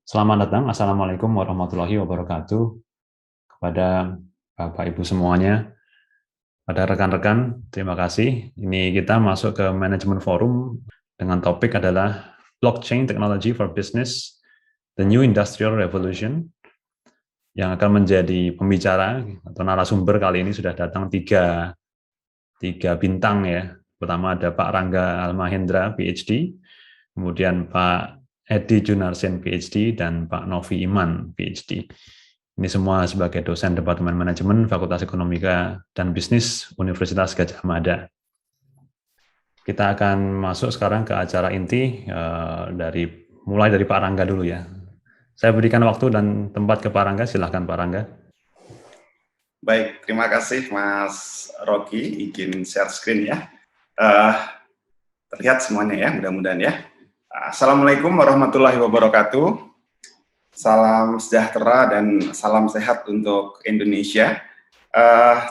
Selamat datang, Assalamualaikum warahmatullahi wabarakatuh kepada Bapak Ibu semuanya, pada rekan-rekan, terima kasih. Ini kita masuk ke Management Forum dengan topik adalah Blockchain Technology for Business, The New Industrial Revolution, yang akan menjadi pembicara atau narasumber kali ini sudah datang tiga bintang ya. Pertama ada Pak Rangga Almahendra, PhD, kemudian Pak Edi Junarsen, PhD, dan Pak Novi Iman, PhD. Ini semua sebagai dosen Departemen Manajemen Fakultas Ekonomika dan Bisnis Universitas Gadjah Mada. Kita akan masuk sekarang ke acara inti mulai dari Pak Rangga dulu ya. Saya berikan waktu dan tempat ke Pak Rangga, silahkan Pak Rangga. Baik, terima kasih Mas Rocky, izin share screen ya. Terlihat semuanya ya, mudah-mudahan ya. Assalamualaikum warahmatullahi wabarakatuh. Salam sejahtera dan salam sehat untuk Indonesia.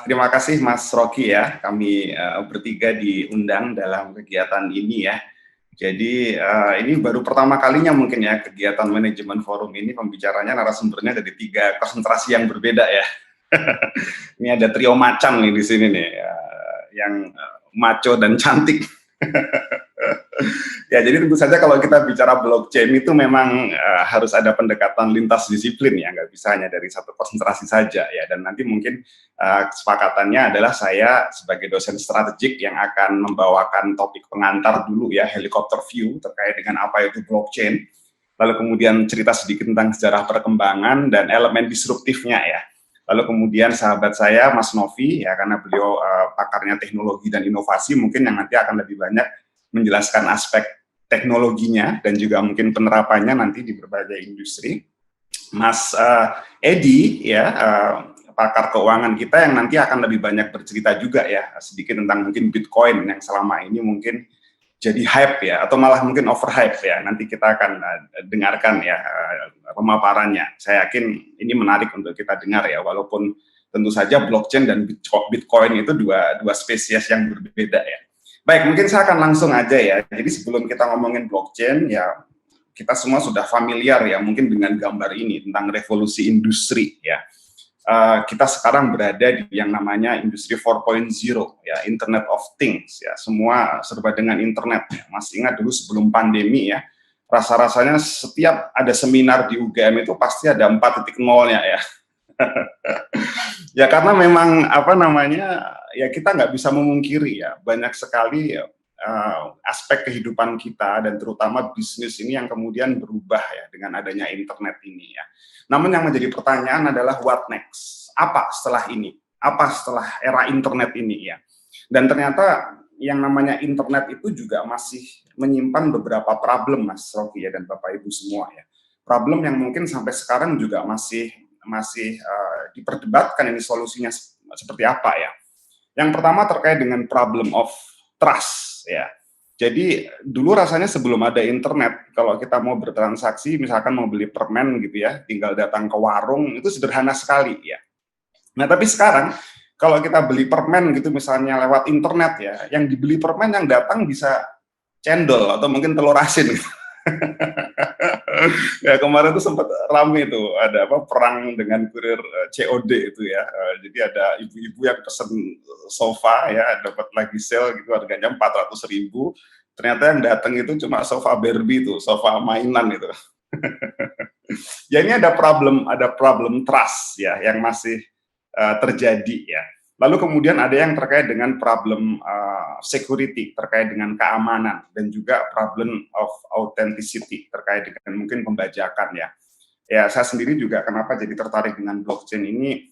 Terima kasih Mas Rocky ya, kami bertiga diundang dalam kegiatan ini ya. Jadi ini baru pertama kalinya mungkin ya kegiatan manajemen forum ini pembicaranya narasumbernya dari 3 konsentrasi yang berbeda ya. Ini ada trio macan nih di sini nih, yang maco dan cantik. Ya, jadi tentu saja kalau kita bicara blockchain itu memang harus ada pendekatan lintas disiplin ya, nggak bisa hanya dari satu konsentrasi saja ya. Dan nanti mungkin kesepakatannya adalah saya sebagai dosen strategik yang akan membawakan topik pengantar dulu ya, helicopter view terkait dengan apa itu blockchain. Lalu kemudian cerita sedikit tentang sejarah perkembangan dan elemen disruptifnya ya. Lalu kemudian sahabat saya Mas Novi ya, karena beliau pakarnya teknologi dan inovasi, mungkin yang nanti akan lebih banyak menjelaskan aspek teknologinya dan juga mungkin penerapannya nanti di berbagai industri. Mas Edi ya, pakar keuangan kita yang nanti akan lebih banyak bercerita juga ya sedikit tentang mungkin Bitcoin yang selama ini mungkin jadi hype ya, atau malah mungkin overhype ya. Nanti kita akan dengarkan ya pemaparannya. Saya yakin ini menarik untuk kita dengar ya, walaupun tentu saja blockchain dan Bitcoin itu dua spesies yang berbeda ya. Baik, mungkin saya akan langsung aja ya. Jadi sebelum kita ngomongin blockchain ya, kita semua sudah familiar ya mungkin dengan gambar ini tentang revolusi industri ya. Kita sekarang berada di yang namanya industri 4.0 ya, Internet of Things ya, semua serba dengan internet ya. Masih ingat dulu sebelum pandemi ya, rasa-rasanya setiap ada seminar di UGM itu pasti ada 4.0-nya ya. Ya karena memang apa namanya ya, kita nggak bisa memungkiri ya, banyak sekali aspek kehidupan kita dan terutama bisnis ini yang kemudian berubah ya dengan adanya internet ini ya. Namun yang menjadi pertanyaan adalah what next? Apa setelah ini? Apa setelah era internet ini ya? Dan ternyata yang namanya internet itu juga masih menyimpan beberapa problem Mas Rocky ya dan Bapak Ibu semua ya. Problem yang mungkin sampai sekarang juga masih diperdebatkan ini solusinya seperti apa ya. Yang pertama terkait dengan problem of trust ya. Jadi dulu rasanya sebelum ada internet, kalau kita mau bertransaksi, misalkan mau beli permen gitu ya, tinggal datang ke warung, itu sederhana sekali ya. Nah tapi sekarang, kalau kita beli permen gitu misalnya lewat internet ya, yang dibeli permen yang datang bisa cendol atau mungkin telur asin. Ya kemarin tuh sempat rame tuh, ada apa perang dengan kurir COD itu ya. Jadi ada ibu-ibu yang pesen sofa ya, dapat lagi sale gitu harganya 400.000. Ternyata yang datang itu cuma sofa Barbie tuh, sofa mainan itu. Ya ini ada problem trust ya yang masih terjadi ya. Lalu kemudian ada yang terkait dengan problem security, terkait dengan keamanan, dan juga problem of authenticity, terkait dengan mungkin pembajakan ya. Ya, saya sendiri juga kenapa jadi tertarik dengan blockchain ini,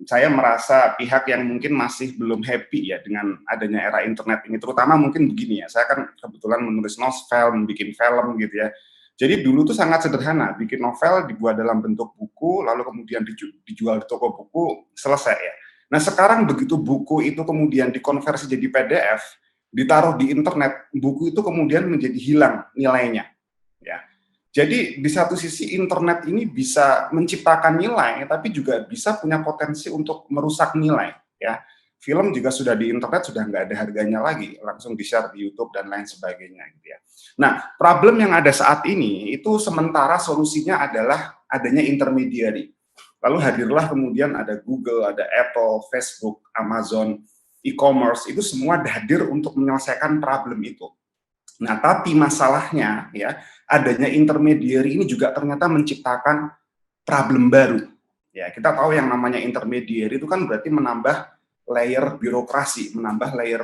saya merasa pihak yang mungkin masih belum happy ya dengan adanya era internet ini, terutama mungkin begini ya, saya kan kebetulan menulis novel, bikin film gitu ya. Jadi dulu tuh sangat sederhana, bikin novel dibuat dalam bentuk buku, lalu kemudian dijual di toko buku, selesai ya. Nah sekarang begitu buku itu kemudian dikonversi jadi PDF, ditaruh di internet, buku itu kemudian menjadi hilang nilainya. Ya. Jadi di satu sisi internet ini bisa menciptakan nilai, tapi juga bisa punya potensi untuk merusak nilai. Ya. film juga sudah di internet sudah nggak ada harganya lagi, langsung di-share di YouTube dan lain sebagainya gitu ya. Nah, problem yang ada saat ini itu sementara solusinya adalah adanya intermediary. Lalu hadirlah kemudian ada Google, ada Apple, Facebook, Amazon, e-commerce, itu semua hadir untuk menyelesaikan problem itu. Nah, tapi masalahnya ya, adanya intermediary ini juga ternyata menciptakan problem baru. Ya, kita tahu yang namanya intermediary itu kan berarti menambah layer birokrasi, menambah layer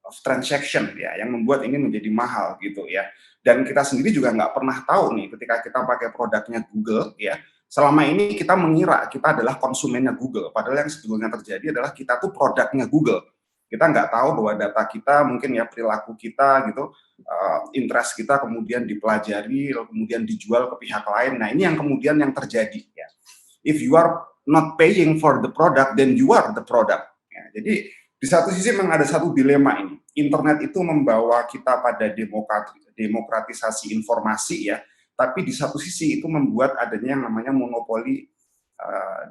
of transaction ya, yang membuat ini menjadi mahal gitu ya. Dan kita sendiri juga nggak pernah tahu nih ketika kita pakai produknya Google ya, selama ini kita mengira kita adalah konsumennya Google, padahal yang sebetulnya terjadi adalah kita tuh produknya Google. Kita nggak tahu bahwa data kita, mungkin ya perilaku kita gitu, interest kita kemudian dipelajari, lalu kemudian dijual ke pihak lain. Nah, ini yang kemudian yang terjadi ya. If you are not paying for the product, then you are the product. Ya, jadi di satu sisi memang ada satu dilema ini. Internet itu membawa kita pada demokratisasi informasi ya, tapi di satu sisi itu membuat adanya yang namanya monopoli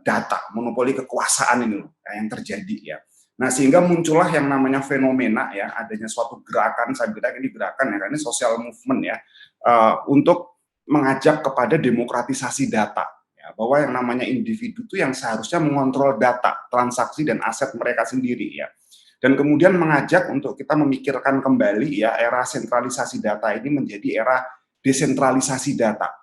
data, monopoli kekuasaan ini loh, yang terjadi ya. Nah, sehingga muncullah yang namanya fenomena ya, adanya suatu gerakan, saya bilang ini gerakan ya, karena ini social movement ya, untuk mengajak kepada demokratisasi data. Ya, bahwa yang namanya individu itu yang seharusnya mengontrol data, transaksi dan aset mereka sendiri ya. Dan kemudian mengajak untuk kita memikirkan kembali ya, era sentralisasi data ini menjadi era desentralisasi data.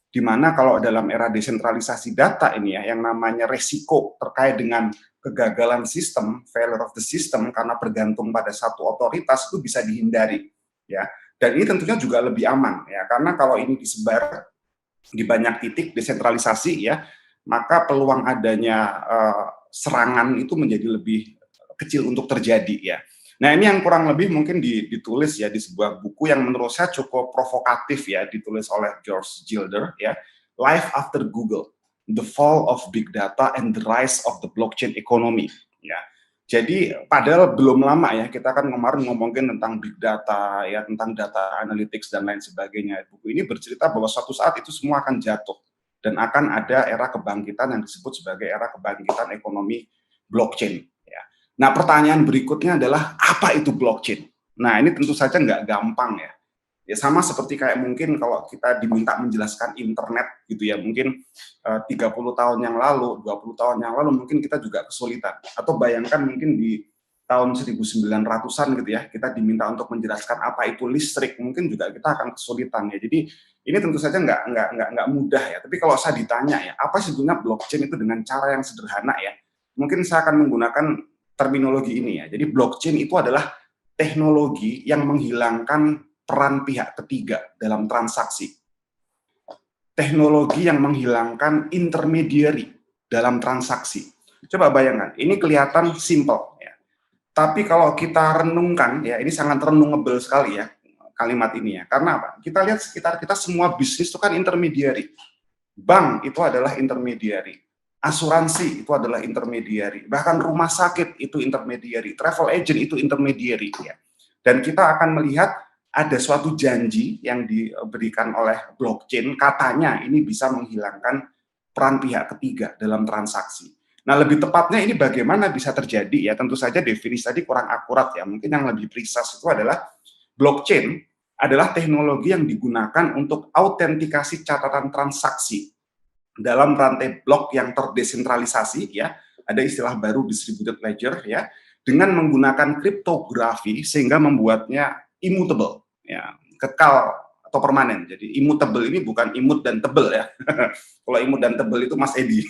Di mana kalau dalam era desentralisasi data ini ya, yang namanya resiko terkait dengan kegagalan sistem, failure of the system karena bergantung pada satu otoritas itu bisa dihindari ya. Dan ini tentunya juga lebih aman ya, karena kalau ini disebar di banyak titik desentralisasi ya, maka peluang adanya serangan itu menjadi lebih kecil untuk terjadi ya. Nah, ini yang kurang lebih mungkin ditulis ya di sebuah buku yang menurut saya cukup provokatif ya, ditulis oleh George Gilder ya, Life After Google, The Fall of Big Data and the Rise of the Blockchain Economy ya. Jadi padahal belum lama ya, kita kan kemarin ngomongin tentang big data ya, tentang data analytics dan lain sebagainya. Buku ini bercerita bahwa suatu saat itu semua akan jatuh dan akan ada era kebangkitan yang disebut sebagai era kebangkitan ekonomi blockchain. Nah, pertanyaan berikutnya adalah apa itu blockchain? Nah, ini tentu saja nggak gampang ya. Ya sama seperti kayak mungkin kalau kita diminta menjelaskan internet gitu ya, mungkin 30 tahun yang lalu, 20 tahun yang lalu mungkin kita juga kesulitan. Atau bayangkan mungkin di tahun 1900-an gitu ya, kita diminta untuk menjelaskan apa itu listrik, mungkin juga kita akan kesulitan ya. Jadi ini tentu saja nggak mudah ya. Tapi kalau saya ditanya ya, apa sebetulnya blockchain itu dengan cara yang sederhana ya, mungkin saya akan menggunakan terminologi ini ya. Jadi blockchain itu adalah teknologi yang menghilangkan peran pihak ketiga dalam transaksi. Teknologi yang menghilangkan intermediary dalam transaksi. Coba bayangkan, ini kelihatan simple ya. Tapi kalau kita renungkan ya, ini sangat renungable sekali ya kalimat ini ya. Karena apa? Kita lihat sekitar kita semua bisnis itu kan intermediary. Bank itu adalah intermediary. Asuransi itu adalah intermediary, bahkan rumah sakit itu intermediary, travel agent itu intermediary ya. Dan kita akan melihat ada suatu janji yang diberikan oleh blockchain, katanya ini bisa menghilangkan peran pihak ketiga dalam transaksi. Nah, lebih tepatnya ini bagaimana bisa terjadi ya, tentu saja definisi tadi kurang akurat ya. Mungkin yang lebih precise itu adalah blockchain adalah teknologi yang digunakan untuk autentikasi catatan transaksi dalam rantai blok yang terdesentralisasi ya, ada istilah baru distributed ledger ya, dengan menggunakan kriptografi sehingga membuatnya immutable ya, kekal atau permanen. Jadi immutable ini bukan imut dan tebel ya. Kalau imut dan tebel itu Mas Edi.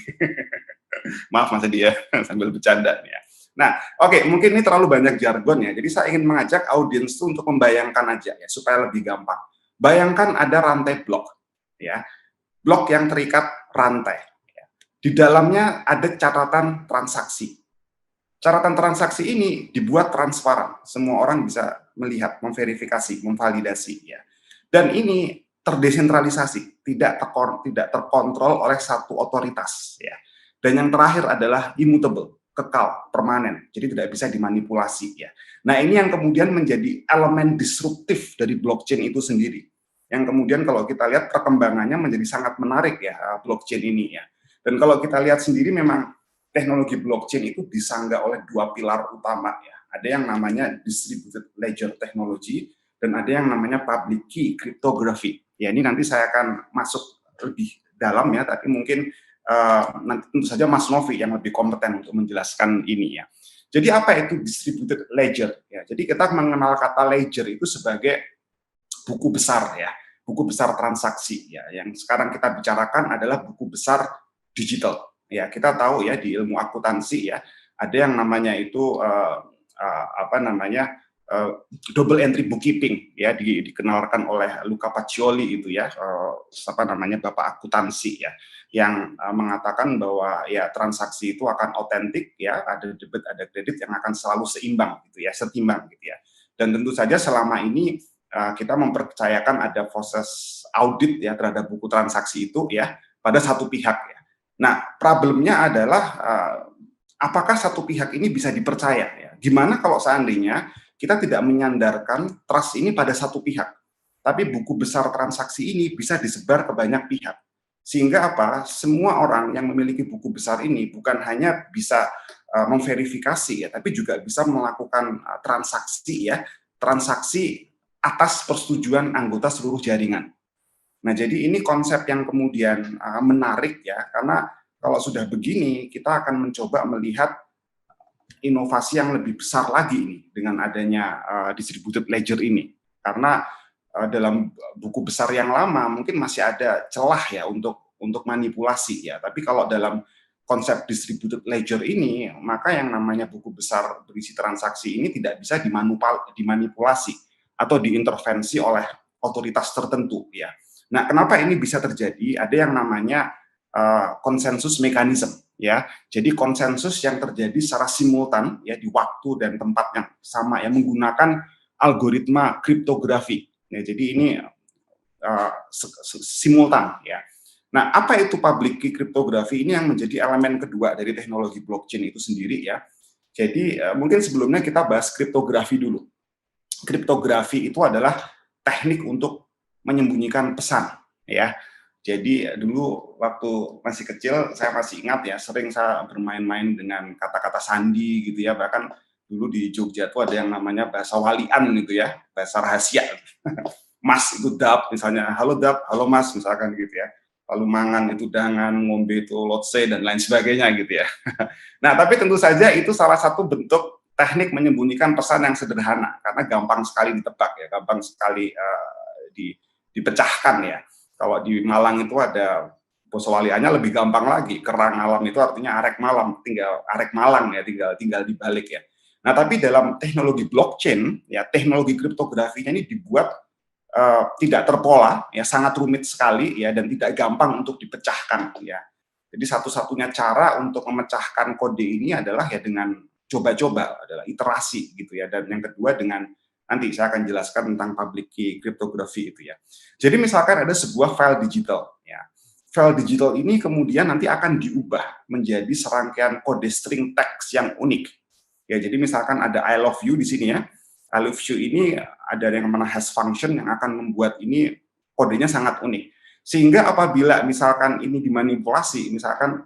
Maaf Mas Edi ya, sambil bercanda ya. Nah, oke, mungkin ini terlalu banyak jargon ya. Jadi saya ingin mengajak audiens itu untuk membayangkan aja ya supaya lebih gampang. Bayangkan ada rantai blok ya. Blok yang terikat rantai. Di dalamnya ada catatan transaksi. Catatan transaksi ini dibuat transparan. Semua orang bisa melihat, memverifikasi, memvalidasi. Ya. Dan ini terdesentralisasi, tidak terkontrol oleh satu otoritas. Ya. Dan yang terakhir adalah immutable, kekal, permanen. Jadi tidak bisa dimanipulasi. Ya. Nah, ini yang kemudian menjadi elemen disruptif dari blockchain itu sendiri. Yang kemudian kalau kita lihat perkembangannya menjadi sangat menarik ya blockchain ini ya. Dan kalau kita lihat sendiri memang teknologi blockchain itu disanggah oleh dua pilar utama ya. Ada yang namanya distributed ledger technology dan ada yang namanya public key cryptography. Ya, ini nanti saya akan masuk lebih dalam ya, tapi mungkin nanti tentu saja Mas Novi yang lebih kompeten untuk menjelaskan ini ya. Jadi apa itu distributed ledger? Ya, jadi kita mengenal kata ledger itu sebagai buku besar ya, buku besar transaksi ya. Yang sekarang kita bicarakan adalah buku besar digital. Ya, kita tahu ya di ilmu akuntansi ya, ada yang namanya itu double entry bookkeeping ya, dikenalkan oleh Luca Pacioli itu ya, bapak akuntansi ya, yang mengatakan bahwa ya transaksi itu akan otentik ya, ada debit ada kredit yang akan selalu seimbang gitu ya, setimbang gitu ya. Dan tentu saja selama ini kita mempercayakan ada proses audit ya terhadap buku transaksi itu ya pada satu pihak ya. Nah, problemnya adalah apakah satu pihak ini bisa dipercaya ya? Gimana kalau seandainya kita tidak menyandarkan trust ini pada satu pihak, tapi buku besar transaksi ini bisa disebar ke banyak pihak. Sehingga apa? Semua orang yang memiliki buku besar ini bukan hanya bisa memverifikasi ya, tapi juga bisa melakukan transaksi atas persetujuan anggota seluruh jaringan. Nah, jadi ini konsep yang kemudian menarik ya, karena kalau sudah begini, kita akan mencoba melihat inovasi yang lebih besar lagi ini dengan adanya distributed ledger ini. Karena dalam buku besar yang lama mungkin masih ada celah ya untuk manipulasi ya. Tapi kalau dalam konsep distributed ledger ini, maka yang namanya buku besar berisi transaksi ini tidak bisa dimanipulasi atau diintervensi oleh otoritas tertentu ya. Nah, kenapa ini bisa terjadi? Ada yang namanya konsensus mekanisme ya. Jadi konsensus yang terjadi secara simultan ya di waktu dan tempat yang sama ya, menggunakan algoritma kriptografi. Ya, jadi ini simultan ya. Nah, apa itu public key cryptography? Ini yang menjadi elemen kedua dari teknologi blockchain itu sendiri ya. Jadi mungkin sebelumnya kita bahas kriptografi dulu. Kriptografi itu adalah teknik untuk menyembunyikan pesan ya. Jadi dulu waktu masih kecil saya masih ingat ya, sering saya bermain-main dengan kata-kata sandi gitu ya. Bahkan dulu di Jogja itu ada yang namanya bahasa walian gitu ya, bahasa rahasia. Mas itu dap misalnya, halo dap, halo mas misalkan gitu ya. Lalu mangan itu dangan, ngombe itu lotse dan lain sebagainya gitu ya. Nah, tapi tentu saja itu salah satu bentuk teknik menyembunyikan pesan yang sederhana karena gampang sekali ditebak ya, gampang sekali dipecahkan ya. Kalau di Malang itu ada poswaliannya lebih gampang lagi. Kerang alam itu artinya arek malam, tinggal arek Malang ya, tinggal dibalik ya. Nah, tapi dalam teknologi blockchain ya, teknologi kriptografinya ini dibuat tidak terpola ya, sangat rumit sekali ya, dan tidak gampang untuk dipecahkan ya. Jadi satu-satunya cara untuk memecahkan kode ini adalah ya dengan coba-coba, adalah iterasi gitu ya. Dan yang kedua dengan nanti saya akan jelaskan tentang public key cryptography itu ya. Jadi misalkan ada sebuah file digital ya. File digital ini kemudian nanti akan diubah menjadi serangkaian kode string teks yang unik. Ya, jadi misalkan ada I love you di sini ya. I love you ini ada yang namanya hash function yang akan membuat ini kodenya sangat unik. Sehingga apabila misalkan ini dimanipulasi, misalkan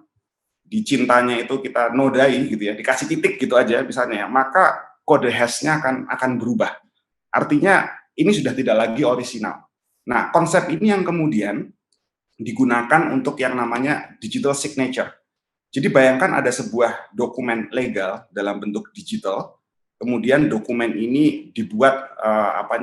di cintanya itu kita nodai gitu ya, dikasih titik gitu aja misalnya ya, maka kode hashnya akan berubah. Artinya ini sudah tidak lagi orisinal. Nah, konsep ini yang kemudian digunakan untuk yang namanya digital signature. Jadi bayangkan ada sebuah dokumen legal dalam bentuk digital, kemudian dokumen ini dibuat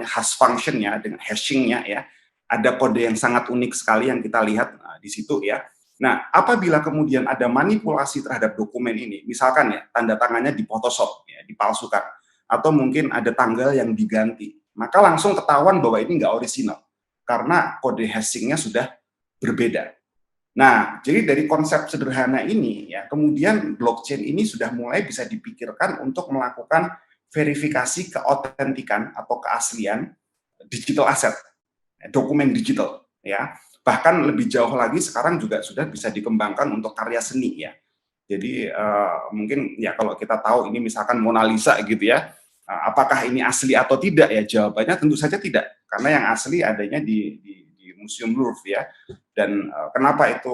hash function-nya dengan hashing-nya ya, ada kode yang sangat unik sekali yang kita lihat di situ ya. Nah, apabila kemudian ada manipulasi terhadap dokumen ini, misalkan ya tanda tangannya di Photoshop ya, dipalsukan, atau mungkin ada tanggal yang diganti, maka langsung ketahuan bahwa ini nggak orisinal karena kode hashing-nya sudah berbeda. Nah, jadi dari konsep sederhana ini ya, kemudian blockchain ini sudah mulai bisa dipikirkan untuk melakukan verifikasi keautentikan atau keaslian digital asset, dokumen digital ya. Bahkan lebih jauh lagi sekarang juga sudah bisa dikembangkan untuk karya seni ya. Jadi mungkin ya kalau kita tahu ini misalkan Mona Lisa gitu ya, apakah ini asli atau tidak ya, jawabannya tentu saja tidak, karena yang asli adanya di Museum Louvre ya. Dan kenapa itu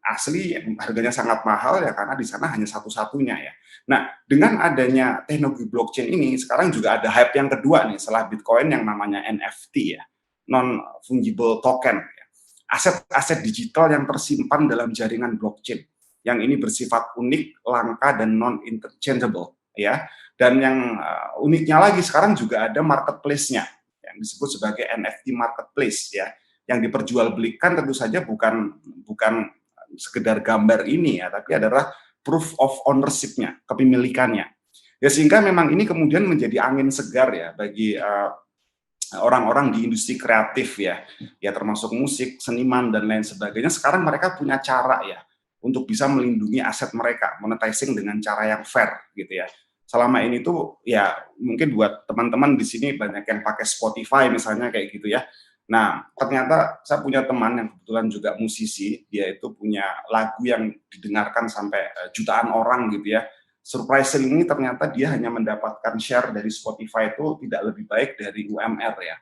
asli harganya sangat mahal ya karena di sana hanya satu-satunya ya. Nah, dengan adanya teknologi blockchain ini sekarang juga ada hype yang kedua nih setelah Bitcoin yang namanya NFT ya, non fungible token ya. Aset-aset digital yang tersimpan dalam jaringan blockchain yang ini bersifat unik, langka dan non interchangeable ya. Dan yang uniknya lagi sekarang juga ada marketplace-nya yang disebut sebagai NFT marketplace ya, yang diperjualbelikan tentu saja bukan sekedar gambar ini ya, tapi adalah proof of ownership-nya, kepemilikannya. Ya sehingga memang ini kemudian menjadi angin segar ya bagi orang-orang di industri kreatif ya, ya termasuk musik, seniman dan lain sebagainya. Sekarang mereka punya cara ya untuk bisa melindungi aset mereka, monetizing dengan cara yang fair gitu ya. Selama ini tuh ya mungkin buat teman-teman di sini banyak yang pakai Spotify misalnya kayak gitu ya. Nah, ternyata saya punya teman yang kebetulan juga musisi, dia itu punya lagu yang didengarkan sampai jutaan orang gitu ya. Surprisingly ternyata dia hanya mendapatkan share dari Spotify itu tidak lebih baik dari UMR ya.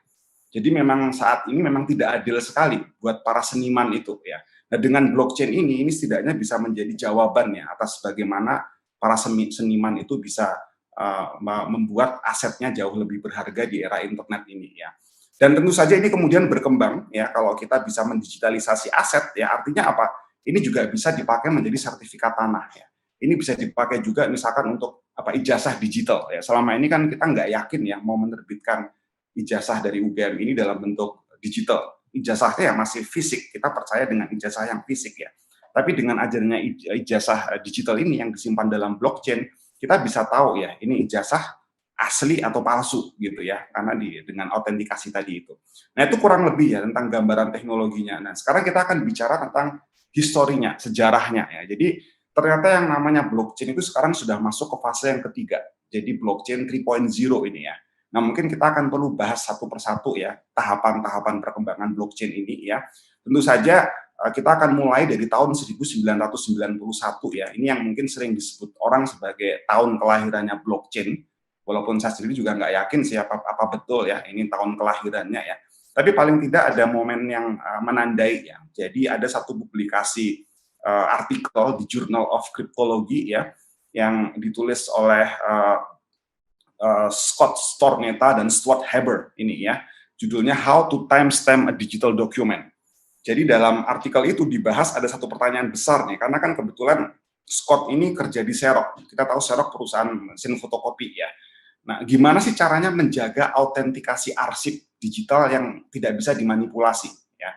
Jadi memang saat ini memang tidak adil sekali buat para seniman itu ya. Nah dengan blockchain ini setidaknya bisa menjadi jawaban ya atas bagaimana para seniman itu bisa membuat asetnya jauh lebih berharga di era internet ini ya. Dan tentu saja ini kemudian berkembang ya kalau kita bisa mendigitalisasi aset ya artinya apa? Ini juga bisa dipakai menjadi sertifikat tanah ya. Ini bisa dipakai juga misalkan untuk ijazah digital ya. Selama ini kan kita nggak yakin ya mau menerbitkan ijazah dari UGM ini dalam bentuk digital. Ijazahnya ya masih fisik, kita percaya dengan ijazah yang fisik ya. Tapi dengan adanya ijazah digital ini yang disimpan dalam blockchain, kita bisa tahu ya ini ijazah asli atau palsu gitu ya, karena dengan autentikasi tadi itu. Nah itu kurang lebih ya tentang gambaran teknologinya. Nah sekarang kita akan bicara tentang historinya, sejarahnya ya. Jadi ternyata yang namanya blockchain itu sekarang sudah masuk ke fase yang ketiga. Jadi blockchain 3.0 ini ya. Nah, mungkin kita akan perlu bahas satu persatu ya, tahapan-tahapan perkembangan blockchain ini ya. Tentu saja kita akan mulai dari tahun 1991 ya. Ini yang mungkin sering disebut orang sebagai tahun kelahirannya blockchain. Walaupun saya sendiri juga nggak yakin sih apa betul ya ini tahun kelahirannya ya. Tapi paling tidak ada momen yang menandai ya. Jadi ada satu publikasi artikel di Journal of Cryptology ya, yang ditulis oleh Scott Stornetta dan Stuart Haber ini ya, judulnya How to Timestamp a Digital Document. Jadi dalam artikel itu dibahas ada satu pertanyaan besar nih, karena kan kebetulan Scott ini kerja di Xerox. Kita tahu Xerox perusahaan mesin fotokopi ya. Nah, gimana sih caranya menjaga autentikasi arsip digital yang tidak bisa dimanipulasi ya.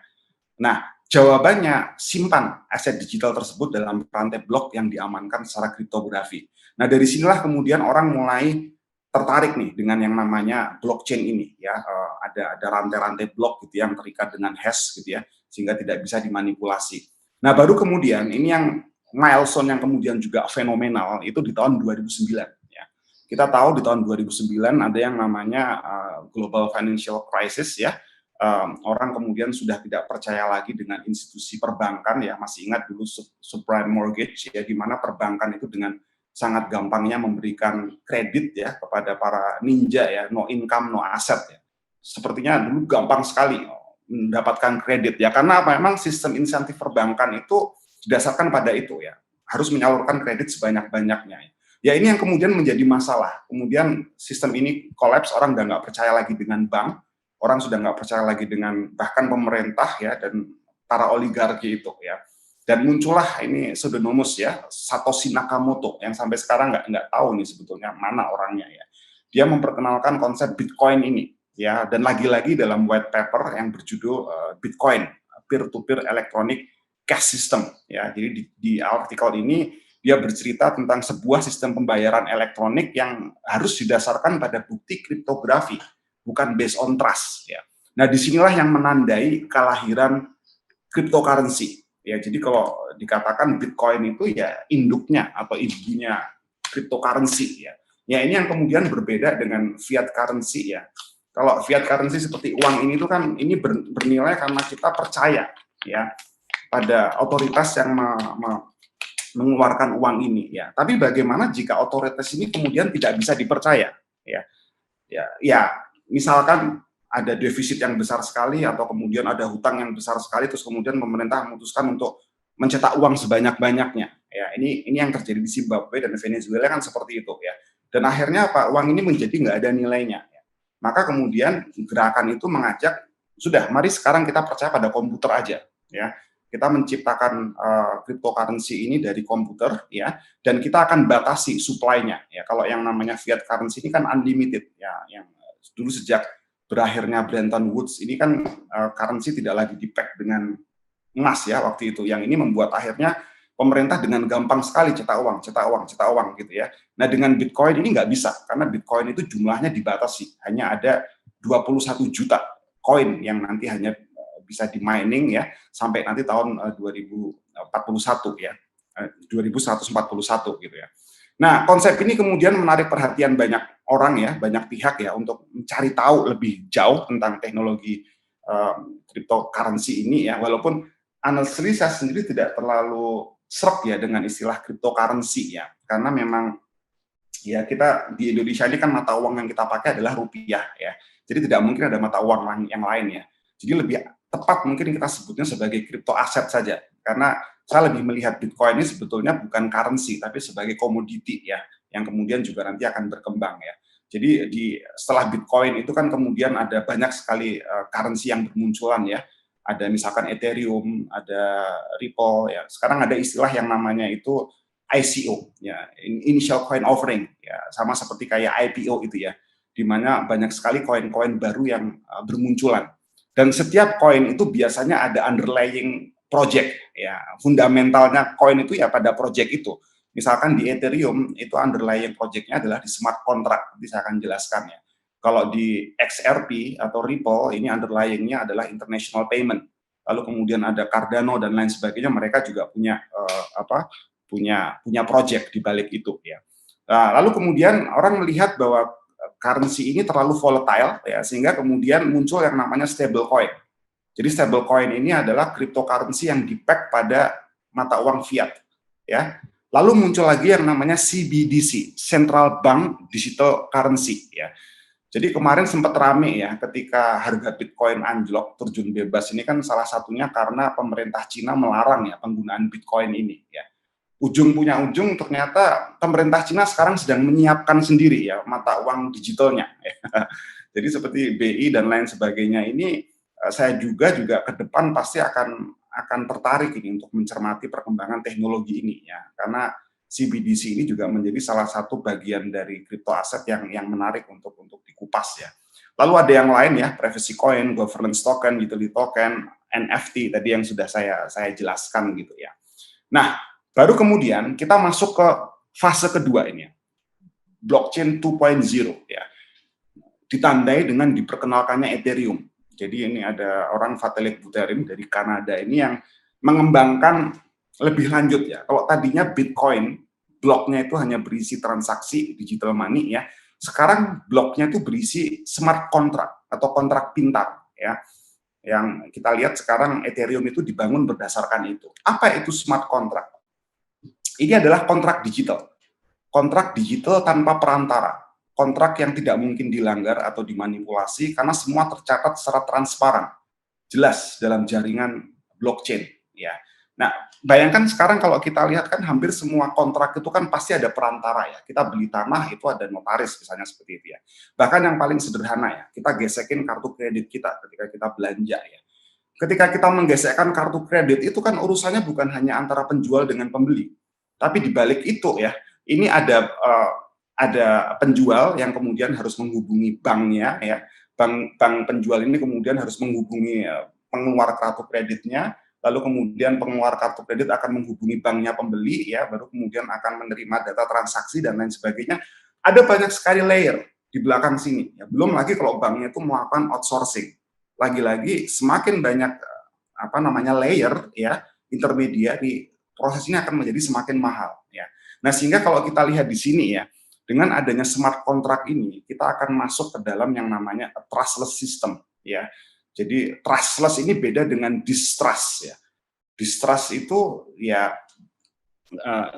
Nah, jawabannya simpan aset digital tersebut dalam rantai blok yang diamankan secara kriptografi. Nah, dari sinilah kemudian orang mulai tertarik nih dengan yang namanya blockchain ini ya. Ada rantai-rantai blok gitu yang terikat dengan hash gitu ya, sehingga tidak bisa dimanipulasi. Nah, baru kemudian ini yang milestone yang kemudian juga fenomenal itu di tahun 2009 ya. Kita tahu di tahun 2009 ada yang namanya global financial crisis ya. Orang kemudian sudah tidak percaya lagi dengan institusi perbankan ya, masih ingat dulu subprime mortgage ya, di mana perbankan itu dengan sangat gampangnya memberikan kredit ya kepada para ninja ya, no income no asset ya. Sepertinya dulu gampang sekali mendapatkan kredit ya, karena apa? Memang sistem insentif perbankan itu didasarkan pada itu ya, harus menyalurkan kredit sebanyak-banyaknya ya. Ya ini yang kemudian menjadi masalah. Kemudian sistem ini kolaps, orang udah nggak percaya lagi dengan bank, orang sudah nggak percaya lagi dengan bahkan pemerintah ya dan para oligarki itu ya. Dan muncullah ini pseudonymous ya, Satoshi Nakamoto yang sampai sekarang nggak tahu nih sebetulnya mana orangnya ya. Dia memperkenalkan konsep Bitcoin ini ya, dan lagi-lagi dalam white paper yang berjudul Bitcoin Peer-to-Peer Electronic Cash System ya. Jadi di artikel ini dia bercerita tentang sebuah sistem pembayaran elektronik yang harus didasarkan pada bukti kriptografi, bukan based on trust ya. Nah, disinilah yang menandai kelahiran cryptocurrency ya. Jadi kalau dikatakan Bitcoin itu ya induknya atau ibunya cryptocurrency ya. Ya ini yang kemudian berbeda dengan fiat currency ya. Kalau fiat currency seperti uang ini tuh kan ini bernilai karena kita percaya ya pada otoritas yang mengeluarkan uang ini ya. Tapi bagaimana jika otoritas ini kemudian tidak bisa dipercaya ya? Ya, misalkan ada defisit yang besar sekali atau kemudian ada hutang yang besar sekali terus kemudian pemerintah memutuskan untuk mencetak uang sebanyak-banyaknya. Ya, ini yang terjadi di Zimbabwe dan Venezuela kan seperti itu ya. Dan akhirnya apa? Uang ini menjadi nggak ada nilainya. Ya. Maka kemudian gerakan itu mengajak, sudah, mari sekarang kita percaya pada komputer aja. Ya, kita menciptakan cryptocurrency ini dari komputer, ya, dan kita akan batasi supply-nya. Ya, kalau yang namanya fiat currency ini kan unlimited, ya, yang dulu sejak berakhirnya Bretton Woods ini kan currency tidak lagi di-pack dengan emas ya waktu itu. Yang ini membuat akhirnya pemerintah dengan gampang sekali cetak uang gitu ya. Nah dengan Bitcoin ini nggak bisa, karena Bitcoin itu jumlahnya dibatasi. Hanya ada 21 juta koin yang nanti hanya bisa di mining ya, sampai nanti tahun 2041 ya, 2141 gitu ya. Nah konsep ini kemudian menarik perhatian banyak orang ya, banyak pihak ya, untuk mencari tahu lebih jauh tentang teknologi cryptocurrency ini ya, walaupun honestly saya sendiri tidak terlalu serap ya dengan istilah cryptocurrency ya, karena memang ya kita di Indonesia ini kan mata uang yang kita pakai adalah rupiah ya, jadi tidak mungkin ada mata uang yang lain ya, jadi lebih tepat mungkin kita sebutnya sebagai crypto aset saja, karena saya lebih melihat Bitcoin ini sebetulnya bukan currency tapi sebagai komoditi ya, yang kemudian juga nanti akan berkembang ya. Jadi setelah Bitcoin itu kan kemudian ada banyak sekali currency yang bermunculan ya. Ada misalkan Ethereum, ada Ripple ya. Sekarang ada istilah yang namanya itu ICO ya, Initial Coin Offering ya, sama seperti kayak IPO itu ya, di mana banyak sekali koin-koin baru yang bermunculan. Dan setiap koin itu biasanya ada underlying project ya, fundamentalnya koin itu ya pada project itu. Misalkan di Ethereum itu underlying project-nya adalah di smart contract, nanti saya akan jelaskan ya. Kalau di XRP atau Ripple ini underlying-nya adalah international payment. Lalu kemudian ada Cardano dan lain sebagainya, mereka juga punya punya project di balik itu ya. Nah, lalu kemudian orang melihat bahwa currency ini terlalu volatile ya, sehingga kemudian muncul yang namanya stablecoin. Jadi stablecoin ini adalah cryptocurrency yang di-pack pada mata uang fiat ya. Lalu muncul lagi yang namanya CBDC, Central Bank Digital Currency ya. Jadi kemarin sempat rame ya ketika harga Bitcoin anjlok, terjun bebas, ini kan salah satunya karena pemerintah Cina melarang ya penggunaan Bitcoin ini ya. Ujung punya ujung, ternyata pemerintah Cina sekarang sedang menyiapkan sendiri ya mata uang digitalnya ya. Jadi seperti BI dan lain sebagainya ini, saya juga ke depan pasti akan tertarik ini untuk mencermati perkembangan teknologi ini ya, karena CBDC ini juga menjadi salah satu bagian dari crypto aset yang menarik untuk dikupas ya. Lalu ada yang lain ya, privacy coin, governance token, utility token, NFT tadi yang sudah saya jelaskan gitu ya. Nah, baru kemudian kita masuk ke fase kedua ini, blockchain 2.0 ya, ditandai dengan diperkenalkannya Ethereum. Jadi ini ada orang Vitalik Buterin dari Kanada ini yang mengembangkan lebih lanjut ya. Kalau tadinya Bitcoin bloknya itu hanya berisi transaksi digital money ya, sekarang bloknya itu berisi smart contract atau kontrak pintar ya. Yang kita lihat sekarang Ethereum itu dibangun berdasarkan itu. Apa itu smart contract? Ini adalah kontrak digital. Kontrak digital tanpa perantara. Kontrak yang tidak mungkin dilanggar atau dimanipulasi karena semua tercatat secara transparan, jelas dalam jaringan blockchain ya. Nah, bayangkan sekarang kalau kita lihat kan hampir semua kontrak itu kan pasti ada perantara ya. Kita beli tanah itu ada notaris misalnya seperti itu ya. Bahkan yang paling sederhana ya, kita gesekin kartu kredit kita ketika kita belanja ya. Ketika kita menggesekkan kartu kredit itu kan urusannya bukan hanya antara penjual dengan pembeli, tapi di balik itu ya, ini ada penjual yang kemudian harus menghubungi banknya ya, bank penjual ini kemudian harus menghubungi pengeluar kartu kreditnya, lalu kemudian pengeluar kartu kredit akan menghubungi banknya pembeli ya, baru kemudian akan menerima data transaksi dan lain sebagainya. Ada banyak sekali layer di belakang sini ya. Belum lagi kalau banknya itu melakukan outsourcing, lagi-lagi semakin banyak layer ya, intermediary, proses ini akan menjadi semakin mahal ya. Nah, sehingga kalau kita lihat di sini ya, dengan adanya smart contract ini, kita akan masuk ke dalam yang namanya trustless system ya. Jadi trustless ini beda dengan distrust ya. Distrust itu ya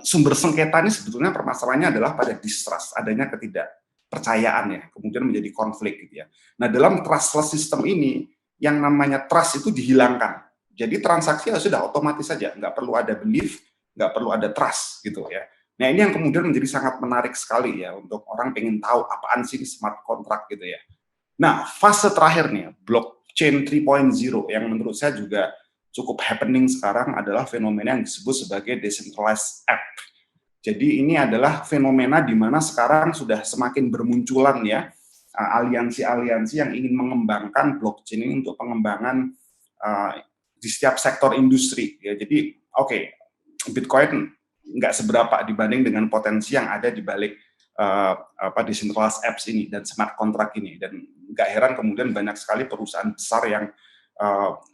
sumber sengketa ini sebetulnya permasalahannya adalah pada distrust, adanya ketidakpercayaan ya, kemudian menjadi konflik gitu ya. Nah, dalam trustless system ini yang namanya trust itu dihilangkan. Jadi transaksi ya sudah otomatis saja, nggak perlu ada belief, nggak perlu ada trust gitu ya. Nah ini yang kemudian menjadi sangat menarik sekali ya untuk orang pengen tahu apaan sih ini smart contract gitu ya. Nah fase terakhir nih, blockchain 3.0 yang menurut saya juga cukup happening sekarang adalah fenomena yang disebut sebagai decentralized app. Jadi ini adalah fenomena di mana sekarang sudah semakin bermunculan ya aliansi-aliansi yang ingin mengembangkan blockchain ini untuk pengembangan di setiap sektor industri ya. Jadi Bitcoin nggak seberapa dibanding dengan potensi yang ada di balik decentralized apps ini dan smart contract ini, dan nggak heran kemudian banyak sekali perusahaan besar yang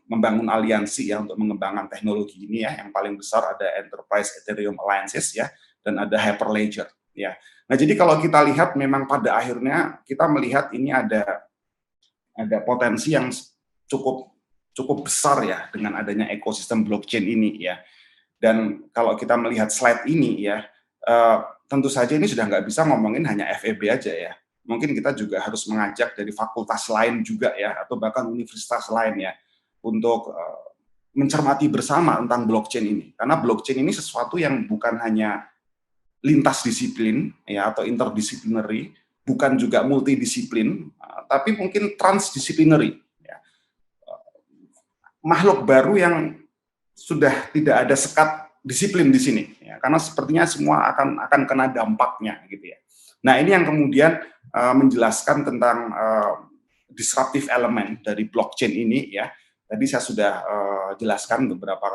membangun aliansi ya untuk mengembangkan teknologi ini ya. Yang paling besar ada Enterprise Ethereum Alliances ya, dan ada Hyperledger ya. Nah jadi kalau kita lihat memang pada akhirnya kita melihat ini ada potensi yang cukup besar ya dengan adanya ekosistem blockchain ini ya. Dan kalau kita melihat slide ini ya, tentu saja ini sudah nggak bisa ngomongin hanya FEB aja ya. Mungkin kita juga harus mengajak dari fakultas lain juga ya, atau bahkan universitas lain ya, untuk mencermati bersama tentang blockchain ini. Karena blockchain ini sesuatu yang bukan hanya lintas disiplin ya atau interdisciplinary, bukan juga multidisiplin, tapi mungkin transdisciplinary. Ya. Makhluk baru yang sudah tidak ada sekat disiplin di sini, ya, karena sepertinya semua akan kena dampaknya, gitu ya. Nah ini yang kemudian menjelaskan tentang disruptive element dari blockchain ini, ya. Tadi saya sudah jelaskan beberapa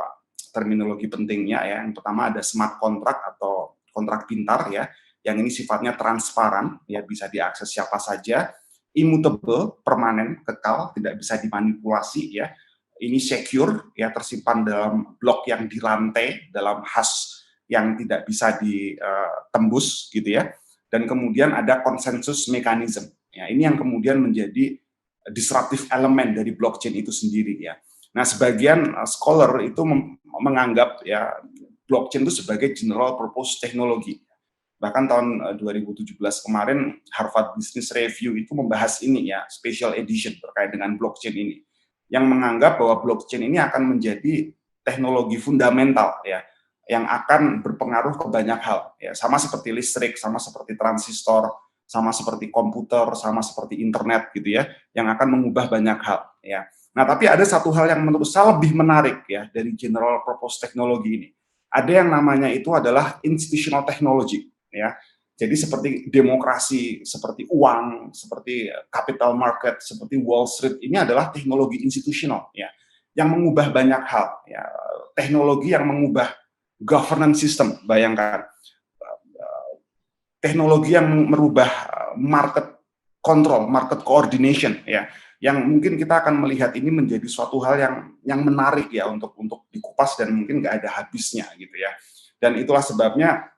terminologi pentingnya, ya. Yang pertama ada smart contract atau kontrak pintar, ya, yang ini sifatnya transparan, ya, bisa diakses siapa saja, immutable, permanen, kekal, tidak bisa dimanipulasi, ya. Ini secure, ya, tersimpan dalam blok yang dirantai, dalam hash yang tidak bisa ditembus, gitu ya. Dan kemudian ada consensus mechanism. Ya, ini yang kemudian menjadi disruptive element dari blockchain itu sendiri, ya. Nah, sebagian scholar itu menganggap ya blockchain itu sebagai general purpose teknologi. Bahkan tahun 2017 kemarin Harvard Business Review itu membahas ini ya, special edition terkait dengan blockchain ini, yang menganggap bahwa blockchain ini akan menjadi teknologi fundamental ya, yang akan berpengaruh ke banyak hal ya, sama seperti listrik, sama seperti transistor, sama seperti komputer, sama seperti internet gitu ya, yang akan mengubah banyak hal ya. Nah, tapi ada satu hal yang menurut saya lebih menarik ya dari general purpose teknologi ini. Ada yang namanya itu adalah institutional technology ya. Jadi seperti demokrasi, seperti uang, seperti capital market, seperti Wall Street, ini adalah teknologi institusional ya, yang mengubah banyak hal ya. Teknologi yang mengubah governance system, bayangkan. Teknologi yang merubah market control, market coordination ya, yang mungkin kita akan melihat ini menjadi suatu hal yang menarik ya untuk dikupas dan mungkin nggak ada habisnya gitu ya. Dan itulah sebabnya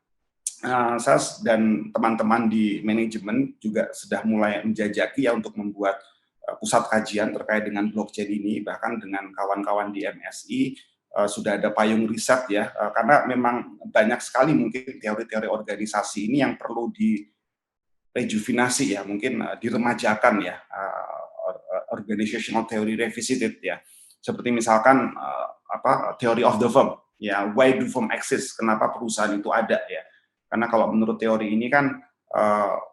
saya dan teman-teman di manajemen juga sudah mulai menjajaki ya untuk membuat pusat kajian terkait dengan blockchain ini, bahkan dengan kawan-kawan di MSI sudah ada payung riset ya, karena memang banyak sekali mungkin teori-teori organisasi ini yang perlu direjuvenasi ya, mungkin diremajakan ya, organizational theory revisited ya, seperti misalkan theory of the firm ya, why do firm exist, kenapa perusahaan itu ada ya. Karena kalau menurut teori ini kan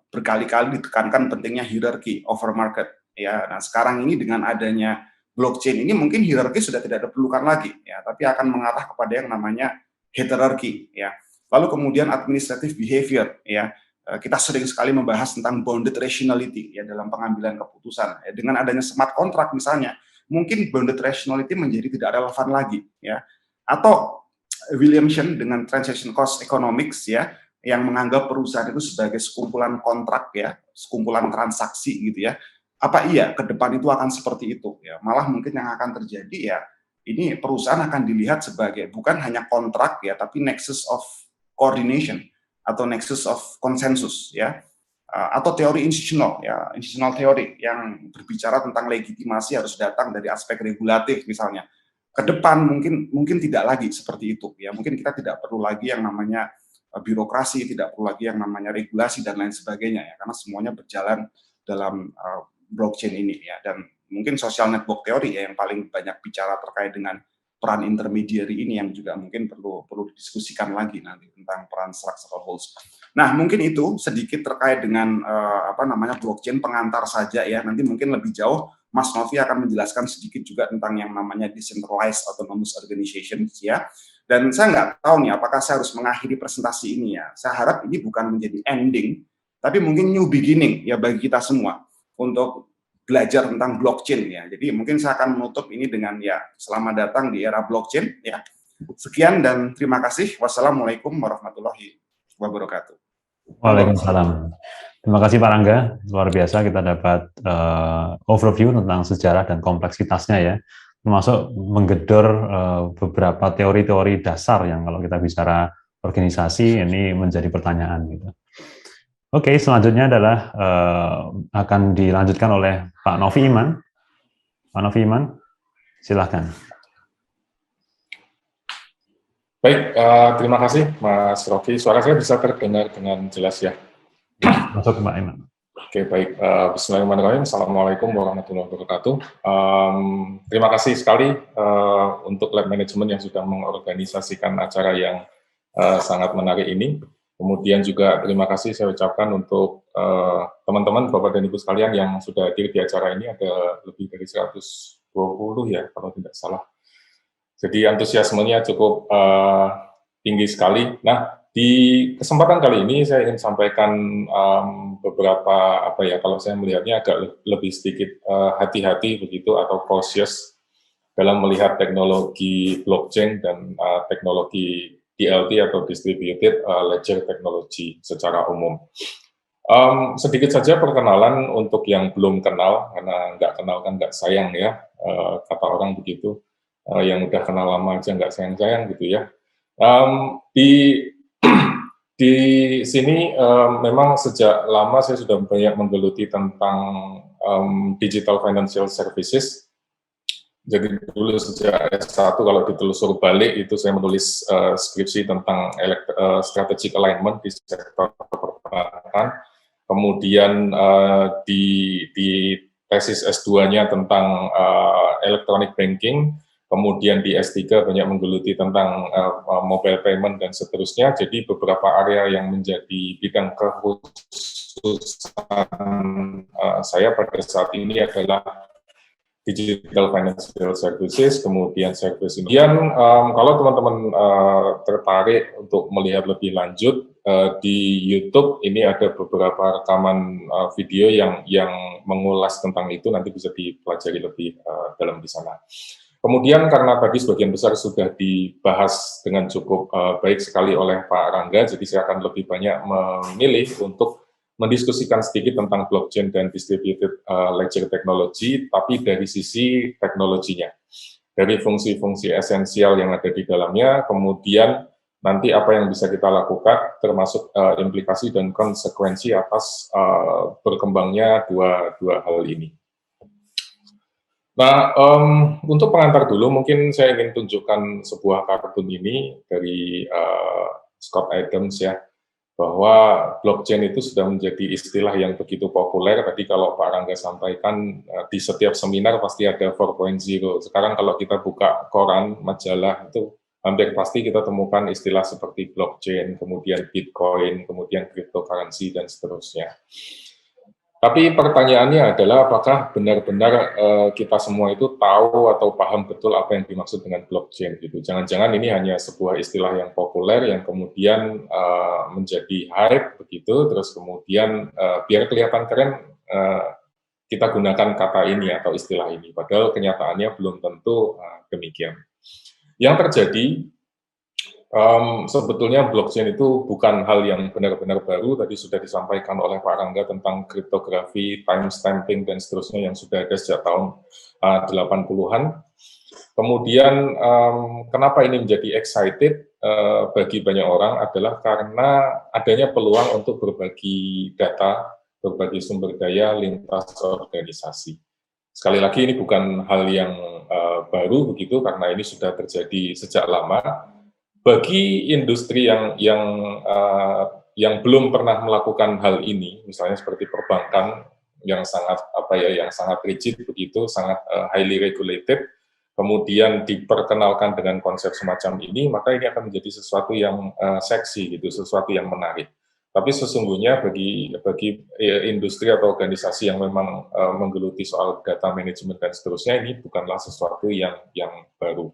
berkali-kali ditekankan pentingnya hierarki over market ya. Nah, sekarang ini dengan adanya blockchain ini mungkin hierarki sudah tidak diperlukan lagi ya, tapi akan mengarah kepada yang namanya heterarki ya. Lalu kemudian administrative behavior ya. Kita sering sekali membahas tentang bounded rationality ya dalam pengambilan keputusan. Ya, dengan adanya smart contract misalnya, mungkin bounded rationality menjadi tidak relevan lagi ya. Atau Williamson dengan transaction cost economics ya, yang menganggap perusahaan itu sebagai sekumpulan kontrak ya, sekumpulan transaksi gitu ya. Apa iya ke depan itu akan seperti itu ya? Malah mungkin yang akan terjadi ya, ini perusahaan akan dilihat sebagai bukan hanya kontrak ya, tapi nexus of coordination atau nexus of consensus ya, atau teori institutional ya, institutional teori yang berbicara tentang legitimasi harus datang dari aspek regulatif misalnya. Ke depan mungkin tidak lagi seperti itu ya, mungkin kita tidak perlu lagi yang namanya birokrasi, tidak perlu lagi yang namanya regulasi dan lain sebagainya ya, karena semuanya berjalan dalam blockchain ini ya. Dan mungkin social network theory ya yang paling banyak bicara terkait dengan peran intermediary ini yang juga mungkin perlu didiskusikan lagi nanti tentang peran structural host. Nah, mungkin itu sedikit terkait dengan blockchain pengantar saja ya. Nanti mungkin lebih jauh Mas Novi akan menjelaskan sedikit juga tentang yang namanya decentralized autonomous organizations ya. Dan saya nggak tahu nih apakah saya harus mengakhiri presentasi ini ya. Saya harap ini bukan menjadi ending, tapi mungkin new beginning ya bagi kita semua untuk belajar tentang blockchain ya. Jadi mungkin saya akan menutup ini dengan ya selamat datang di era blockchain ya. Sekian dan terima kasih. Wassalamualaikum warahmatullahi wabarakatuh. Waalaikumsalam. Terima kasih Pak Rangga, luar biasa kita dapat overview tentang sejarah dan kompleksitasnya ya, termasuk menggedor beberapa teori-teori dasar yang kalau kita bicara organisasi ini menjadi pertanyaan gitu. Oke, selanjutnya adalah akan dilanjutkan oleh Pak Novi Iman. Pak Novi Iman, silahkan. Baik, terima kasih Mas Rocky. Suara saya bisa terdengar dengan jelas ya? Masuk Pak Iman. Oke, baik. Bismillahirrahmanirrahim. Assalamualaikum warahmatullahi wabarakatuh. Terima kasih sekali untuk Lab Management yang sudah mengorganisasikan acara yang sangat menarik ini. Kemudian juga terima kasih saya ucapkan untuk teman-teman, Bapak dan Ibu sekalian yang sudah hadir di acara ini, ada lebih dari 120 ya, kalau tidak salah. Jadi antusiasmenya cukup tinggi sekali. Nah, di kesempatan kali ini saya ingin sampaikan beberapa, kalau saya melihatnya agak lebih sedikit hati-hati begitu atau cautious dalam melihat teknologi blockchain dan teknologi DLT atau Distributed Ledger Technology secara umum. Sedikit saja perkenalan untuk yang belum kenal, karena nggak kenal kan nggak sayang ya, kata orang begitu, yang udah kenal lama aja nggak sayang-sayang gitu ya. Di sini memang sejak lama saya sudah banyak menggeluti tentang digital financial services. Jadi dulu sejak S1 kalau ditelusur balik itu saya menulis skripsi tentang strategic alignment di sektor perbankan. Kemudian di tesis S2-nya tentang electronic banking. Kemudian di S3 banyak menggeluti tentang mobile payment dan seterusnya. Jadi beberapa area yang menjadi bidang kekhususan saya pada saat ini adalah digital financial services, kemudian service ini. Kemudian kalau teman-teman tertarik untuk melihat lebih lanjut di YouTube ini ada beberapa rekaman video yang mengulas tentang itu, nanti bisa dipelajari lebih dalam di sana. Kemudian karena tadi sebagian besar sudah dibahas dengan cukup baik sekali oleh Pak Rangga, jadi saya akan lebih banyak memilih untuk mendiskusikan sedikit tentang blockchain dan distributed ledger technology, tapi dari sisi teknologinya, dari fungsi-fungsi esensial yang ada di dalamnya, kemudian nanti apa yang bisa kita lakukan, termasuk implikasi dan konsekuensi atas berkembangnya dua hal ini. Nah, untuk pengantar dulu, mungkin saya ingin tunjukkan sebuah kartun ini dari Scott Adams ya, bahwa blockchain itu sudah menjadi istilah yang begitu populer. Tadi kalau Pak Rangga sampaikan, di setiap seminar pasti ada 4.0. Sekarang kalau kita buka koran, majalah, itu hampir pasti kita temukan istilah seperti blockchain, kemudian Bitcoin, kemudian cryptocurrency, dan seterusnya. Tapi pertanyaannya adalah apakah benar-benar kita semua itu tahu atau paham betul apa yang dimaksud dengan blockchain gitu. Jangan-jangan ini hanya sebuah istilah yang populer yang kemudian menjadi hype begitu, terus kemudian biar kelihatan keren kita gunakan kata ini atau istilah ini. Padahal kenyataannya belum tentu demikian. Yang terjadi sebetulnya blockchain itu bukan hal yang benar-benar baru. Tadi sudah disampaikan oleh Pak Rangga tentang kriptografi, timestamping, dan seterusnya yang sudah ada sejak tahun 80-an. Kemudian kenapa ini menjadi excited bagi banyak orang adalah karena adanya peluang untuk berbagi data, berbagi sumber daya lintas organisasi. Sekali lagi ini bukan hal yang baru begitu, karena ini sudah terjadi sejak lama. Bagi industri yang belum pernah melakukan hal ini, misalnya seperti perbankan yang sangat rigid begitu, sangat highly regulated, kemudian diperkenalkan dengan konsep semacam ini, maka ini akan menjadi sesuatu yang seksi gitu, sesuatu yang menarik. Tapi sesungguhnya bagi industri atau organisasi yang memang menggeluti soal data management dan seterusnya, ini bukanlah sesuatu yang baru.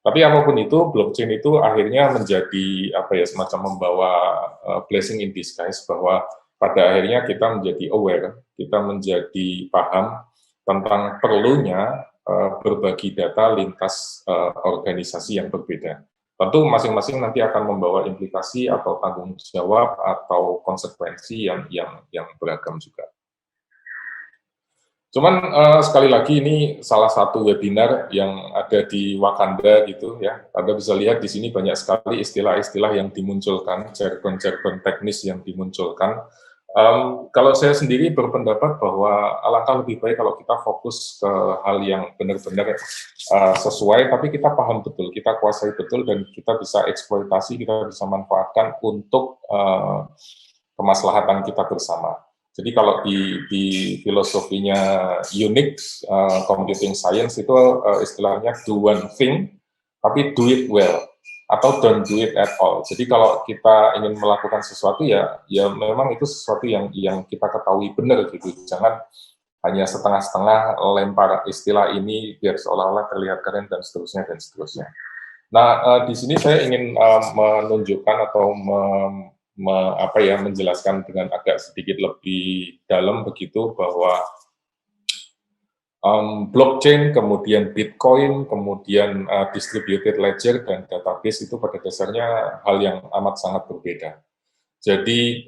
Tapi apapun itu, blockchain itu akhirnya menjadi semacam membawa blessing in disguise, bahwa pada akhirnya kita menjadi aware, kita menjadi paham tentang perlunya berbagi data lintas organisasi yang berbeda. Tentu masing-masing nanti akan membawa implikasi atau tanggung jawab atau konsekuensi yang beragam juga. Cuman sekali lagi ini salah satu webinar yang ada di Wakanda gitu ya. Anda bisa lihat di sini banyak sekali istilah-istilah yang dimunculkan, jargon-jargon teknis yang dimunculkan. Kalau saya sendiri berpendapat bahwa alangkah lebih baik kalau kita fokus ke hal yang benar-benar sesuai, tapi kita paham betul, kita kuasai betul, dan kita bisa eksploitasi, kita bisa manfaatkan untuk kemaslahatan kita bersama. Jadi kalau di filosofinya Unix, computing science itu istilahnya do one thing, tapi do it well, atau don't do it at all. Jadi kalau kita ingin melakukan sesuatu ya memang itu sesuatu yang kita ketahui benar gitu. Jangan hanya setengah-setengah lempar istilah ini biar seolah-olah terlihat keren dan seterusnya dan seterusnya. Nah, di sini saya ingin menunjukkan atau menjelaskan dengan agak sedikit lebih dalam begitu bahwa blockchain, kemudian Bitcoin, kemudian distributed ledger dan database itu pada dasarnya hal yang amat sangat berbeda. Jadi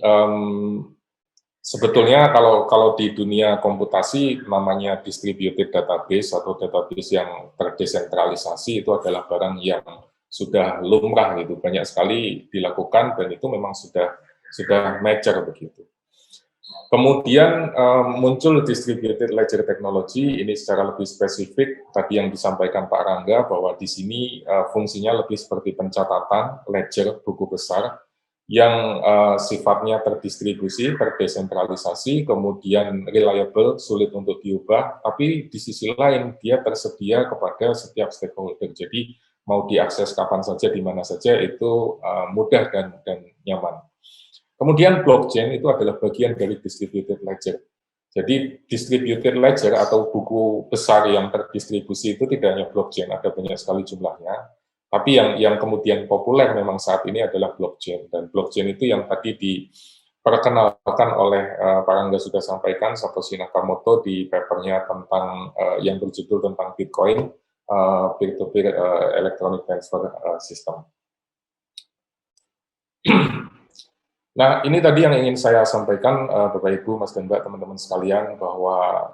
sebetulnya kalau di dunia komputasi namanya distributed database atau database yang terdesentralisasi itu adalah barang yang sudah lumrah gitu, banyak sekali dilakukan dan itu memang sudah mature begitu. Kemudian muncul distributed ledger technology, ini secara lebih spesifik tadi yang disampaikan Pak Rangga bahwa di sini fungsinya lebih seperti pencatatan ledger buku besar yang sifatnya terdistribusi, terdesentralisasi, kemudian reliable, sulit untuk diubah, tapi di sisi lain dia tersedia kepada setiap stakeholder. Jadi mau diakses kapan saja, di mana saja, itu mudah dan nyaman. Kemudian blockchain itu adalah bagian dari distributed ledger. Jadi distributed ledger atau buku besar yang terdistribusi itu tidak hanya blockchain, ada banyak sekali jumlahnya. Tapi yang kemudian populer memang saat ini adalah blockchain. Dan blockchain itu yang tadi diperkenalkan oleh Pak Rangga sudah sampaikan, Satoshi Nakamoto di papernya tentang yang berjudul tentang Bitcoin, peer-to-peer electronic transfer system. Nah, ini tadi yang ingin saya sampaikan, Bapak Ibu, Mas dan Mbak, teman-teman sekalian, bahwa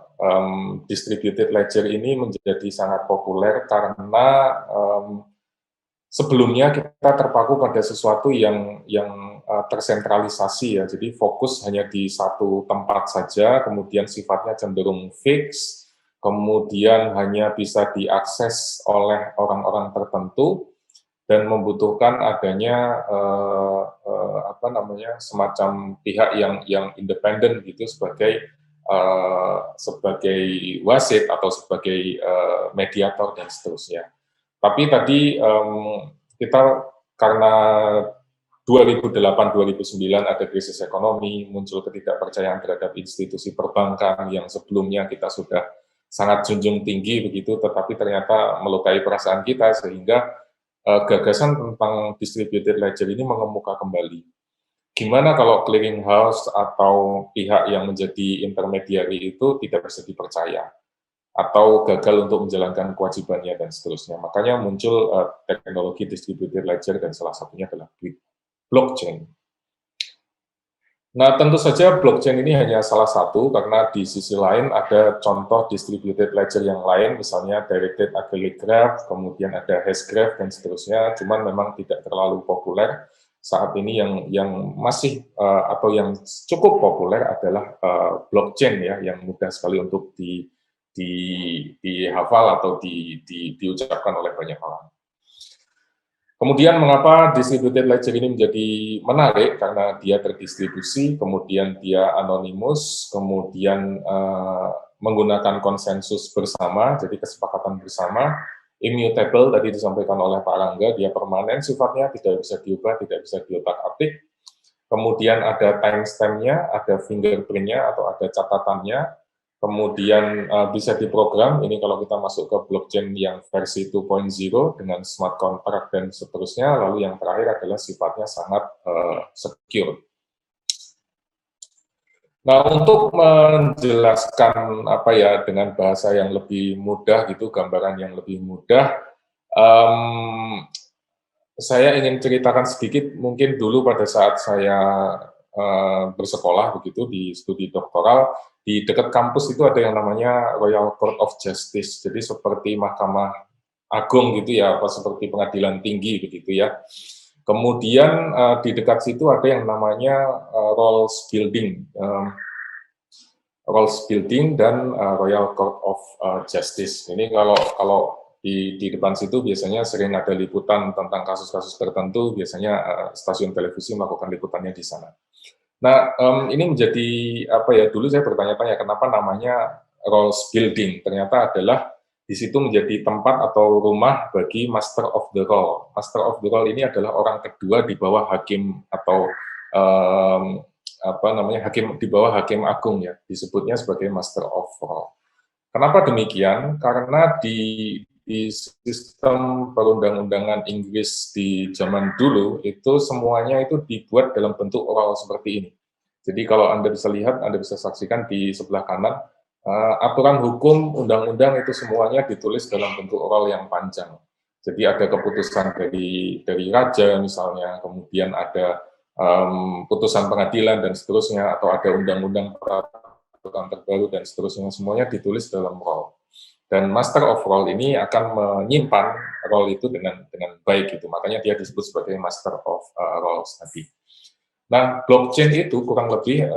distributed ledger ini menjadi sangat populer karena sebelumnya kita terpaku pada sesuatu yang tersentralisasi ya, jadi fokus hanya di satu tempat saja, kemudian sifatnya cenderung fix, kemudian hanya bisa diakses oleh orang-orang tertentu dan membutuhkan adanya semacam pihak yang independen gitu sebagai wasit atau sebagai mediator dan seterusnya. Tapi tadi kita karena 2008-2009 ada krisis ekonomi, muncul ketidakpercayaan terhadap institusi perbankan yang sebelumnya kita sudah sangat junjung tinggi begitu, tetapi ternyata melukai perasaan kita sehingga gagasan tentang distributed ledger ini mengemuka kembali. Gimana kalau clearing house atau pihak yang menjadi intermediary itu tidak bisa dipercaya atau gagal untuk menjalankan kewajibannya dan seterusnya. Makanya muncul teknologi distributed ledger dan salah satunya adalah blockchain. Nah, tentu saja blockchain ini hanya salah satu, karena di sisi lain ada contoh distributed ledger yang lain, misalnya directed acyclic graph, kemudian ada hash graph, dan seterusnya, cuman memang tidak terlalu populer. Saat ini yang masih atau yang cukup populer adalah blockchain ya, yang mudah sekali untuk dihafal atau diucapkan oleh banyak orang. Kemudian mengapa distributed ledger ini menjadi menarik? Karena dia terdistribusi, kemudian dia anonimus, kemudian menggunakan konsensus bersama, jadi kesepakatan bersama, immutable tadi disampaikan oleh Pak Rangga, dia permanen sifatnya, tidak bisa diubah, tidak bisa diotak-atik. Kemudian ada timestamp-nya, ada fingerprint-nya atau ada catatannya. Kemudian bisa diprogram, ini kalau kita masuk ke blockchain yang versi 2.0 dengan smart contract dan seterusnya. Lalu yang terakhir adalah sifatnya sangat secure. Nah, untuk menjelaskan apa ya dengan bahasa yang lebih mudah gitu, gambaran yang lebih mudah, saya ingin ceritakan sedikit mungkin dulu pada saat saya bersekolah begitu di studi doktoral, di dekat kampus itu ada yang namanya Royal Court of Justice, jadi seperti Mahkamah Agung gitu ya, apa seperti pengadilan tinggi begitu ya. Kemudian di dekat situ ada yang namanya Rolls Building, dan Royal Court of Justice. Ini kalau di depan situ biasanya sering ada liputan tentang kasus-kasus tertentu, biasanya stasiun televisi melakukan liputannya di sana. Nah, ini menjadi apa ya? Dulu saya bertanya-tanya kenapa namanya Rolls Building. Ternyata adalah di situ menjadi tempat atau rumah bagi Master of the Roll. Master of the Roll ini adalah orang kedua di bawah hakim atau hakim di bawah hakim agung ya, disebutnya sebagai Master of Roll. Kenapa demikian? Karena di sistem perundang-undangan Inggris di zaman dulu itu semuanya itu dibuat dalam bentuk roll seperti ini. Jadi kalau Anda bisa lihat, Anda bisa saksikan di sebelah kanan, aturan hukum, undang-undang itu semuanya ditulis dalam bentuk roll yang panjang. Jadi ada keputusan dari raja misalnya, kemudian ada putusan pengadilan dan seterusnya, atau ada undang-undang peraturan terbaru dan seterusnya, semuanya ditulis dalam roll. Dan Master of Roll ini akan menyimpan roll itu dengan baik gitu. Makanya dia disebut sebagai Master of Rolls tadi. Nah, blockchain itu kurang lebih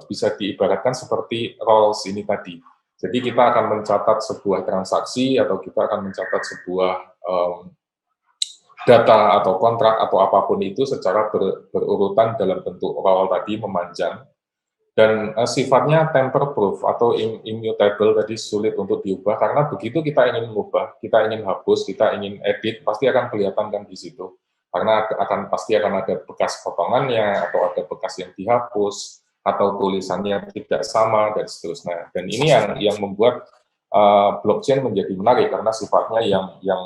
bisa diibaratkan seperti rolls ini tadi. Jadi kita akan mencatat sebuah transaksi atau kita akan mencatat sebuah data atau kontrak atau apapun itu secara berurutan dalam bentuk roll tadi memanjang. Dan sifatnya tamper-proof atau immutable tadi sulit untuk diubah, karena begitu kita ingin mengubah, kita ingin hapus, kita ingin edit, pasti akan kelihatan kan di situ. Karena pasti akan ada bekas potongannya, atau ada bekas yang dihapus, atau tulisannya tidak sama, dan seterusnya. Dan ini yang membuat blockchain menjadi menarik, karena sifatnya yang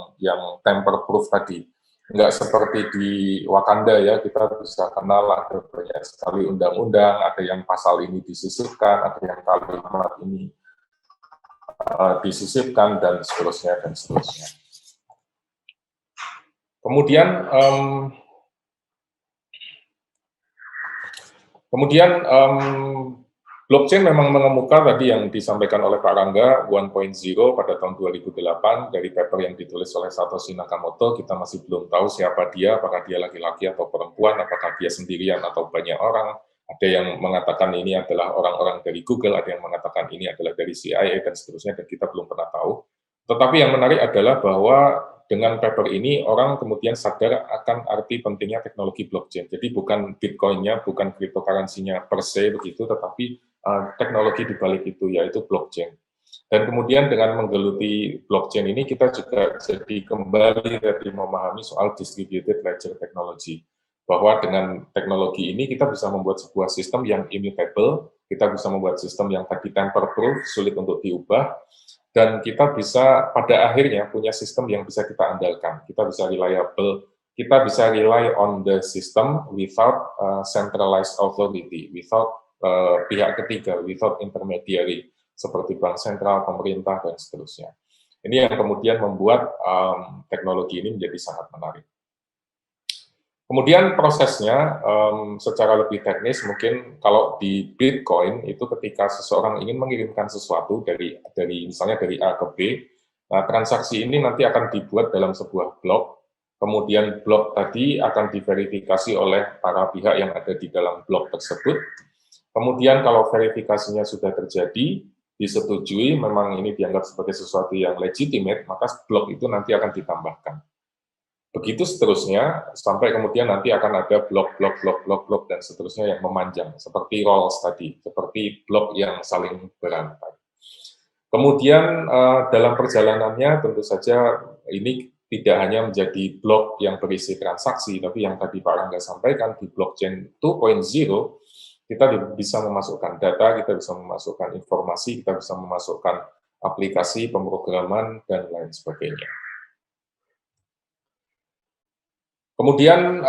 tamper-proof tadi. Nggak seperti di Wakanda ya, kita bisa kenal ada banyak sekali undang-undang, ada yang pasal ini disisipkan, ada yang kalimat ini disisipkan, dan seterusnya, dan seterusnya. Kemudian blockchain memang mengemuka tadi yang disampaikan oleh Pak Rangga, 1.0 pada tahun 2008 dari paper yang ditulis oleh Satoshi Nakamoto. Kita masih belum tahu siapa dia, apakah dia laki-laki atau perempuan, apakah dia sendirian atau banyak orang. Ada yang mengatakan ini adalah orang-orang dari Google, ada yang mengatakan ini adalah dari CIA, dan seterusnya, dan kita belum pernah tahu. Tetapi yang menarik adalah bahwa dengan paper ini, orang kemudian sadar akan arti pentingnya teknologi blockchain. Jadi bukan Bitcoin-nya, bukan cryptocurrency-nya per se begitu, tetapi teknologi di balik itu, yaitu blockchain. Dan kemudian dengan menggeluti blockchain ini, kita juga jadi kembali dari memahami soal distributed ledger technology. Bahwa dengan teknologi ini, kita bisa membuat sebuah sistem yang immutable, kita bisa membuat sistem yang tadi tamper-proof, sulit untuk diubah, dan kita bisa pada akhirnya punya sistem yang bisa kita andalkan. Kita bisa reliable, kita bisa rely on the system without centralized authority, without pihak ketiga, without intermediary, seperti bank sentral, pemerintah, dan seterusnya. Ini yang kemudian membuat teknologi ini menjadi sangat menarik. Kemudian prosesnya secara lebih teknis, mungkin kalau di Bitcoin itu ketika seseorang ingin mengirimkan sesuatu dari misalnya dari A ke B, nah transaksi ini nanti akan dibuat dalam sebuah blok, kemudian blok tadi akan diverifikasi oleh para pihak yang ada di dalam blok tersebut. Kemudian kalau verifikasinya sudah terjadi, disetujui, memang ini dianggap sebagai sesuatu yang legitimate, maka blok itu nanti akan ditambahkan. Begitu seterusnya, sampai kemudian nanti akan ada blok, dan seterusnya yang memanjang, seperti rolls tadi, seperti blok yang saling berantai. Kemudian dalam perjalanannya tentu saja ini tidak hanya menjadi blok yang berisi transaksi, tapi yang tadi Pak Rangga sampaikan di blockchain 2.0, kita bisa memasukkan data, kita bisa memasukkan informasi, kita bisa memasukkan aplikasi, pemrograman, dan lain sebagainya. Kemudian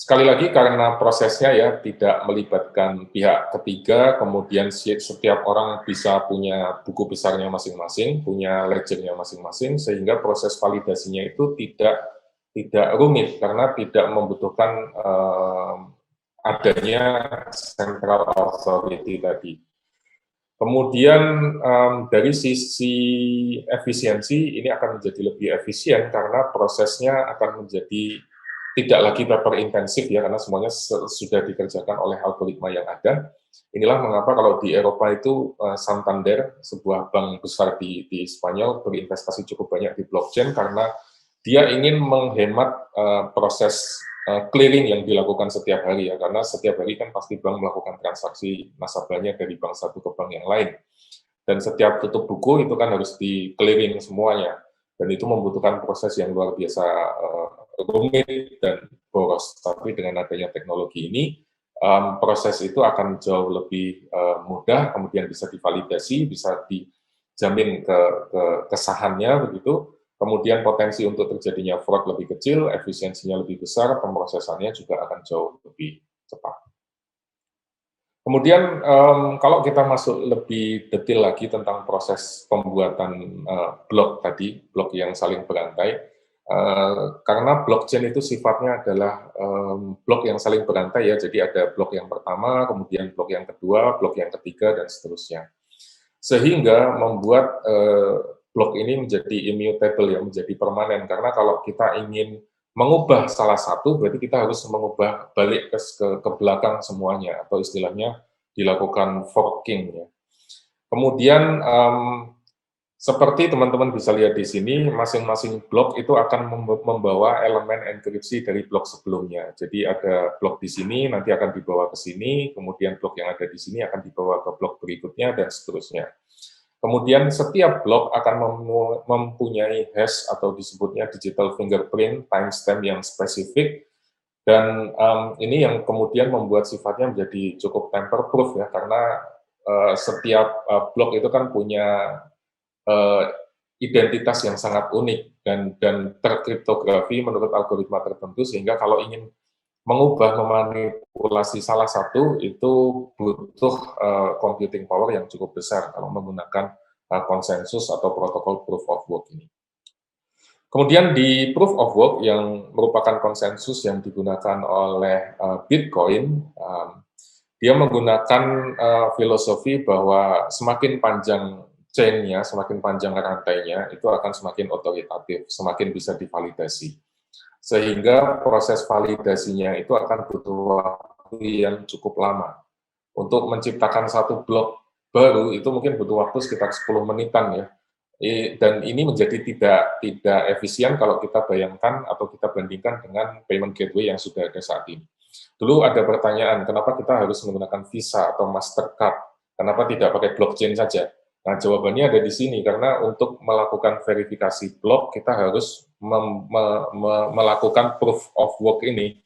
sekali lagi karena prosesnya ya tidak melibatkan pihak ketiga, kemudian setiap orang bisa punya buku besarnya masing-masing, punya ledgernya masing-masing, sehingga proses validasinya itu tidak rumit karena tidak membutuhkan adanya central authority tadi. Kemudian dari sisi efisiensi ini akan menjadi lebih efisien karena prosesnya akan menjadi tidak lagi paper intensif ya, karena semuanya sudah dikerjakan oleh algoritma yang ada. Inilah mengapa kalau di Eropa itu Santander, sebuah bank besar di Spanyol, berinvestasi cukup banyak di blockchain karena dia ingin menghemat proses clearing yang dilakukan setiap hari ya, karena setiap hari kan pasti bank melakukan transaksi nasabahnya dari bank satu ke bank yang lain. Dan setiap tutup buku itu kan harus di clearing semuanya. Dan itu membutuhkan proses yang luar biasa rumit dan boros. Tapi dengan adanya teknologi ini, proses itu akan jauh lebih mudah, kemudian bisa divalidasi, bisa dijamin kesahannya begitu. Kemudian potensi untuk terjadinya fraud lebih kecil, efisiensinya lebih besar, pemrosesannya juga akan jauh lebih cepat. Kemudian kalau kita masuk lebih detail lagi tentang proses pembuatan blok tadi, blok yang saling berantai, karena blockchain itu sifatnya adalah blok yang saling berantai ya, jadi ada blok yang pertama, kemudian blok yang kedua, blok yang ketiga, dan seterusnya. Sehingga membuat blok ini menjadi immutable, ya, menjadi permanen, karena kalau kita ingin mengubah salah satu, berarti kita harus mengubah balik ke belakang semuanya, atau istilahnya dilakukan forking. Ya. Kemudian, seperti teman-teman bisa lihat di sini, masing-masing blok itu akan membawa elemen enkripsi dari blok sebelumnya. Jadi ada blok di sini, nanti akan dibawa ke sini, kemudian blok yang ada di sini akan dibawa ke blok berikutnya, dan seterusnya. Kemudian setiap blok akan mempunyai hash atau disebutnya digital fingerprint, timestamp yang spesifik, dan ini yang kemudian membuat sifatnya menjadi cukup tamper-proof ya, karena setiap blok itu kan punya identitas yang sangat unik dan terkriptografi menurut algoritma tertentu, sehingga kalau ingin mengubah, memanipulasi salah satu itu butuh computing power yang cukup besar kalau menggunakan konsensus atau protokol proof of work ini. Kemudian di proof of work yang merupakan konsensus yang digunakan oleh Bitcoin, dia menggunakan filosofi bahwa semakin panjang chain-nya, semakin panjang rantainya, itu akan semakin otoritatif, semakin bisa divalidasi. Sehingga proses validasinya itu akan butuh waktu yang cukup lama. Untuk menciptakan satu blok baru itu mungkin butuh waktu sekitar 10 menitan ya. Dan ini menjadi tidak efisien kalau kita bayangkan atau kita bandingkan dengan payment gateway yang sudah ada saat ini. Dulu ada pertanyaan, kenapa kita harus menggunakan Visa atau Mastercard? Kenapa tidak pakai blockchain saja? Nah, jawabannya ada di sini, karena untuk melakukan verifikasi blok, kita harus melakukan proof of work ini,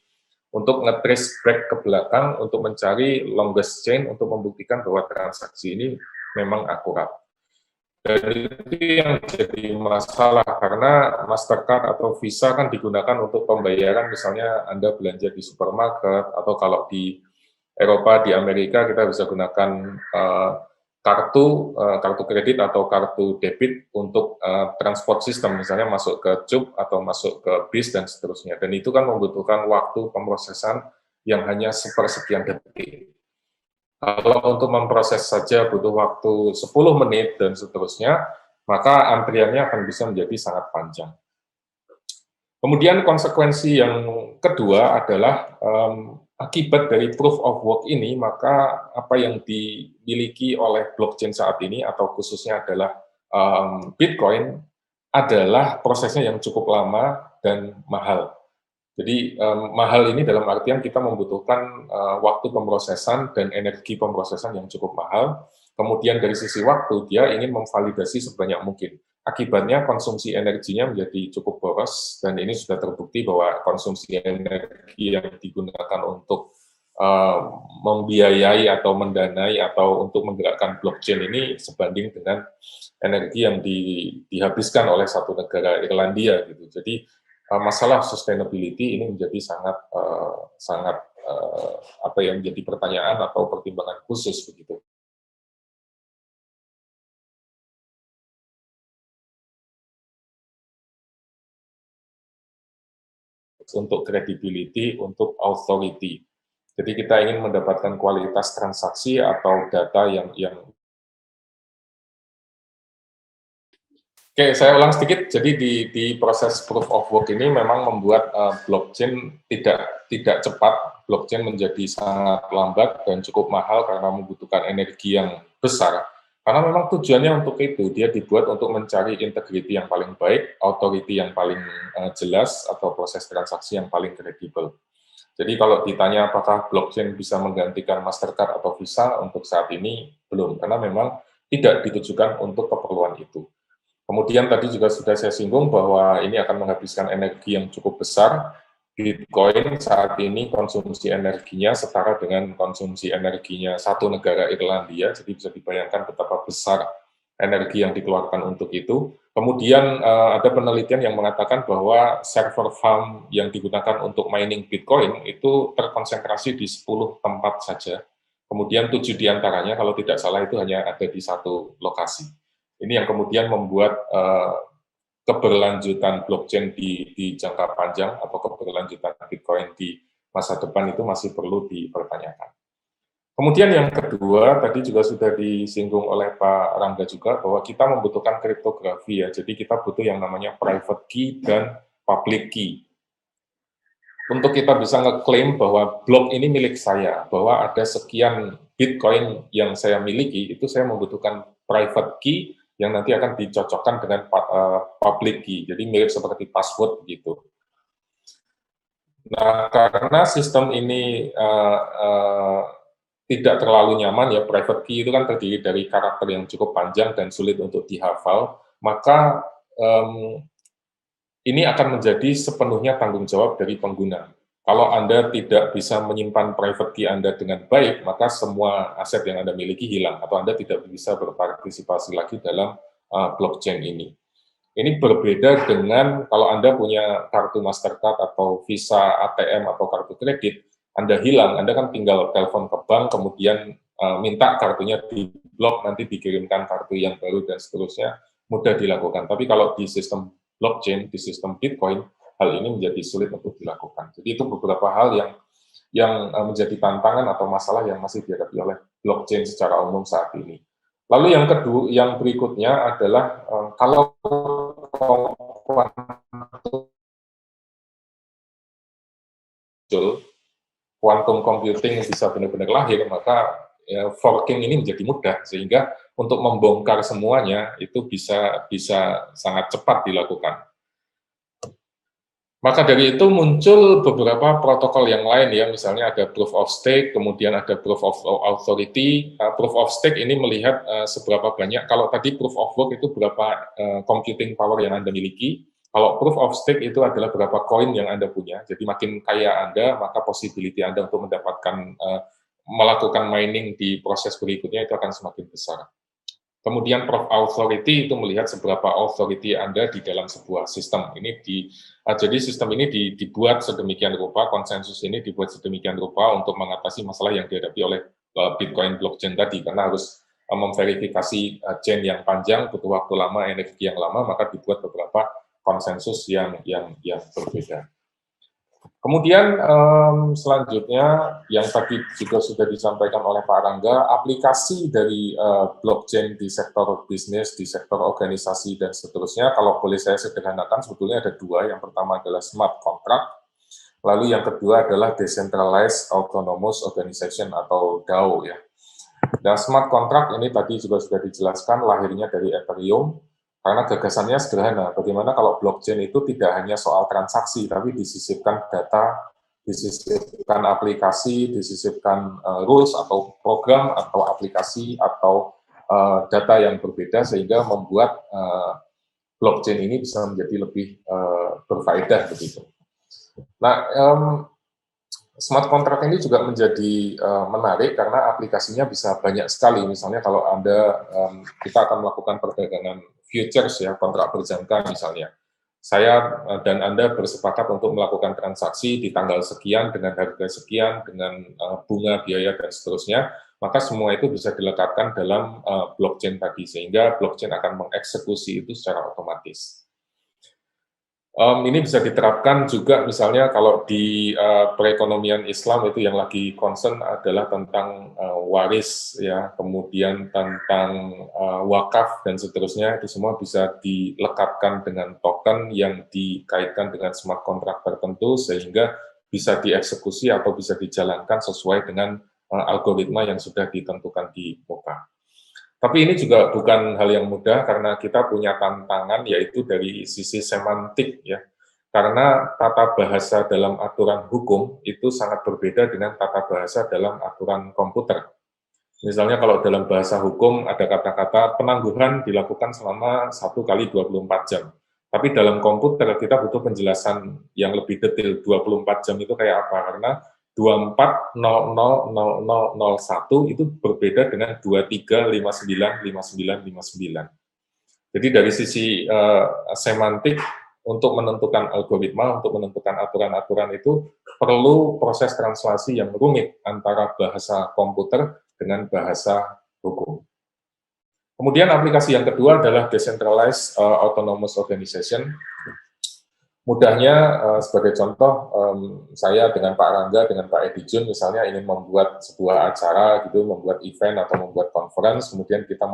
untuk nge-trace back ke belakang, untuk mencari longest chain, untuk membuktikan bahwa transaksi ini memang akurat. Dan itu yang jadi masalah, karena Mastercard atau Visa kan digunakan untuk pembayaran, misalnya Anda belanja di supermarket, atau kalau di Eropa, di Amerika, kita bisa gunakan kartu kredit atau kartu debit untuk transport system, misalnya masuk ke CUP atau masuk ke bis dan seterusnya. Dan itu kan membutuhkan waktu pemrosesan yang hanya sepersekian detik. Kalau untuk memproses saja butuh waktu 10 menit dan seterusnya, maka antriannya akan bisa menjadi sangat panjang. Kemudian konsekuensi yang kedua adalah akibat dari proof of work ini, maka apa yang dimiliki oleh blockchain saat ini, atau khususnya adalah Bitcoin, adalah prosesnya yang cukup lama dan mahal. Jadi mahal ini dalam artian kita membutuhkan waktu pemrosesan dan energi pemrosesan yang cukup mahal. Kemudian dari sisi waktu, dia ingin memvalidasi sebanyak mungkin. Akibatnya konsumsi energinya menjadi cukup boros, dan ini sudah terbukti bahwa konsumsi energi yang digunakan untuk membiayai atau mendanai atau untuk menggerakkan blockchain ini sebanding dengan energi yang dihabiskan oleh satu negara Irlandia gitu. Jadi masalah sustainability ini menjadi sangat apa yang menjadi pertanyaan atau pertimbangan khusus begitu. Untuk credibility, untuk authority. Jadi kita ingin mendapatkan kualitas transaksi atau data yang Oke, saya ulang sedikit. Jadi di proses proof of work ini memang membuat blockchain tidak cepat. Blockchain menjadi sangat lambat dan cukup mahal karena membutuhkan energi yang besar. Karena memang tujuannya untuk itu, dia dibuat untuk mencari integrity yang paling baik, authority yang paling jelas, atau proses transaksi yang paling kredibel. Jadi kalau ditanya apakah blockchain bisa menggantikan Mastercard atau Visa, untuk saat ini belum, karena memang tidak ditujukan untuk keperluan itu. Kemudian tadi juga sudah saya singgung bahwa ini akan menghabiskan energi yang cukup besar. Bitcoin saat ini konsumsi energinya setara dengan konsumsi energinya satu negara Irlandia, jadi bisa dibayangkan betapa besar energi yang dikeluarkan untuk itu. Kemudian ada penelitian yang mengatakan bahwa server farm yang digunakan untuk mining Bitcoin itu terkonsentrasi di 10 tempat saja. Kemudian 7 diantaranya, kalau tidak salah, itu hanya ada di satu lokasi. Ini yang kemudian membuat keberlanjutan blockchain di jangka panjang atau keberlanjutan Bitcoin di masa depan itu masih perlu dipertanyakan. Kemudian yang kedua, tadi juga sudah disinggung oleh Pak Rangga juga, bahwa kita membutuhkan kriptografi ya, jadi kita butuh yang namanya private key dan public key. Untuk kita bisa ngeklaim bahwa blok ini milik saya, bahwa ada sekian Bitcoin yang saya miliki, itu saya membutuhkan private key yang nanti akan dicocokkan dengan public key, jadi mirip seperti password gitu. Nah, karena sistem ini tidak terlalu nyaman ya, private key itu kan terdiri dari karakter yang cukup panjang dan sulit untuk dihafal, maka ini akan menjadi sepenuhnya tanggung jawab dari pengguna. Kalau Anda tidak bisa menyimpan private key Anda dengan baik, maka semua aset yang Anda miliki hilang, atau Anda tidak bisa berpartisipasi lagi dalam blockchain ini. Ini berbeda dengan kalau Anda punya kartu Mastercard atau Visa, ATM, atau kartu kredit, Anda hilang, Anda kan tinggal telepon ke bank, kemudian minta kartunya di-blok, nanti dikirimkan kartu yang baru, dan seterusnya, mudah dilakukan. Tapi kalau di sistem blockchain, di sistem Bitcoin, hal ini menjadi sulit untuk dilakukan. Jadi itu beberapa hal yang menjadi tantangan atau masalah yang masih dihadapi oleh blockchain secara umum saat ini. Lalu yang kedua, yang berikutnya adalah kalau quantum computing bisa benar-benar lahir, maka forking ini menjadi mudah, sehingga untuk membongkar semuanya itu bisa sangat cepat dilakukan. Maka dari itu muncul beberapa protokol yang lain ya, misalnya ada proof of stake, kemudian ada proof of authority. Proof of stake ini melihat seberapa banyak, kalau tadi proof of work itu berapa computing power yang Anda miliki, kalau proof of stake itu adalah berapa koin yang Anda punya. Jadi makin kaya Anda, maka possibility Anda untuk mendapatkan melakukan mining di proses berikutnya itu akan semakin besar. Kemudian proof authority itu melihat seberapa authority Anda di dalam sebuah sistem. Jadi sistem ini dibuat sedemikian rupa, konsensus ini dibuat sedemikian rupa untuk mengatasi masalah yang dihadapi oleh Bitcoin blockchain tadi, karena harus memverifikasi chain yang panjang, butuh waktu lama, energi yang lama, maka dibuat beberapa konsensus yang berbeda. Kemudian selanjutnya yang tadi juga sudah disampaikan oleh Pak Rangga, aplikasi dari blockchain di sektor bisnis, di sektor organisasi, dan seterusnya, kalau boleh saya sederhanakan, sebetulnya ada dua. Yang pertama adalah smart contract, lalu yang kedua adalah decentralized autonomous organization atau DAO ya. Dan smart contract ini tadi juga sudah dijelaskan lahirnya dari Ethereum. Karena gagasannya sederhana, bagaimana kalau blockchain itu tidak hanya soal transaksi, tapi disisipkan data, disisipkan aplikasi, disisipkan rules atau program atau aplikasi atau data yang berbeda, sehingga membuat blockchain ini bisa menjadi lebih berfaedah begitu. Nah, smart contract ini juga menjadi menarik karena aplikasinya bisa banyak sekali. Misalnya kalau kita akan melakukan perdagangan futures ya, kontrak berjangka misalnya. Saya dan Anda bersepakat untuk melakukan transaksi di tanggal sekian dengan harga sekian, dengan bunga, biaya, dan seterusnya, maka semua itu bisa dilekatkan dalam blockchain tadi, sehingga blockchain akan mengeksekusi itu secara otomatis. Ini bisa diterapkan juga misalnya kalau di perekonomian Islam itu yang lagi concern adalah tentang waris ya, kemudian tentang wakaf dan seterusnya, itu semua bisa dilekatkan dengan token yang dikaitkan dengan smart contract tertentu sehingga bisa dieksekusi atau bisa dijalankan sesuai dengan algoritma yang sudah ditentukan di muka. Tapi ini juga bukan hal yang mudah karena kita punya tantangan yaitu dari sisi semantik ya. Karena tata bahasa dalam aturan hukum itu sangat berbeda dengan tata bahasa dalam aturan komputer. Misalnya kalau dalam bahasa hukum ada kata-kata penangguhan dilakukan selama 1 kali 24 jam. Tapi dalam komputer kita butuh penjelasan yang lebih detail 24 jam itu kayak apa, karena 24.00.00.01 itu berbeda dengan 23.59.59.59. Jadi dari sisi semantik untuk menentukan algoritma, untuk menentukan aturan-aturan itu perlu proses translasi yang rumit antara bahasa komputer dengan bahasa hukum. Kemudian aplikasi yang kedua adalah Decentralized Autonomous Organization. Mudahnya, sebagai contoh, saya dengan Pak Rangga, dengan Pak Edi Jun misalnya ingin membuat sebuah acara, gitu, membuat event atau membuat conference, kemudian kita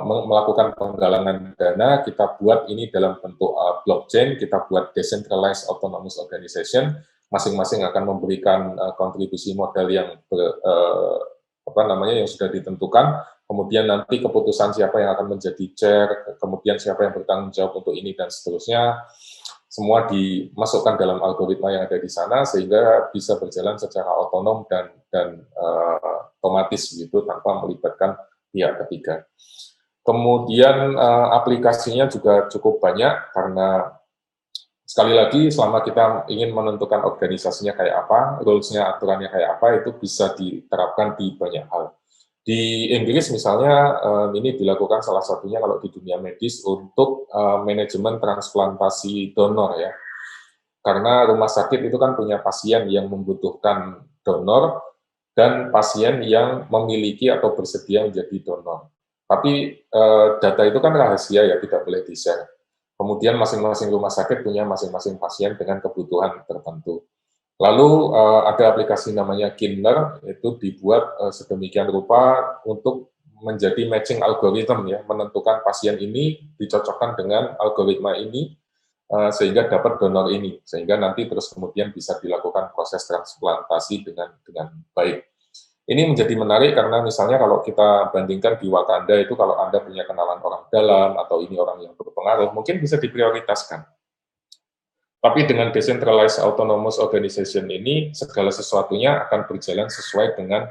melakukan penggalangan dana, kita buat ini dalam bentuk blockchain, kita buat Decentralized Autonomous Organization, masing-masing akan memberikan kontribusi modal yang yang sudah ditentukan, kemudian nanti keputusan siapa yang akan menjadi chair, kemudian siapa yang bertanggung jawab untuk ini dan seterusnya, semua dimasukkan dalam algoritma yang ada di sana sehingga bisa berjalan secara otonom dan otomatis gitu tanpa melibatkan pihak ketiga. Kemudian aplikasinya juga cukup banyak karena sekali lagi selama kita ingin menentukan organisasinya kayak apa, rules-nya, aturannya kayak apa, itu bisa diterapkan di banyak hal. Di Inggris misalnya ini dilakukan salah satunya kalau di dunia medis untuk manajemen transplantasi donor ya. Karena rumah sakit itu kan punya pasien yang membutuhkan donor dan pasien yang memiliki atau bersedia menjadi donor. Tapi data itu kan rahasia ya, tidak boleh di-share. Kemudian masing-masing rumah sakit punya masing-masing pasien dengan kebutuhan tertentu. Lalu ada aplikasi namanya Kinner, itu dibuat sedemikian rupa untuk menjadi matching algorithm ya, menentukan pasien ini dicocokkan dengan algoritma ini sehingga dapat donor ini, sehingga nanti terus kemudian bisa dilakukan proses transplantasi dengan baik. Ini menjadi menarik karena misalnya kalau kita bandingkan di Wakanda itu kalau Anda punya kenalan orang dalam atau ini orang yang berpengaruh, mungkin bisa diprioritaskan. Tapi dengan Decentralized Autonomous Organization ini, segala sesuatunya akan berjalan sesuai dengan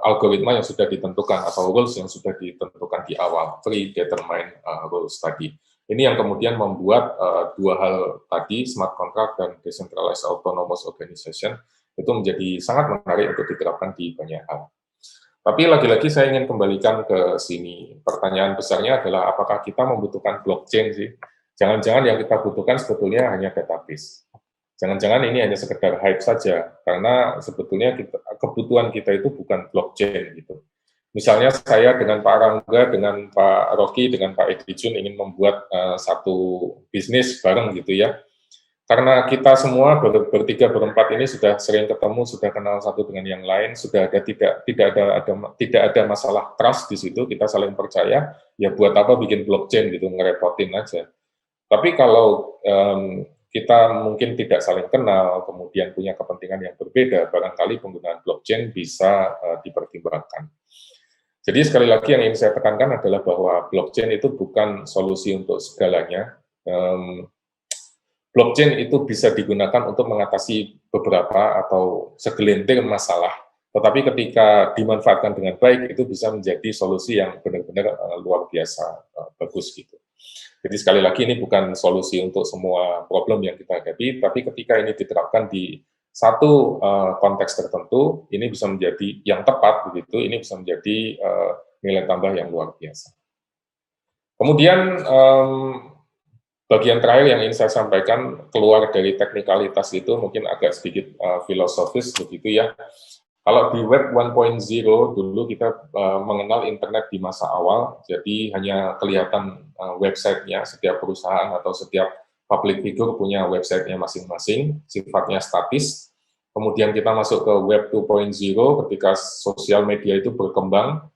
algoritma yang sudah ditentukan atau rules yang sudah ditentukan di awal, predetermined rules tadi. Ini yang kemudian membuat dua hal tadi, smart contract dan Decentralized Autonomous Organization, itu menjadi sangat menarik untuk diterapkan di banyak hal. Tapi lagi-lagi saya ingin kembalikan ke sini. Pertanyaan besarnya adalah apakah kita membutuhkan blockchain sih? Jangan-jangan yang kita butuhkan sebetulnya hanya database. Jangan-jangan ini hanya sekedar hype saja, karena sebetulnya kebutuhan kita itu bukan blockchain gitu. Misalnya saya dengan Pak Rangga, dengan Pak Rocky, dengan Pak Edi Jun ingin membuat satu bisnis bareng gitu ya. Karena kita semua bertiga berempat ini sudah sering ketemu, sudah kenal satu dengan yang lain, sudah ada tidak ada masalah trust di situ, kita saling percaya, ya buat apa bikin blockchain gitu, ngerepotin aja. Tapi kalau kita mungkin tidak saling kenal, kemudian punya kepentingan yang berbeda, barangkali penggunaan blockchain bisa dipertimbangkan. Jadi sekali lagi yang ingin saya tekankan adalah bahwa blockchain itu bukan solusi untuk segalanya. Blockchain itu bisa digunakan untuk mengatasi beberapa atau segelintir masalah, tetapi ketika dimanfaatkan dengan baik itu bisa menjadi solusi yang benar-benar luar biasa bagus gitu. Jadi sekali lagi ini bukan solusi untuk semua problem yang kita hadapi, tapi ketika ini diterapkan di satu konteks tertentu, ini bisa menjadi yang tepat begitu, ini bisa menjadi nilai tambah yang luar biasa. Kemudian bagian terakhir yang ingin saya sampaikan, keluar dari teknikalitas itu mungkin agak sedikit filosofis begitu ya. Kalau di Web 1.0 dulu kita mengenal internet di masa awal, jadi hanya kelihatan websitenya, setiap perusahaan atau setiap public figure punya websitenya masing-masing, sifatnya statis. Kemudian kita masuk ke Web 2.0 ketika sosial media itu berkembang,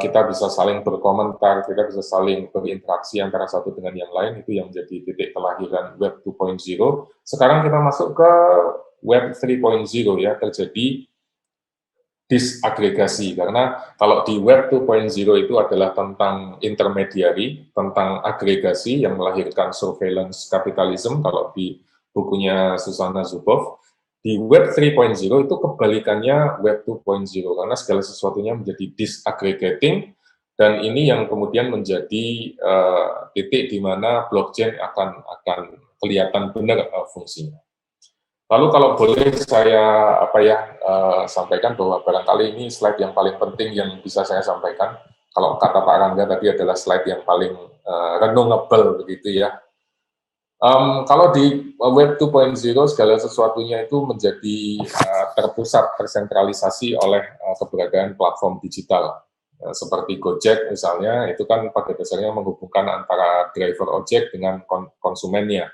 kita bisa saling berkomentar, kita bisa saling berinteraksi antara satu dengan yang lain, itu yang menjadi titik kelahiran Web 2.0. Sekarang kita masuk ke Web 3.0 ya, terjadi disagregasi, karena kalau di Web 2.0 itu adalah tentang intermediary, tentang agregasi yang melahirkan surveillance capitalism, kalau di bukunya Susanna Zuboff. Di Web 3.0 itu kebalikannya Web 2.0, karena segala sesuatunya menjadi disaggregating, dan ini yang kemudian menjadi titik di mana blockchain akan kelihatan benar fungsinya. Lalu kalau boleh saya sampaikan bahwa barangkali ini slide yang paling penting yang bisa saya sampaikan. Kalau kata Pak Rangga tadi adalah slide yang paling renungable begitu ya. Kalau di Web 2.0 segala sesuatunya itu menjadi terpusat, tersentralisasi oleh keberadaan platform digital. Seperti Gojek misalnya, itu kan pada dasarnya menghubungkan antara driver ojek dengan konsumennya.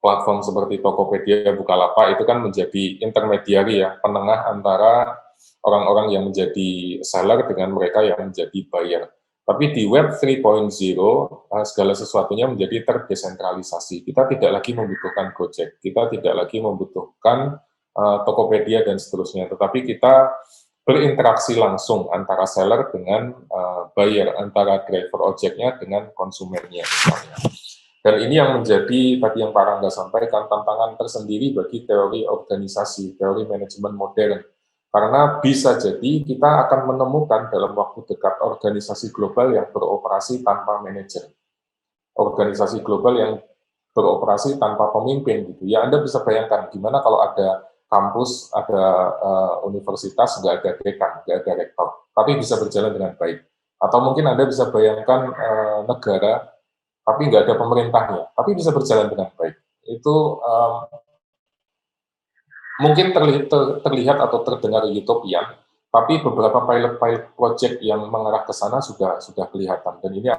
Platform seperti Tokopedia, Bukalapak itu kan menjadi intermediari ya, penengah antara orang-orang yang menjadi seller dengan mereka yang menjadi buyer. Tapi di Web 3.0 segala sesuatunya menjadi terdesentralisasi. Kita tidak lagi membutuhkan Gojek, kita tidak lagi membutuhkan Tokopedia dan seterusnya, tetapi kita berinteraksi langsung antara seller dengan buyer, antara driver ojeknya dengan konsumennya misalnya. Dan ini yang menjadi, tadi yang Pak Rangga sampaikan, tantangan tersendiri bagi teori organisasi, teori manajemen modern. Karena bisa jadi kita akan menemukan dalam waktu dekat organisasi global yang beroperasi tanpa manajer. Organisasi global yang beroperasi tanpa pemimpin. Gitu. Ya Anda bisa bayangkan, gimana kalau ada kampus, ada universitas, nggak ada dekan, nggak ada rektor, tapi bisa berjalan dengan baik. Atau mungkin Anda bisa bayangkan negara, tapi nggak ada pemerintahnya, tapi bisa berjalan dengan baik. Itu mungkin terlihat atau terdengar utopian, tapi beberapa pilot project yang mengarah ke sana sudah kelihatan, dan ini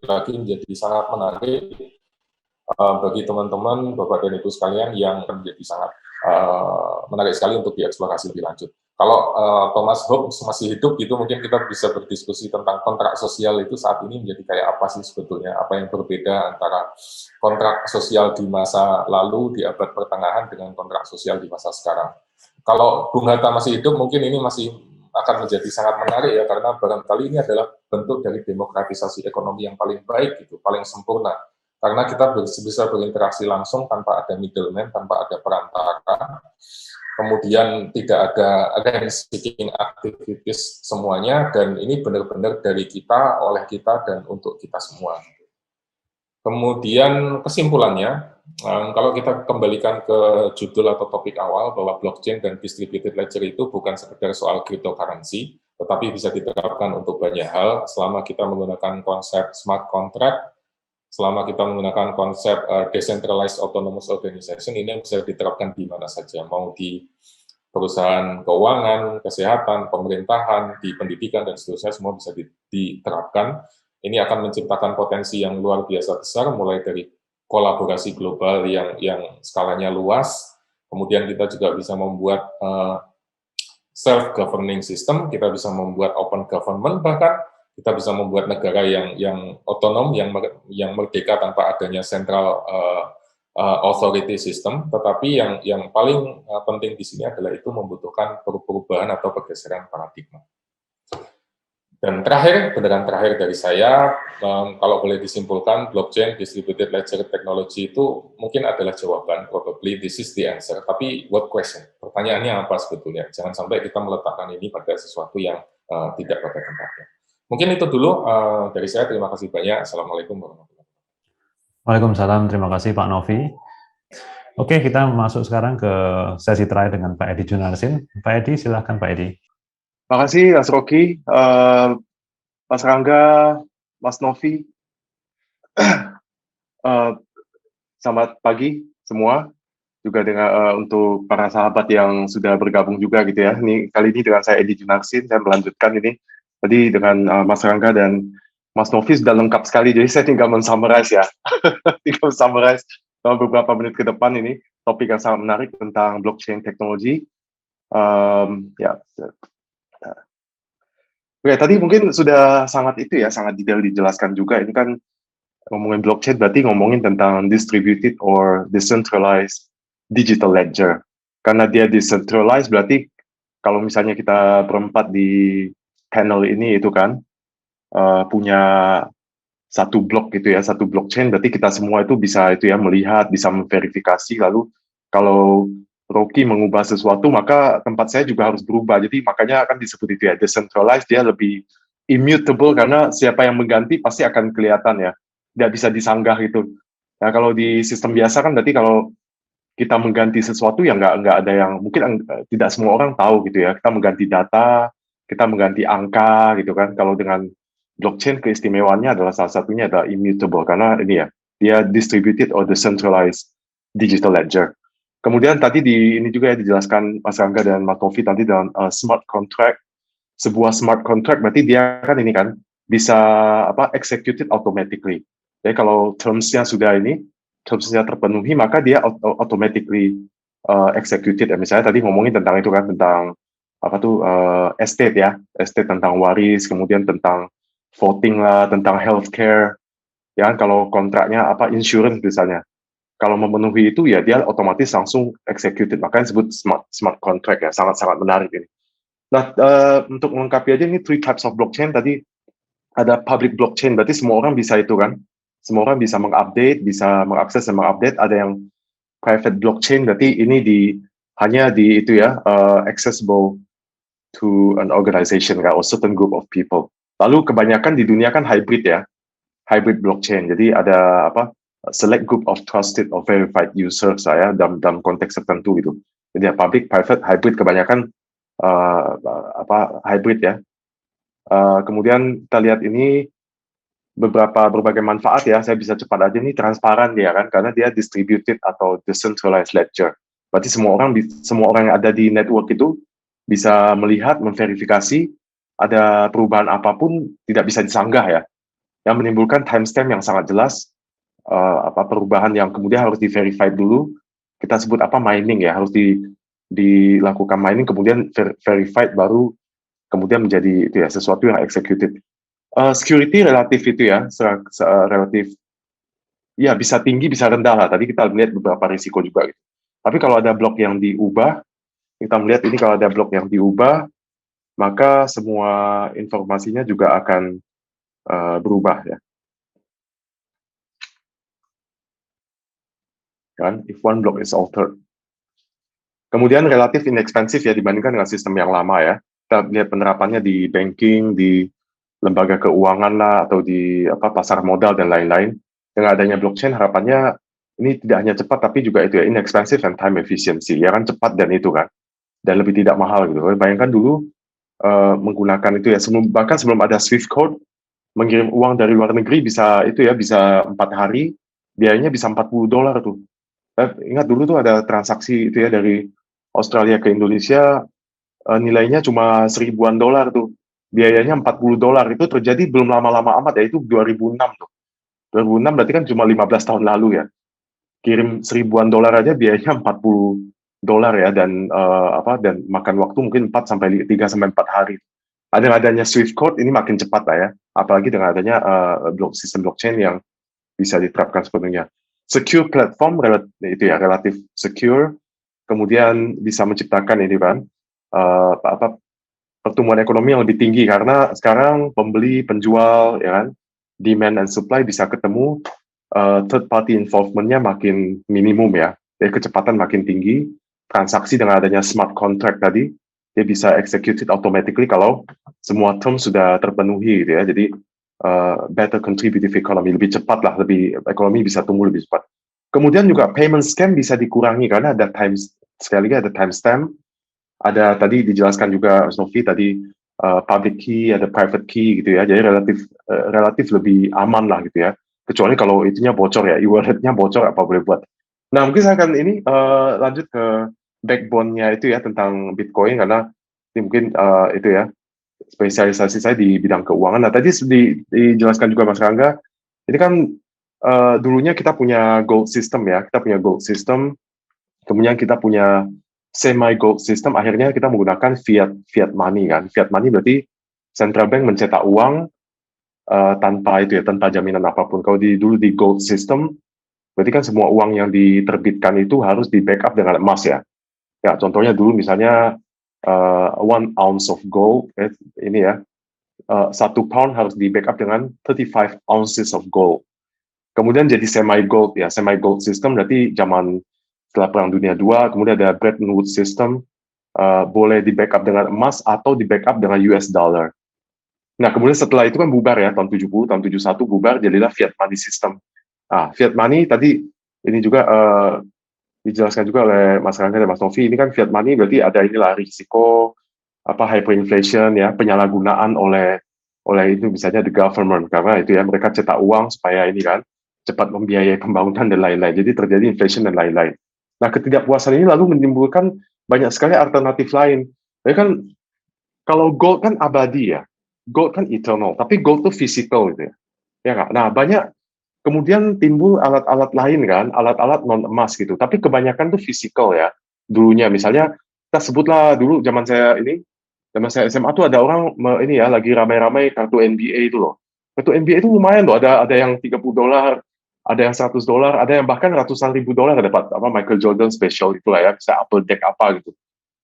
lagi menjadi sangat menarik bagi teman-teman, Bapak dan Ibu sekalian, yang menjadi sangat menarik sekali untuk dieksplorasi lebih lanjut. Kalau Thomas Hobbes masih hidup, gitu mungkin kita bisa berdiskusi tentang kontrak sosial itu saat ini menjadi kayak apa sih sebetulnya, apa yang berbeda antara kontrak sosial di masa lalu, di abad pertengahan, dengan kontrak sosial di masa sekarang. Kalau Bung Hatta masih hidup, mungkin ini masih akan menjadi sangat menarik ya, karena barangkali ini adalah bentuk dari demokratisasi ekonomi yang paling baik, gitu, paling sempurna. Karena kita bisa berinteraksi langsung tanpa ada middleman, tanpa ada perantara. Kemudian tidak ada rent-seeking activities semuanya, dan ini benar-benar dari kita, oleh kita, dan untuk kita semua. Kemudian kesimpulannya, kalau kita kembalikan ke judul atau topik awal, bahwa blockchain dan distributed ledger itu bukan sekedar soal cryptocurrency, tetapi bisa diterapkan untuk banyak hal, selama kita menggunakan konsep smart contract, selama kita menggunakan konsep decentralized autonomous organization, ini bisa diterapkan di mana saja, mau di perusahaan keuangan, kesehatan, pemerintahan, di pendidikan, dan seterusnya, semua bisa diterapkan. Ini akan menciptakan potensi yang luar biasa besar, mulai dari kolaborasi global yang skalanya luas, kemudian kita juga bisa membuat self-governing system, kita bisa membuat open government, bahkan kita bisa membuat negara yang otonom, yang merdeka tanpa adanya central authority system, tetapi yang paling penting di sini adalah itu membutuhkan perubahan atau pergeseran paradigma. Dan beneran terakhir dari saya, kalau boleh disimpulkan, blockchain, distributed ledger technology itu mungkin adalah jawaban, probably this is the answer, tapi what question? Pertanyaannya apa sebetulnya? Jangan sampai kita meletakkan ini pada sesuatu yang tidak pada tempatnya. Mungkin itu dulu dari saya, terima kasih banyak. Assalamualaikum warahmatullahi wabarakatuh. Waalaikumsalam, terima kasih Pak Novi. Oke, kita masuk sekarang ke sesi terakhir dengan Pak Edi Junarsin. Pak Edi, silahkan Pak Edi. Terima kasih Mas Rocky, Mas Rangga, Mas Novi. Selamat pagi semua, juga dengan untuk para sahabat yang sudah bergabung juga gitu ya. Ini kali ini dengan saya Edi Junarsin, saya melanjutkan ini tadi dengan Mas Rangga dan Mas Novi sudah lengkap sekali, jadi saya tinggal men-summarize ya. Tinggal summarize dalam beberapa menit ke depan ini topik yang sangat menarik tentang blockchain teknologi. Oke, tadi mungkin sudah sangat detail dijelaskan juga. Ini kan ngomongin blockchain berarti ngomongin tentang distributed or decentralized digital ledger. Karena dia decentralized berarti kalau misalnya kita berempat di panel ini itu kan punya satu blok gitu ya, satu blockchain, berarti kita semua itu bisa itu ya melihat, bisa memverifikasi. Lalu kalau Rocky mengubah sesuatu, maka tempat saya juga harus berubah. Jadi makanya akan disebut itu ya, decentralized, dia lebih immutable karena siapa yang mengganti pasti akan kelihatan ya, tidak bisa disanggah gitu. Nah kalau di sistem biasa kan berarti kalau kita mengganti sesuatu ya nggak ada yang, mungkin tidak semua orang tahu gitu ya, kita mengganti data, kita mengganti angka gitu kan. Kalau dengan blockchain keistimewaannya adalah salah satunya adalah immutable karena ini ya, dia distributed or decentralized digital ledger. Kemudian tadi ini juga ya dijelaskan Mas Rangga dan Mas Novi tadi dalam smart contract. Sebuah smart contract berarti dia kan ini kan bisa executed automatically. Jadi kalau terms-nya terpenuhi maka dia automatically executed. Misalnya tadi ngomongin tentang itu kan, tentang estate ya, estate tentang waris, kemudian tentang voting lah, tentang healthcare. Ya kan kalau kontraknya insurance misalnya. Kalau memenuhi itu ya dia otomatis langsung executed, makanya disebut smart contract ya, sangat-sangat menarik ini. Nah, untuk melengkapi aja ini 3 types of blockchain, tadi ada public blockchain, berarti semua orang bisa itu kan, semua orang bisa mengupdate, bisa mengakses dan mengupdate. Ada yang private blockchain, berarti ini hanya accessible to an organization or certain group of people. Lalu kebanyakan di dunia kan hybrid ya, hybrid blockchain, jadi ada select group of trusted or verified users dalam konteks tertentu gitu. Jadi public, private, hybrid, kebanyakan hybrid ya. Kemudian kita lihat ini berbagai manfaat ya. Saya bisa cepat aja, ini transparan dia kan, karena dia distributed atau decentralized ledger. Berarti semua orang yang ada di network itu bisa melihat, memverifikasi ada perubahan apapun tidak bisa disanggah ya. Yang menimbulkan timestamp yang sangat jelas. Perubahan yang kemudian harus di-verify dulu, kita sebut mining ya, harus dilakukan mining, kemudian verified, baru kemudian menjadi itu ya, sesuatu yang executed. Security relatif itu ya, relatif ya, bisa tinggi bisa rendah lah, tadi kita melihat beberapa risiko juga gitu. Tapi kalau ada blok yang diubah, kita melihat ini kalau ada blok yang diubah, maka semua informasinya juga akan berubah ya. Kan, if one block is altered. Kemudian relatif inexpensive ya dibandingkan dengan sistem yang lama ya. Kita lihat penerapannya di banking, di lembaga keuangan lah, atau di pasar modal dan lain-lain. Dengan adanya blockchain harapannya ini tidak hanya cepat tapi juga itu ya, inexpensive and time efficiency. Ya kan, cepat dan itu kan, dan lebih tidak mahal gitu. Bayangkan dulu menggunakan itu ya, bahkan sebelum ada Swift code, mengirim uang dari luar negeri bisa 4 hari, biayanya bisa $40 tuh. Ingat dulu tuh ada transaksi itu ya dari Australia ke Indonesia, nilainya cuma $1,000-an tuh, biayanya $40. Itu terjadi belum lama-lama amat ya, itu 2006 tuh. 2006 berarti kan cuma 15 tahun lalu ya. Kirim $1,000-an aja biayanya $40 ya, dan makan waktu mungkin 3 sampai 4 hari. Adanya Swift code ini makin cepat lah ya, apalagi dengan adanya sistem blockchain yang bisa diterapkan sepenuhnya. secure platform, relatif secure, kemudian bisa menciptakan ini kan pertumbuhan ekonomi yang lebih tinggi karena sekarang pembeli, penjual, ya kan, demand and supply bisa ketemu, third party involvement-nya makin minimum ya, jadi kecepatan makin tinggi, transaksi dengan adanya smart contract tadi, dia bisa executed automatically kalau semua term sudah terpenuhi gitu ya, jadi better contributive economy, lebih cepat lah, ekonomi bisa tumbuh lebih cepat. Kemudian juga payment scam bisa dikurangi karena ada sekali lagi ada timestamp, ada tadi dijelaskan juga Novi tadi public key, ada private key gitu ya, jadi relatif lebih aman lah gitu ya, kecuali kalau itunya bocor ya, e-walletnya bocor apa boleh buat. Nah mungkin saya akan ini lanjut ke backbone-nya itu ya tentang Bitcoin karena ini mungkin itu ya spesialisasi saya di bidang keuangan. Nah tadi dijelaskan juga Mas Rangga, ini kan dulunya kita punya gold system ya, kemudian kita punya semi gold system, akhirnya kita menggunakan fiat money kan. Fiat money berarti central bank mencetak uang tanpa jaminan apapun. Kalau dulu di gold system, berarti kan semua uang yang diterbitkan itu harus di backup dengan emas ya. Ya contohnya dulu misalnya 1 ounce of gold, ini ya, 1 pound harus di backup dengan 35 ounces of gold. Kemudian jadi semi gold ya, semi gold system berarti zaman setelah Perang Dunia II, kemudian ada Bretton Woods system, boleh di backup dengan emas atau di backup dengan US dollar. Nah, kemudian setelah itu kan bubar ya, tahun 70, tahun 71 bubar, jadilah fiat money system. Nah, fiat money tadi ini juga dijelaskan juga oleh Mas Rangga dan Mas Novi, ini kan fiat money berarti ada inilah risiko hyperinflation ya, penyalahgunaan oleh itu misalnya the government, karena itu ya mereka cetak uang supaya ini kan cepat membiayai pembangunan dan lain-lain. Jadi terjadi inflation dan lain-lain. Nah, ketidakpuasan ini lalu menimbulkan banyak sekali alternatif lain. Jadi kan kalau gold kan abadi ya, gold kan eternal, tapi gold itu physical gitu ya. Ya nggak? Nah, banyak kemudian timbul alat-alat lain kan, alat-alat non emas gitu. Tapi kebanyakan tuh physical ya. Dulunya misalnya kita sebutlah dulu zaman saya SMA tuh ada orang ini ya lagi ramai-ramai kartu NBA itu loh. Kartu NBA itu lumayan loh, ada yang $30, ada yang $100, ada yang bahkan ratusan ribu dolar dapat Michael Jordan special itulah ya, bisa Apple Deck apa gitu.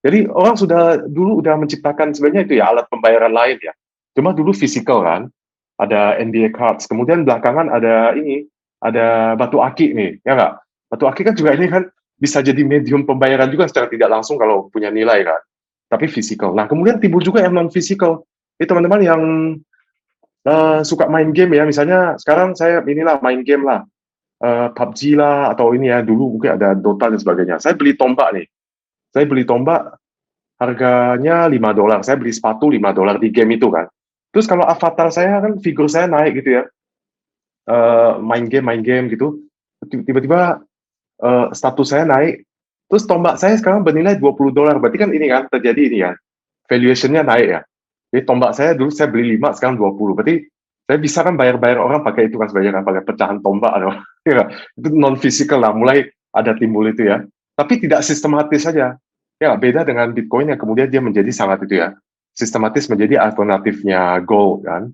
Jadi orang dulu udah menciptakan sebenarnya itu ya alat pembayaran lain ya. Cuma dulu physical kan, ada NBA cards, kemudian belakangan ada batu aki nih, ya nggak? Batu aki kan juga ini kan bisa jadi medium pembayaran juga secara tidak langsung kalau punya nilai kan, tapi physical. Nah kemudian timbul juga yang non physical, itu teman-teman yang suka main game ya, misalnya sekarang saya main game lah, PUBG lah, atau ini ya, dulu mungkin ada Dota dan sebagainya. Saya beli tombak nih. Saya beli tombak, harganya $5. Saya beli sepatu $5 di game itu kan. Terus kalau avatar saya kan, figur saya naik gitu ya. Main game gitu. Tiba-tiba status saya naik. Terus tombak saya sekarang bernilai $20. Berarti kan ini kan, terjadi ini ya. Valuation-nya naik ya. Jadi tombak saya dulu saya beli 5, sekarang 20. Berarti saya bisa kan bayar orang pakai itu kan sebagai kan, pakai pecahan tombak atau ya, itu non physical lah, mulai ada timbul itu ya. Tapi tidak sistematis saja. Ya beda dengan Bitcoin yang kemudian dia menjadi sangat itu ya, sistematis menjadi alternatifnya gold kan.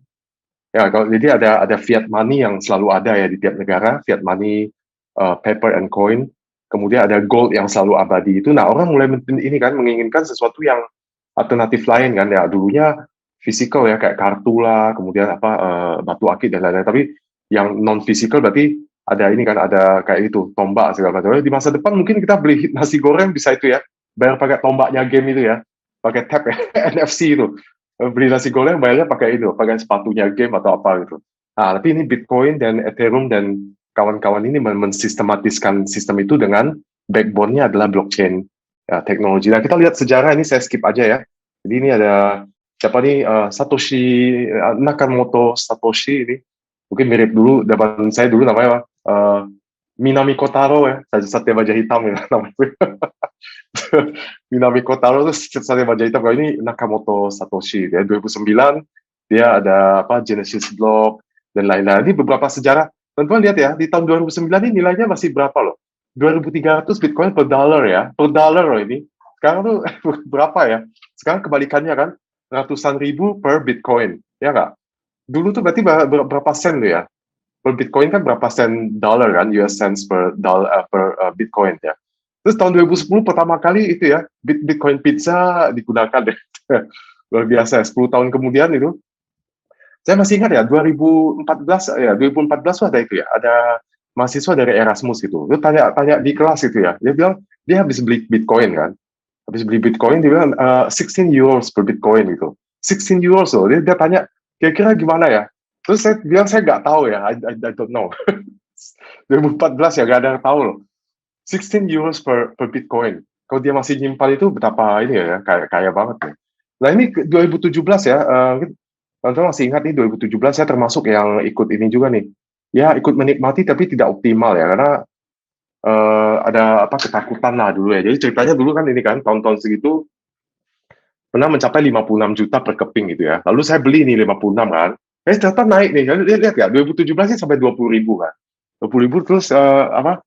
Ya kalau jadi ada fiat money yang selalu ada ya di tiap negara, fiat money, paper and coin. Kemudian ada gold yang selalu abadi itu. Nah orang mulai ini kan menginginkan sesuatu yang alternatif lain kan ya, dulunya physical ya kayak kartu lah, kemudian batu akik dan lain-lain. Tapi yang non physical berarti ada ini kan, ada kayak itu tombak segala macam. Di masa depan mungkin kita beli nasi goreng bisa itu ya, bayar pakai tombaknya game itu ya, pakai tap ya, NFC itu. Beli nasi goreng bayarnya pakai itu, pakai sepatunya game atau apa gitu. Nah, tapi ini Bitcoin dan Ethereum dan kawan-kawan ini mensistematiskan sistem itu dengan backbone-nya adalah blockchain ya, teknologi. Nah, kita lihat sejarah ini, saya skip aja ya. Jadi ini ada siapa nih, Satoshi Nakamoto Satoshi ini, mungkin mirip dulu zaman saya dulu namanya Minami Kotaro ya, Satya Baja Hitam ya namanya. Minami Kotaro itu Satya Baja Hitam, kalau ini Nakamoto Satoshi ya, 2009 dia ada Genesis Block dan lain-lain. Ini beberapa sejarah. Teman-teman lihat ya, di tahun 2009 ini nilainya masih berapa loh? 2.300 Bitcoin per dollar ya, per dollar loh ini. Sekarang tuh berapa ya? Sekarang kebalikannya kan, ratusan ribu per Bitcoin, ya nggak? Dulu tuh berarti berapa sen tuh ya? per Bitcoin kan berapa sen dollar kan, US cents per dollar per Bitcoin ya. Terus tahun 2010 pertama kali itu ya, Bitcoin pizza digunakan deh. Luar biasa, 10 tahun kemudian itu. Saya masih ingat ya, 2014 tuh ada itu ya, ada mahasiswa dari Erasmus gitu. Lu tanya di kelas itu ya, dia bilang dia habis beli Bitcoin kan. Habis beli Bitcoin dia bilang 16 euros per Bitcoin gitu. 16 euros loh. Dia tanya kira-kira gimana ya? Terus saya bilang saya nggak tahu ya, I don't know. 2014 ya nggak ada yang tahu loh. 16 euros per Bitcoin. Kalau dia masih nyimpan itu betapa ini ya, kaya banget ya. Nah ini 2017 ya, teman-teman masih ingat nih 2017 saya termasuk yang ikut ini juga nih. Ya ikut menikmati tapi tidak optimal ya, karena ada apa ketakutan lah dulu ya. Jadi ceritanya dulu kan ini kan tahun-tahun segitu pernah mencapai 56 juta per keping gitu ya. Lalu saya beli nih 56 kan. Ternyata naik nih. Lihat ya, 2017 sampai 20.000 kan. 20.000 terus apa?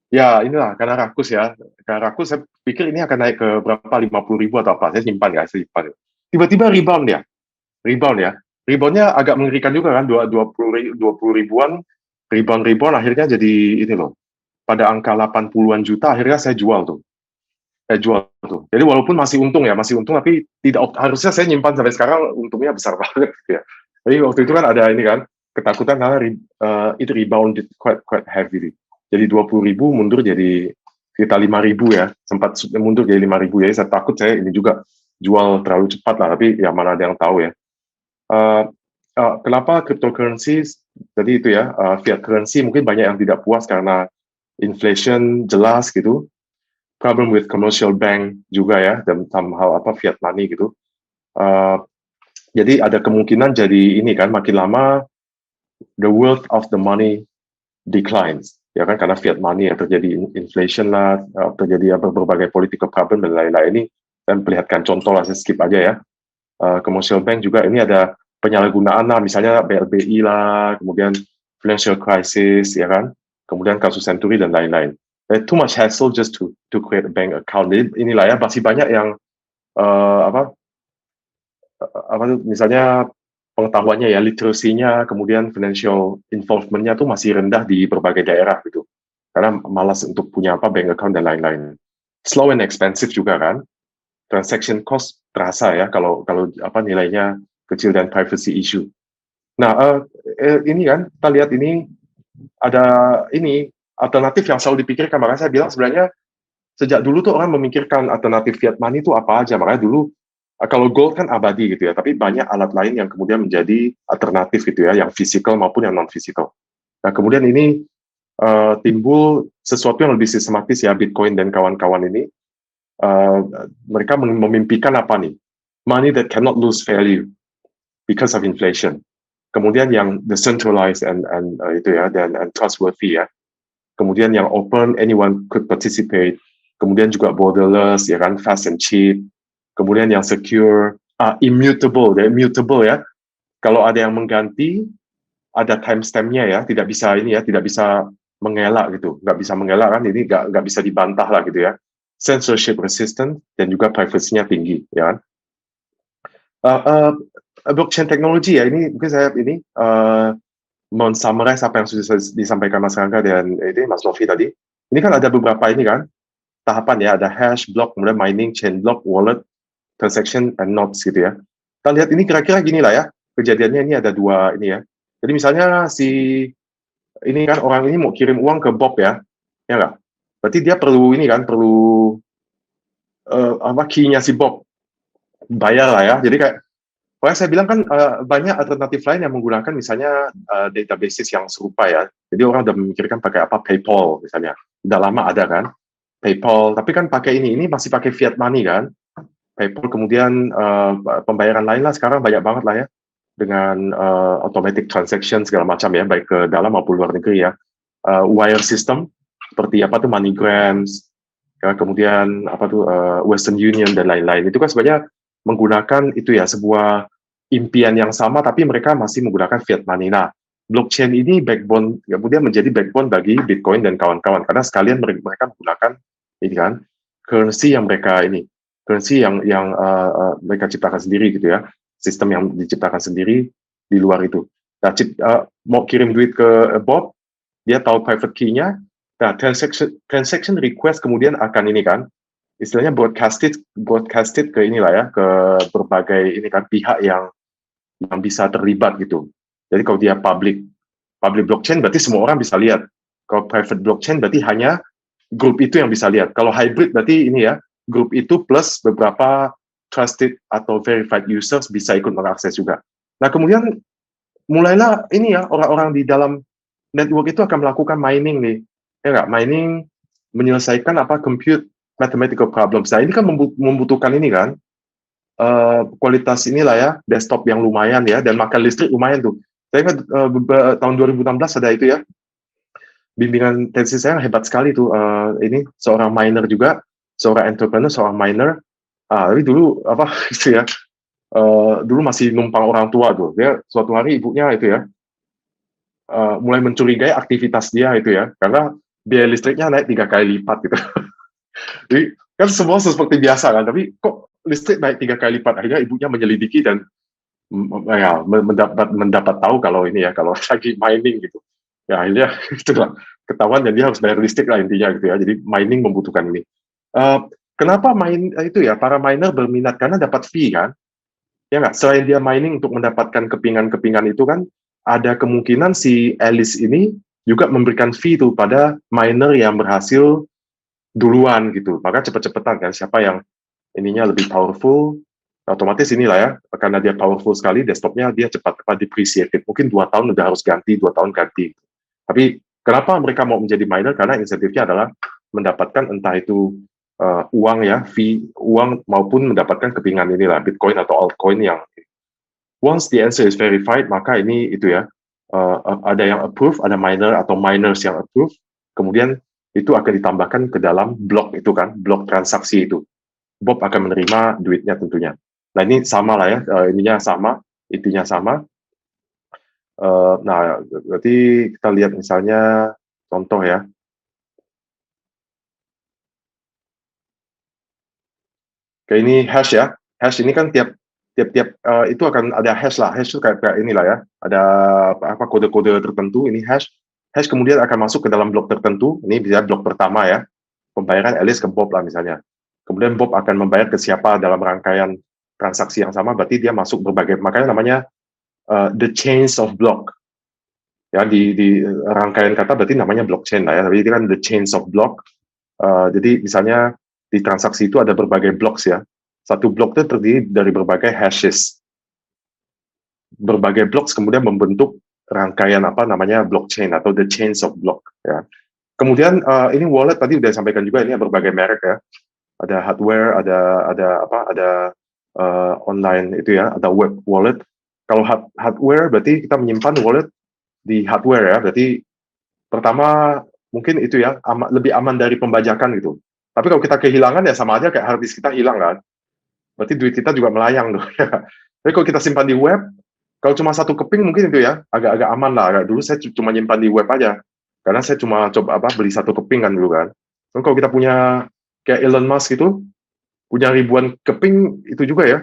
Ya inilah karena rakus ya. Karena rakus saya pikir ini akan naik ke berapa 50.000 atau apa. Saya simpan ya, saya simpan. Tiba-tiba rebound ya. Reboundnya agak mengerikan juga kan, 20 ribuan, rebound akhirnya jadi ini loh, pada angka 80-an juta, akhirnya saya jual tuh. Jadi walaupun masih untung tapi tidak harusnya saya nyimpan sampai sekarang, untungnya besar banget gitu ya. Jadi waktu itu kan ada ini kan, ketakutan karena it rebounded quite heavy. Jadi 20.000 mundur jadi sekitar 5.000 ya, sempat mundur jadi 5.000 ya. Saya takut saya ini juga jual terlalu cepat lah, tapi ya mana ada yang tahu ya. Kenapa cryptocurrency tadi itu ya, fiat currency mungkin banyak yang tidak puas karena inflation jelas gitu, problem with commercial bank juga ya, dan somehow apa fiat money gitu. Jadi ada kemungkinan jadi ini kan makin lama the worth of the money declines ya kan, karena fiat money ya, terjadi inflation lah, terjadi berbagai political problem dan lain-lain. Ini dan perlihatkan contoh lah, saya skip aja ya. Commercial bank juga ini ada penyalahgunaan lah, misalnya BLBI lah, kemudian financial crisis ya kan, kemudian kasus Century dan lain-lain. Too much hassle just to create a bank account. Jadi inilah ya, masih banyak yang misalnya pengetahuannya ya, literasinya, kemudian financial involvement-nya tuh masih rendah di berbagai daerah gitu, karena malas untuk punya bank account dan lain-lain. Slow and expensive juga kan, transaction cost terasa ya kalau nilainya kecil dan privacy issue. Nah ini kan kita lihat ini ada ini alternatif yang selalu dipikirkan, makanya saya bilang sebenarnya sejak dulu tuh orang memikirkan alternatif fiat money itu apa aja. Makanya dulu kalau gold kan abadi gitu ya, tapi banyak alat lain yang kemudian menjadi alternatif gitu ya, yang physical maupun yang non physical. Nah kemudian ini timbul sesuatu yang lebih sistematis ya, Bitcoin dan kawan-kawan ini. Mereka memimpikan apa nih? Money that cannot lose value because of inflation. Kemudian yang decentralized and itu ya, dan trustworthy ya. Kemudian yang open, anyone could participate. Kemudian juga borderless ya kan, fast and cheap. Kemudian yang secure, immutable ya. Kalau ada yang mengganti, ada timestamp-nya ya, tidak bisa ini ya, tidak bisa mengelak gitu, nggak bisa mengelak kan, ini nggak bisa dibantah lah gitu ya. Censorship resistant dan juga privacy-nya tinggi ya kan. Blockchain teknologi ya, ini mungkin saya ini men-summarize apa yang sudah disampaikan Mas Rangga dan ini Mas Novi tadi. Ini kan ada beberapa ini kan tahapan ya, ada hash, block, kemudian mining, chain block, wallet, transaction, and nodes gitu ya. Kita lihat ini kira-kira gini lah ya, kejadiannya ini ada dua ini ya. Jadi misalnya ini kan orang ini mau kirim uang ke Bob ya nggak? Berarti dia perlu ini kan, perlu key-nya si Bob, bayar lah ya. Jadi kayak saya bilang kan banyak alternatif lain yang menggunakan misalnya database yang serupa ya. Jadi orang udah memikirkan pakai apa, PayPal misalnya. Udah lama ada kan PayPal, tapi kan pakai ini masih pakai fiat money kan. PayPal kemudian pembayaran lain lah sekarang banyak banget lah ya, dengan automatic transaction segala macam ya, baik ke dalam maupun luar negeri ya. Wire system seperti apa tuh MoneyGrams, ya, kemudian apa tuh Western Union dan lain-lain. Itu kan sebenarnya menggunakan itu ya, sebuah impian yang sama tapi mereka masih menggunakan fiat money. Nah, blockchain ini backbone, kemudian menjadi backbone bagi Bitcoin dan kawan-kawan, karena sekalian mereka menggunakan ini kan currency yang mereka mereka ciptakan sendiri gitu ya, sistem yang diciptakan sendiri di luar itu. Nah, mau kirim duit ke Bob, dia tahu private key-nya. Nah, transaction request kemudian akan ini kan, istilahnya broadcasted ke inilah ya, ke berbagai ini kan pihak yang bisa terlibat gitu. Jadi kalau dia public blockchain berarti semua orang bisa lihat. Kalau private blockchain berarti hanya grup itu yang bisa lihat. Kalau hybrid berarti ini ya, grup itu plus beberapa trusted atau verified users bisa ikut mengakses juga. Nah, kemudian mulailah ini ya, orang-orang di dalam network itu akan melakukan mining nih. Ya nggak? Mining menyelesaikan compute mathematical problems. Nah, ini kan membutuhkan ini kan, kualitas inilah ya, desktop yang lumayan ya, dan makan listrik lumayan tuh. Saya ingat tahun 2016 ada itu ya, bimbingan tesis saya hebat sekali tuh, ini seorang miner juga, seorang entrepreneur, seorang miner, tapi dulu itu ya, dulu masih numpang orang tua tuh. Dia suatu hari ibunya itu ya, mulai mencurigai aktivitas dia itu ya, karena biaya listriknya naik 3 kali lipat gitu. Jadi kan semua seperti biasa kan, tapi kok listrik naik 3 kali lipat. Akhirnya ibunya menyelidiki dan ya, mendapat tahu kalau ini ya, kalau lagi mining gitu. Ya akhirnya itulah ketahuan dan dia harus bayar listrik lah intinya gitu ya. Jadi mining membutuhkan ini. Kenapa itu ya, para miner berminat karena dapat fee kan? Ya nggak, selain dia mining untuk mendapatkan kepingan-kepingan itu kan, ada kemungkinan si Alice ini juga memberikan fee tuh pada miner yang berhasil duluan gitu. Maka cepet-cepetan kan, siapa yang ininya lebih powerful, otomatis inilah ya, karena dia powerful sekali, desktopnya dia cepat-cepat depreciated. Mungkin 2 tahun udah harus ganti, 2 tahun ganti. Tapi kenapa mereka mau menjadi miner? Karena insentifnya adalah mendapatkan entah itu uang ya, fee, uang maupun mendapatkan kepingan inilah, Bitcoin atau altcoin yang once the answer is verified, maka ini itu ya, ada yang approve, ada miner atau miners yang approve, kemudian itu akan ditambahkan ke dalam blok itu kan, blok transaksi itu. Bob akan menerima duitnya tentunya. Nah ini sama lah ya, ininya sama, intinya sama. Nah berarti kita lihat misalnya contoh ya. Kayak ini hash ya, hash ini kan tiap itu akan ada hash lah, hash itu kayak inilah ya, ada kode-kode tertentu, ini hash kemudian akan masuk ke dalam blok tertentu, ini bisa blok pertama ya, pembayaran Alice ke Bob lah misalnya, kemudian Bob akan membayar ke siapa dalam rangkaian transaksi yang sama, berarti dia masuk berbagai, makanya namanya the chains of block, ya di rangkaian kata berarti namanya blockchain lah ya, tapi ini kan the chains of block, jadi misalnya di transaksi itu ada berbagai blocks ya. Satu blok itu terdiri dari berbagai hashes. Berbagai blocks kemudian membentuk rangkaian namanya blockchain atau the chains of block ya. Kemudian ini wallet tadi udah disampaikan juga, ini berbagai merek ya. Ada hardware, ada online itu ya, ada web wallet. Kalau hardware berarti kita menyimpan wallet di hardware ya. Berarti pertama mungkin itu ya, lebih aman dari pembajakan gitu. Tapi kalau kita kehilangan ya sama aja kayak hard disk kita hilang kan. Berarti duit kita juga melayang tuh. Ya. Tapi kalau kita simpan di web, kalau cuma satu keping mungkin itu ya agak-agak aman lah. Dulu saya cuma nyimpan di web aja. Karena saya cuma coba beli satu keping kan dulu kan. Tapi kalau kita punya kayak Elon Musk itu punya ribuan keping itu juga ya.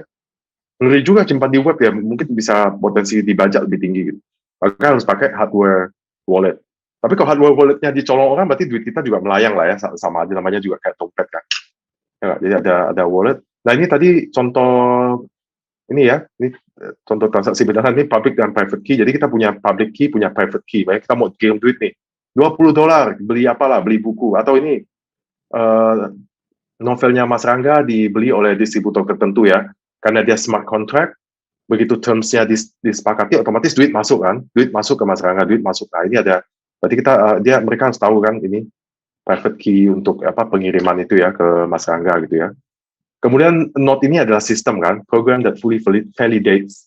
Ngeri juga simpan di web ya, mungkin bisa potensi dibajak lebih tinggi gitu. Maka harus pakai hardware wallet. Tapi kalau hardware walletnya dicolong orang, berarti duit kita juga melayang lah ya, sama aja namanya juga kayak dompet kan. Ya, jadi ada wallet. Nah ini tadi contoh ini ya, ini contoh transaksi beneran, ini public dan private key. Jadi kita punya public key, punya private key. Baik, kita mau kirim duit nih, $20, beli apalah, beli buku. Atau ini novelnya Mas Rangga dibeli oleh distributor tertentu ya, karena dia smart contract. Begitu terms-nya disepakati, otomatis duit masuk kan, duit masuk ke Mas Rangga, duit masuk. Nah ini ada, berarti mereka harus tahu kan ini private key untuk pengiriman itu ya ke Mas Rangga gitu ya. Kemudian node ini adalah sistem kan, program that fully validates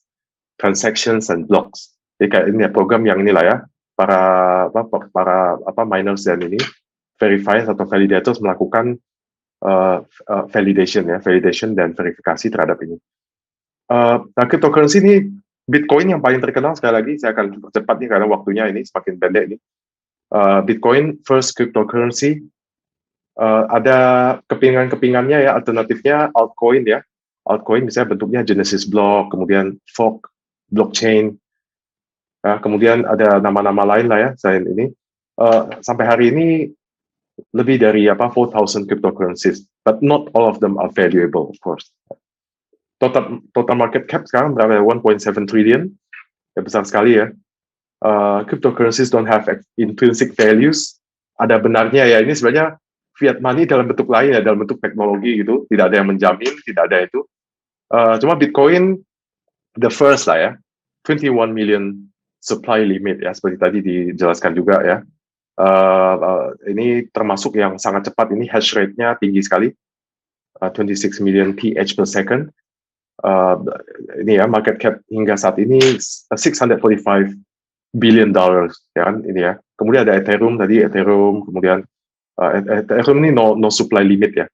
transactions and blocks. Jadi kayak ini ya, program yang inilah ya, para miners dan ini verifiers atau validators melakukan validation dan verifikasi terhadap ini. Nah, cryptocurrency ini Bitcoin yang paling terkenal, sekali lagi saya akan cepat nih karena waktunya ini semakin pendek ini. Bitcoin first cryptocurrency, ada kepingan-kepingannya ya, alternatifnya altcoin ya. Altcoin misalnya bentuknya Genesis block, kemudian fork blockchain. Kemudian ada nama-nama lain lah ya selain ini. Sampai hari ini lebih dari 4,000 cryptocurrencies, but not all of them are valuable, of course. Total market cap sekarang berapa? 1.7 trillion, ya besar sekali ya. Cryptocurrencies don't have intrinsic values. Ada benarnya ya, ini sebenarnya fiat money dalam bentuk lain ya, dalam bentuk teknologi gitu. Tidak ada yang menjamin, tidak ada itu. Cuma Bitcoin the first lah ya, 21 million supply limit ya, seperti tadi dijelaskan juga ya. Ini termasuk yang sangat cepat, ini hash rate-nya tinggi sekali, 26 million pH per second. Ini ya, market cap hingga saat ini $645 billion ya kan, ini ya. Kemudian ada Ethereum tadi, kemudian Ethereum ini no supply limit ya,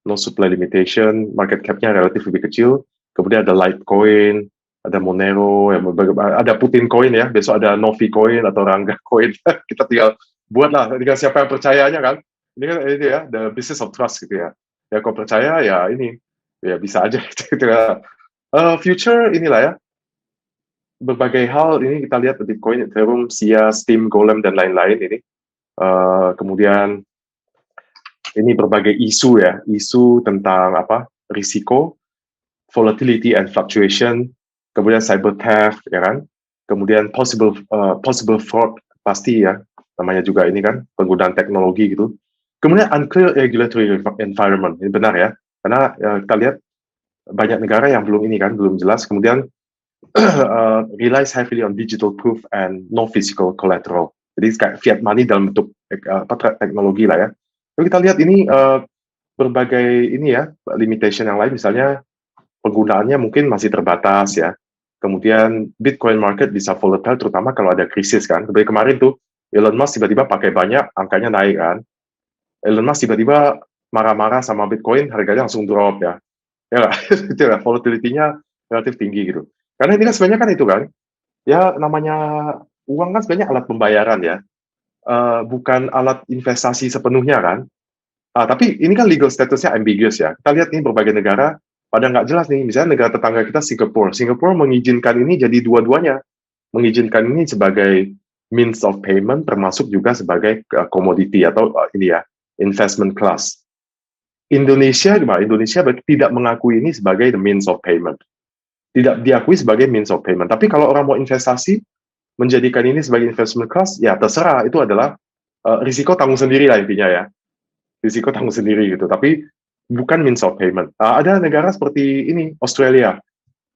no supply limitation, market cap-nya relatif lebih kecil. Kemudian ada Litecoin, ada Monero, ada Putin Coin ya, besok ada Novi Coin atau Rangga Coin. Kita tinggal buatlah, tinggal siapa yang percayanya kan. Ini kan ini ya, the business of trust gitu ya. Ya kalau percaya ya ini, ya bisa aja gitu ya. Future inilah ya, berbagai hal ini kita lihat Bitcoin, Ethereum, SIA, Steam, Golem dan lain-lain ini. Kemudian ini berbagai isu ya, isu tentang risiko, volatility and fluctuation, kemudian cyber theft ya kan, kemudian possible fraud pasti ya, namanya juga ini kan penggunaan teknologi gitu. Kemudian unclear regulatory environment, ini benar ya, karena kita lihat banyak negara yang belum jelas. Kemudian relies heavily on digital proof and no physical collateral. Jadi kayak fiat money dalam bentuk teknologi lah ya. Lalu kita lihat ini berbagai ini ya limitation yang lain, misalnya penggunaannya mungkin masih terbatas ya. Kemudian Bitcoin market bisa volatile terutama kalau ada krisis kan. Seperti kemarin tuh Elon Musk tiba-tiba pakai banyak, angkanya naik kan. Elon Musk tiba-tiba marah-marah sama Bitcoin, harganya langsung drop ya. Ya itu ya, volatility-nya relatif tinggi gitu. Karena ini kan sebenarnya kan itu kan, ya namanya uang kan sebenarnya alat pembayaran ya, bukan alat investasi sepenuhnya kan. Tapi ini kan legal statusnya ambiguous ya. Kita lihat nih berbagai negara pada nggak jelas nih. Misalnya negara tetangga kita Singapura mengizinkan ini jadi dua-duanya, mengizinkan ini sebagai means of payment termasuk juga sebagai commodity atau ini ya investment class. Indonesia tidak mengakui ini sebagai the means of payment. Tidak diakui sebagai means of payment. Tapi kalau orang mau investasi, menjadikan ini sebagai investment class, ya terserah. Itu adalah risiko tanggung sendiri lah intinya ya. Risiko tanggung sendiri gitu. Tapi bukan means of payment. Ada negara seperti ini, Australia.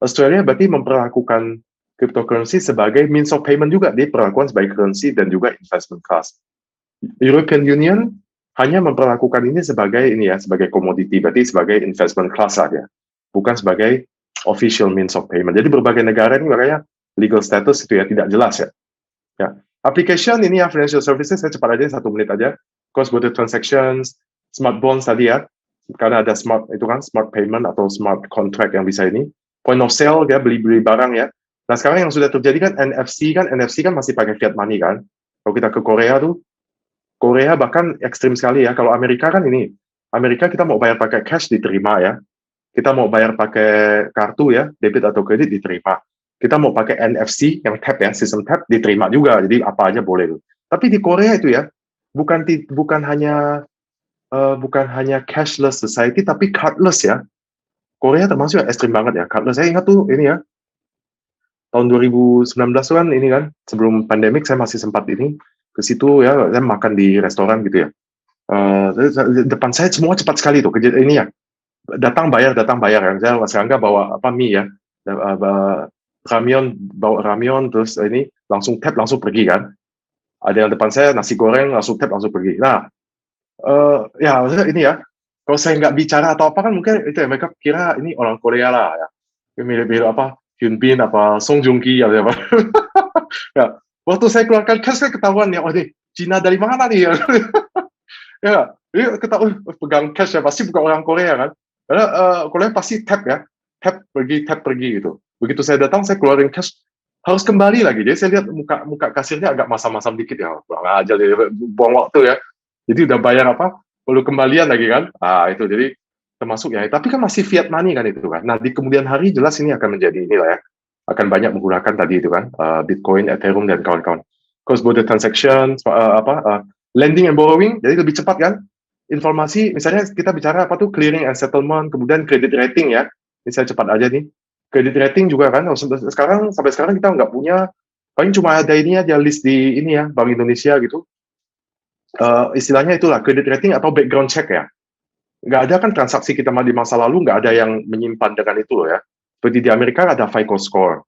Australia berarti memperlakukan cryptocurrency sebagai means of payment juga. Dia perlakuan sebagai currency dan juga investment class. European Union hanya memperlakukan ini sebagai sebagai commodity, berarti sebagai investment class saja, bukan sebagai official means of payment. Jadi berbagai negara ini makanya legal status itu ya tidak jelas ya. Application ini ya financial services, saya cepat aja 1 menit aja. Cross border transactions, smart bonds tadi ya, karena ada smart payment atau smart contract yang bisa ini. Point of sale ya, beli barang ya. Nah sekarang yang sudah terjadi kan NFC kan masih pakai fiat money kan. Kalau kita ke Korea bahkan ekstrim sekali ya. Kalau Amerika kan ini, Amerika kita mau bayar pakai cash diterima ya. Kita mau bayar pakai kartu ya, debit atau kredit diterima. Kita mau pakai NFC yang tap ya, sistem tap diterima juga. Jadi apa aja boleh. Tapi di Korea itu ya, bukan hanya cashless society tapi cardless ya. Korea termasuk yang ekstrim banget ya. Cardless saya ingat tuh ini ya. Tahun 2019 kan ini kan, sebelum pandemik saya masih sempat ini ke situ ya, saya makan di restoran gitu ya. Depan saya semua cepat sekali tuh ini ya. Datang bayar ya. Saya nggak bawa mie ya. Bawa ramion terus ini langsung tap langsung pergi kan. Ada yang depan saya nasi goreng langsung tap langsung pergi. Nah, ya maksudnya ini ya. Kalau saya nggak bicara atau apa kan mungkin itu ya mereka kira ini orang Korea lah ya. Mirip-mirip Hyun Bin Song Joong Ki apa. Ya, waktu saya keluarkan cash saya ketahuan ya, Cina dari mana nih ya? Ya, ini ketahuan pegang cash ya pasti bukan orang Korea kan? Karena Korea pasti tap ya, tap pergi gitu. Begitu saya datang saya keluarin cash harus kembali lagi. Jadi saya lihat muka kasirnya agak masam-masam dikit ya, kurang aja buang waktu ya. Jadi udah bayar perlu kembalian lagi kan? Itu jadi termasuk ya. Tapi kan masih fiat money kan itu kan. Nah di kemudian hari jelas ini akan menjadi inilah ya. akan banyak menggunakan tadi itu kan, Bitcoin, Ethereum dan kawan-kawan. Cross border transaction, lending and borrowing, jadi lebih cepat kan. Informasi, misalnya kita bicara apa tuh clearing and settlement, kemudian credit rating ya. Misalnya cepat aja nih. Credit rating juga kan, sampai sekarang kita nggak punya, paling cuma ada ini aja list di ini ya, Bank Indonesia gitu. Istilahnya itulah credit rating atau background check ya. Nggak ada kan transaksi kita di masa lalu, nggak ada yang menyimpan dengan itu loh ya. Seperti di Amerika ada FICO score.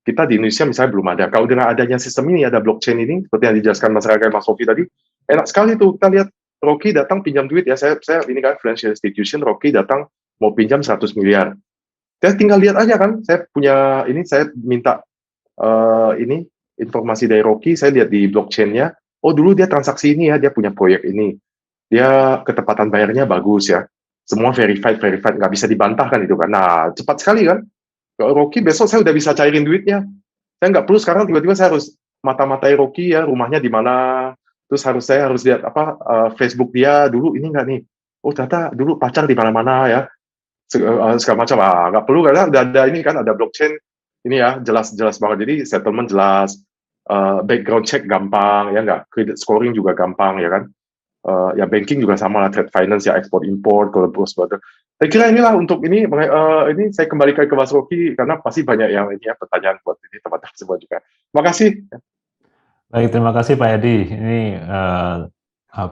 Kita di Indonesia misalnya belum ada. Kalau dengan adanya sistem ini, ada blockchain ini, seperti yang dijelaskan Mas Raga, Mas Sofi tadi, enak sekali tuh. Kita lihat Rocky datang pinjam duit ya, saya ini kan financial institution, Rocky datang mau pinjam 100 miliar. Saya tinggal lihat aja kan, saya punya ini, saya minta ini informasi dari Rocky, saya lihat di blockchain-nya, oh dulu dia transaksi ini ya, dia punya proyek ini, dia ketepatan bayarnya bagus ya, semua verified, nggak bisa dibantahkan itu kan. Nah cepat sekali kan, kalau Rocky besok saya udah bisa cairin duitnya, saya nggak perlu sekarang tiba-tiba saya harus mata-matai Rocky ya, rumahnya di mana. Terus saya harus lihat apa Facebook dia dulu ini nggak nih? Oh ternyata dulu pacar di mana-mana ya, segala macam. Nggak perlu karena udah ada ini kan, ada blockchain ini ya, jelas banget. Jadi settlement jelas, background check gampang ya nggak, credit scoring juga gampang ya kan. Ya banking juga sama lah, trade finance ya, ekspor impor, kalau cross border. Saya kira inilah untuk ini saya kembalikan ke Mas Rocky karena pasti banyak yang ini ya pertanyaan buat ini teman-teman semua juga. Terima kasih. Baik, terima kasih Pak Edi. Ini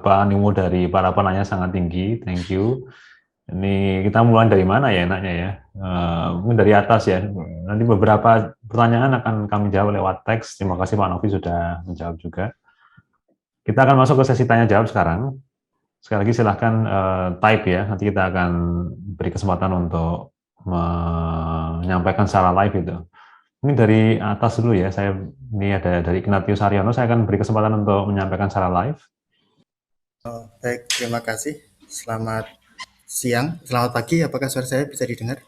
animo dari para penanya sangat tinggi. Thank you. Ini kita mulai dari mana ya enaknya ya? Mungkin dari atas ya. Nanti beberapa pertanyaan akan kami jawab lewat teks. Terima kasih Pak Novi sudah menjawab juga. Kita akan masuk ke sesi tanya jawab sekarang. Sekali lagi silahkan type ya. Nanti kita akan beri kesempatan untuk menyampaikan secara live itu. Ini dari atas dulu ya, ini ada dari Ignatius Aryono, saya akan beri kesempatan untuk menyampaikan secara live. Baik, terima kasih. Selamat siang, selamat pagi, apakah suara saya bisa didengar?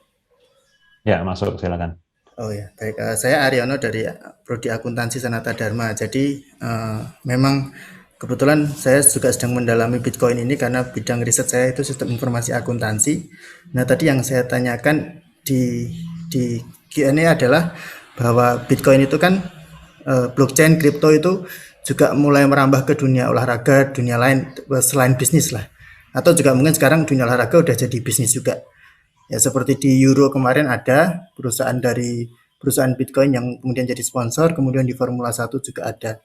Ya, masuk, silakan. Oh ya, baik. Saya Aryono dari Prodi Akuntansi Sanata Dharma. Jadi memang kebetulan saya juga sedang mendalami Bitcoin ini karena bidang riset saya itu sistem informasi akuntansi. Nah, tadi yang saya tanyakan di Q&A adalah bahwa Bitcoin itu kan blockchain kripto itu juga mulai merambah ke dunia olahraga, dunia lain selain bisnis lah. Atau juga mungkin sekarang dunia olahraga udah jadi bisnis juga. Ya seperti di Euro kemarin ada perusahaan Bitcoin yang kemudian jadi sponsor, kemudian di Formula 1 juga ada.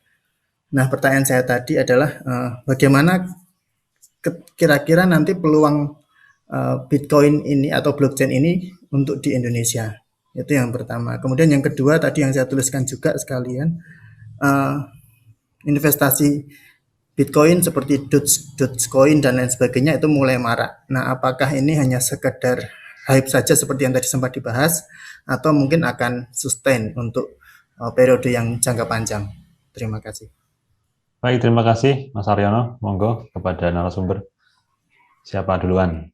Nah, pertanyaan saya tadi adalah bagaimana kira-kira nanti peluang Bitcoin ini atau blockchain ini untuk di Indonesia? Itu yang pertama. Kemudian yang kedua tadi yang saya tuliskan juga sekalian, investasi Bitcoin seperti Dogecoin dan lain sebagainya itu mulai marak. Nah, apakah ini hanya sekedar hype saja seperti yang tadi sempat dibahas, atau mungkin akan sustain untuk periode yang jangka panjang? Terima kasih. Baik, terima kasih Mas Aryono. Monggo kepada narasumber. Siapa duluan?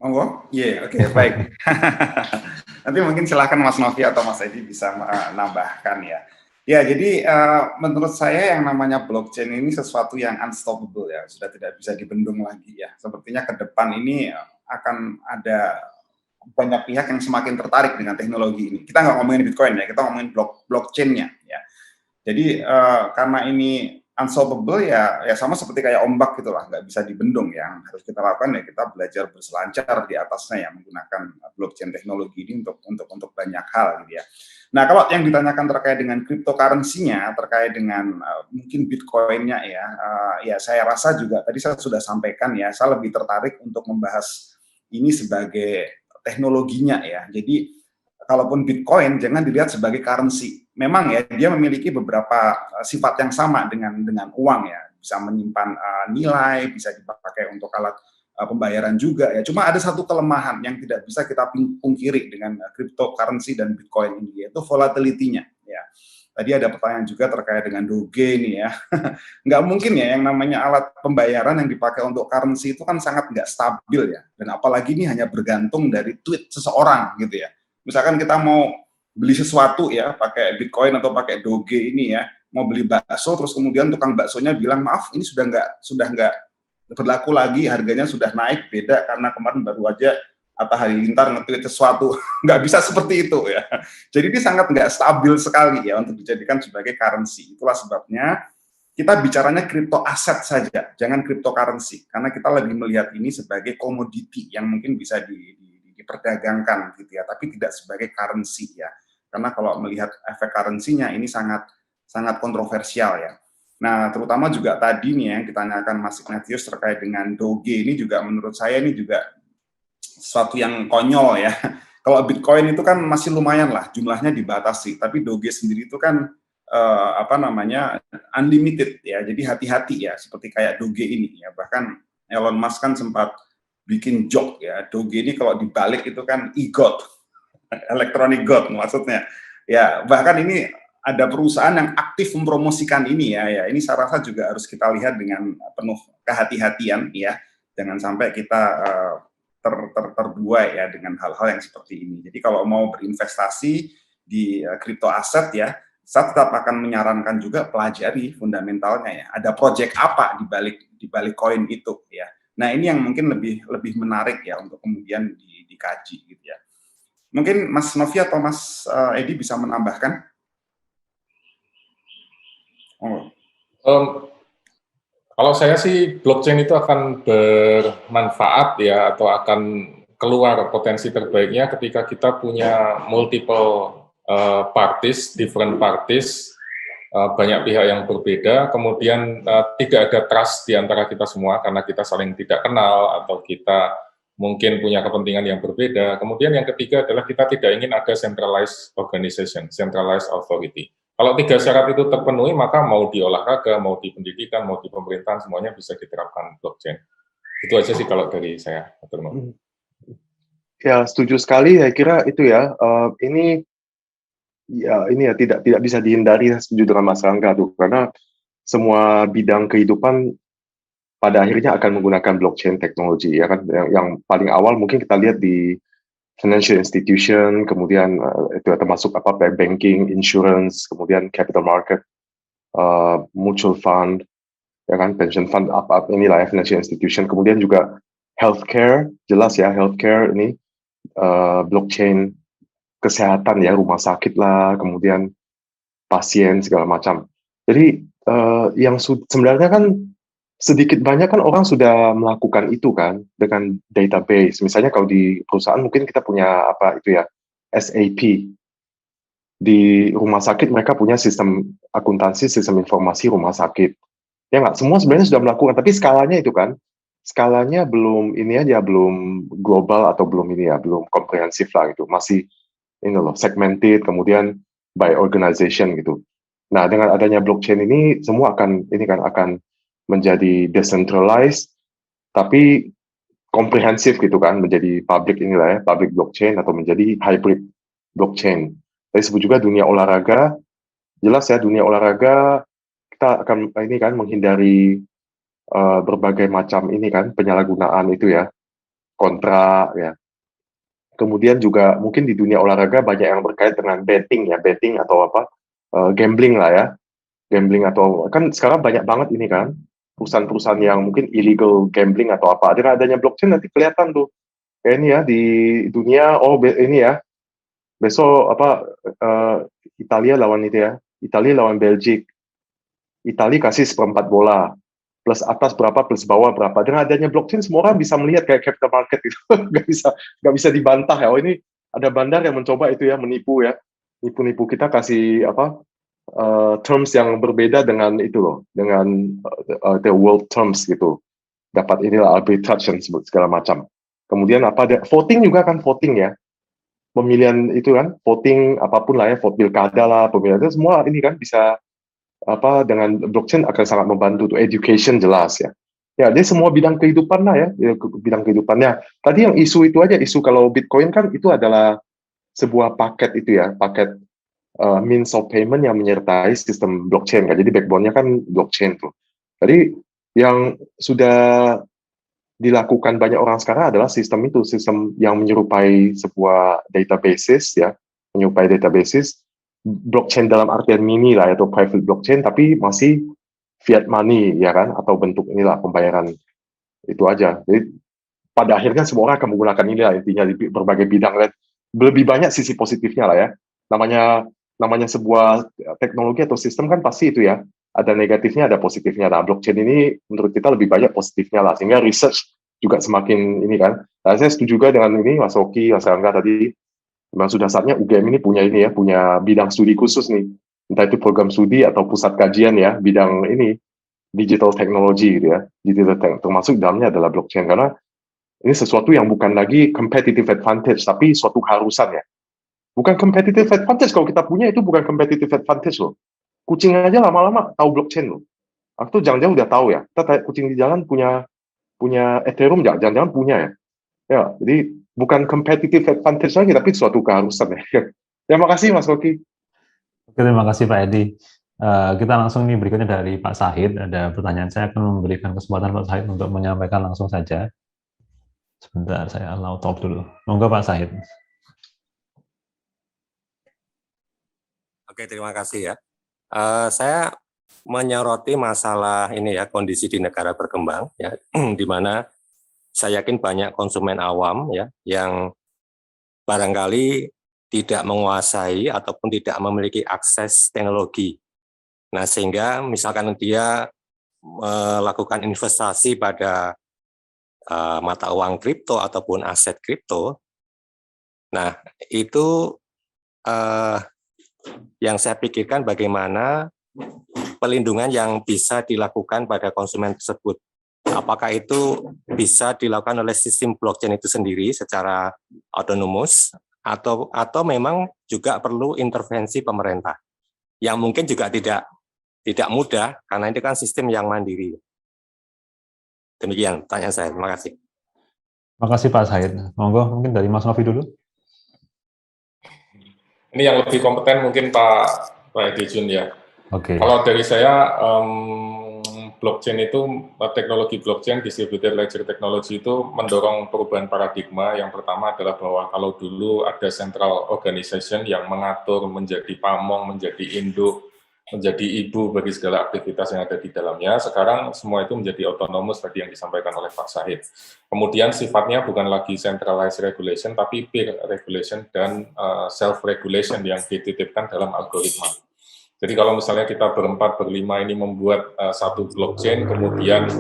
Monggo, oke, baik. Nanti mungkin silakan Mas Novi atau Mas Edi bisa menambahkan ya. Ya, jadi menurut saya yang namanya blockchain ini sesuatu yang unstoppable ya, sudah tidak bisa dibendung lagi ya. Sepertinya ke depan ini akan ada banyak pihak yang semakin tertarik dengan teknologi ini. Kita nggak ngomongin Bitcoin ya, kita ngomongin blockchain-nya ya. Jadi karena ini unsolvable ya sama seperti kayak ombak gitulah, nggak bisa dibendung. Yang harus kita lakukan ya kita belajar berselancar di atasnya ya, menggunakan blockchain teknologi ini untuk banyak hal gitu ya. Nah, kalau yang ditanyakan terkait dengan cryptocurrency-nya, terkait dengan mungkin Bitcoin-nya ya saya rasa juga tadi saya sudah sampaikan ya, saya lebih tertarik untuk membahas ini sebagai teknologinya ya. Jadi kalaupun Bitcoin jangan dilihat sebagai currency. Memang ya dia memiliki beberapa sifat yang sama dengan uang ya, bisa menyimpan nilai, bisa dipakai untuk alat pembayaran juga ya. Cuma ada satu kelemahan yang tidak bisa kita pungkiri dengan cryptocurrency dan Bitcoin ini, yaitu volatility-nya ya. Tadi ada pertanyaan juga terkait dengan Doge nih ya. Nggak mungkin ya yang namanya alat pembayaran yang dipakai untuk currency itu kan sangat nggak stabil ya. Dan apalagi ini hanya bergantung dari tweet seseorang gitu ya. Misalkan kita mau beli sesuatu ya pakai Bitcoin atau pakai Doge ini ya, mau beli bakso terus kemudian tukang baksonya bilang maaf ini sudah nggak berlaku lagi, harganya sudah naik beda karena kemarin baru aja Atta Halilintar nge-tweet sesuatu, nggak bisa seperti itu ya. Jadi ini sangat nggak stabil sekali ya untuk dijadikan sebagai currency. Itulah sebabnya kita bicaranya crypto aset saja, jangan cryptocurrency, karena kita lebih melihat ini sebagai komoditi yang mungkin bisa diperdagangkan gitu ya, tapi tidak sebagai currency ya. Karena kalau melihat efek currency-nya ini sangat sangat kontroversial ya. Nah, terutama juga tadi nih yang ditanyakan Mas Ignatius terkait dengan Doge ini juga menurut saya ini juga sesuatu yang konyol ya. Kalau Bitcoin itu kan masih lumayan lah jumlahnya dibatasi, tapi Doge sendiri itu kan unlimited ya. Jadi hati-hati ya, seperti kayak Doge ini ya. Bahkan Elon Musk kan sempat bikin joke ya, Doge ini kalau dibalik itu kan e-god, electronic god maksudnya. Ya, bahkan ini ada perusahaan yang aktif mempromosikan ini ya. Ini saya rasa juga harus kita lihat dengan penuh kehati-hatian ya. Jangan sampai kita terbuai ya dengan hal-hal yang seperti ini. Jadi kalau mau berinvestasi di crypto aset ya, saya tetap akan menyarankan juga pelajari fundamentalnya ya. Ada project apa di balik koin itu ya. Nah, ini yang mungkin lebih menarik ya untuk kemudian dikaji gitu ya. Mungkin Mas Novi atau Mas Edi bisa menambahkan? Kalau saya sih blockchain itu akan bermanfaat ya, atau akan keluar potensi terbaiknya ketika kita punya multiple parties, different parties, banyak pihak yang berbeda, kemudian tidak ada trust di antara kita semua karena kita saling tidak kenal atau kita mungkin punya kepentingan yang berbeda. Kemudian yang ketiga adalah kita tidak ingin ada centralized organization, centralized authority. Kalau 3 syarat itu terpenuhi, maka mau di olahraga, mau di pendidikan, mau di pemerintahan, semuanya bisa diterapkan blockchain. Itu aja sih kalau dari saya. Ya, setuju sekali. Saya kira itu ya. Ini ya tidak bisa dihindari. Setuju dengan Mas Rangga tuh, karena semua bidang kehidupan pada akhirnya akan menggunakan blockchain teknologi ya kan. Yang paling awal mungkin kita lihat di financial institution, kemudian itu termasuk banking, insurance, kemudian capital market, mutual fund, ya kan, pension fund, inilah ya, financial institution. Kemudian juga healthcare, jelas ya, healthcare ini blockchain, kesehatan ya, rumah sakit lah, kemudian pasien segala macam. Jadi yang sebenarnya kan sedikit banyak kan orang sudah melakukan itu kan dengan database. Misalnya kalau di perusahaan mungkin kita punya SAP. Di rumah sakit mereka punya sistem akuntansi, sistem informasi rumah sakit. Ya nggak, semua sebenarnya sudah melakukan, tapi skalanya itu kan, skalanya belum belum global atau belum belum komprehensif lah gitu. Masih segmented, kemudian by organization gitu. Nah, dengan adanya blockchain ini semua akan menjadi decentralized, tapi komprehensif gitu kan, menjadi public public blockchain atau menjadi hybrid blockchain. Dari sebut juga dunia olahraga, jelas ya, dunia olahraga kita akan menghindari berbagai macam penyalahgunaan itu ya, kontra ya. Kemudian juga mungkin di dunia olahraga banyak yang berkait dengan betting atau gambling lah ya. Gambling atau kan sekarang banyak banget ini kan perusahaan-perusahaan yang mungkin illegal gambling atau apa. Dengan adanya blockchain nanti kelihatan tuh. Kayak ini ya di dunia, besok Italia lawan Italia lawan Belgia. Italia kasih 1/4 bola. Plus atas berapa, plus bawah berapa. Dengan adanya blockchain semua orang bisa melihat kayak capital market itu. Nggak bisa dibantah ya. Oh, ini ada bandar yang mencoba itu ya, menipu ya. Nipu-nipu kita kasih terms yang berbeda dengan itu loh, dengan the world terms gitu. Dapat inilah arbitrage dan segala macam. Kemudian voting juga kan, voting ya. Pemilihan itu kan, voting apapun lah ya, vote pilkada lah, pemilihan itu semua ini kan bisa dengan blockchain akan sangat membantu tuh, education jelas ya. Ya, dia semua bidang kehidupan lah ya, bidang kehidupannya. Tadi yang isu itu aja, isu kalau Bitcoin kan itu adalah sebuah paket itu ya, paket means of payment yang menyertai sistem blockchain kan. Jadi backbone-nya kan blockchain tuh. Jadi yang sudah dilakukan banyak orang sekarang adalah sistem yang menyerupai sebuah databases ya, menyerupai databases blockchain dalam artian mini lah atau private blockchain, tapi masih fiat money ya kan, atau bentuk pembayaran itu aja. Jadi pada akhirnya semua orang akan menggunakan ini lah intinya di berbagai bidang. Lebih banyak sisi positifnya lah ya. Namanya sebuah teknologi atau sistem kan pasti itu ya, ada negatifnya, ada positifnya. Nah, blockchain ini menurut kita lebih banyak positifnya lah, sehingga research juga semakin ini kan. Nah, saya setuju juga dengan ini Mas Oki, Mas Rangga tadi, memang sudah saatnya UGM ini punya ini ya, punya bidang studi khusus nih, entah itu program studi atau pusat kajian ya, bidang ini, digital technology gitu ya, termasuk dalamnya adalah blockchain, karena ini sesuatu yang bukan lagi competitive advantage, tapi suatu keharusan ya. Bukan competitive advantage, kalau kita punya itu bukan competitive advantage loh. Kucing aja lama-lama tahu blockchain loh. Aku tuh jangan-jangan udah tahu ya. Kita kayak kucing di jalan punya Ethereum nggak? Jangan-jangan punya ya. Ya, jadi bukan competitive advantage lagi, tapi suatu keharusan ya. Terima kasih Mas Koki. Oke, terima kasih Pak Edi. Kita langsung nih berikutnya dari Pak Sahid. Ada pertanyaan, saya akan memberikan kesempatan Pak Sahid untuk menyampaikan langsung saja. Sebentar, saya allow talk dulu. Monggo Pak Sahid. Oke, terima kasih ya. Saya menyoroti masalah ini ya, kondisi di negara berkembang ya, di mana saya yakin banyak konsumen awam ya yang barangkali tidak menguasai ataupun tidak memiliki akses teknologi. Nah, sehingga misalkan dia melakukan investasi pada mata uang kripto ataupun aset kripto, nah itu yang saya pikirkan bagaimana pelindungan yang bisa dilakukan pada konsumen tersebut. Apakah itu bisa dilakukan oleh sistem blockchain itu sendiri secara autonomous atau memang juga perlu intervensi pemerintah yang mungkin juga tidak mudah karena ini kan sistem yang mandiri. Demikian tanya saya. Terima kasih. Terima kasih Pak Sahid. Monggo mungkin dari Mas Novi dulu. Ini yang lebih kompeten mungkin Pak Edi Jun ya. Oke. Kalau dari saya, blockchain itu, teknologi blockchain, distributed ledger technology itu mendorong perubahan paradigma. Yang pertama adalah bahwa kalau dulu ada central organization yang mengatur, menjadi pamong, menjadi induk, menjadi ibu bagi segala aktivitas yang ada di dalamnya, sekarang semua itu menjadi otonomus tadi yang disampaikan oleh Pak Sahid. Kemudian sifatnya bukan lagi centralized regulation, tapi peer regulation dan self-regulation yang dititipkan dalam algoritma. Jadi kalau misalnya kita berempat, berlima ini membuat satu blockchain, kemudian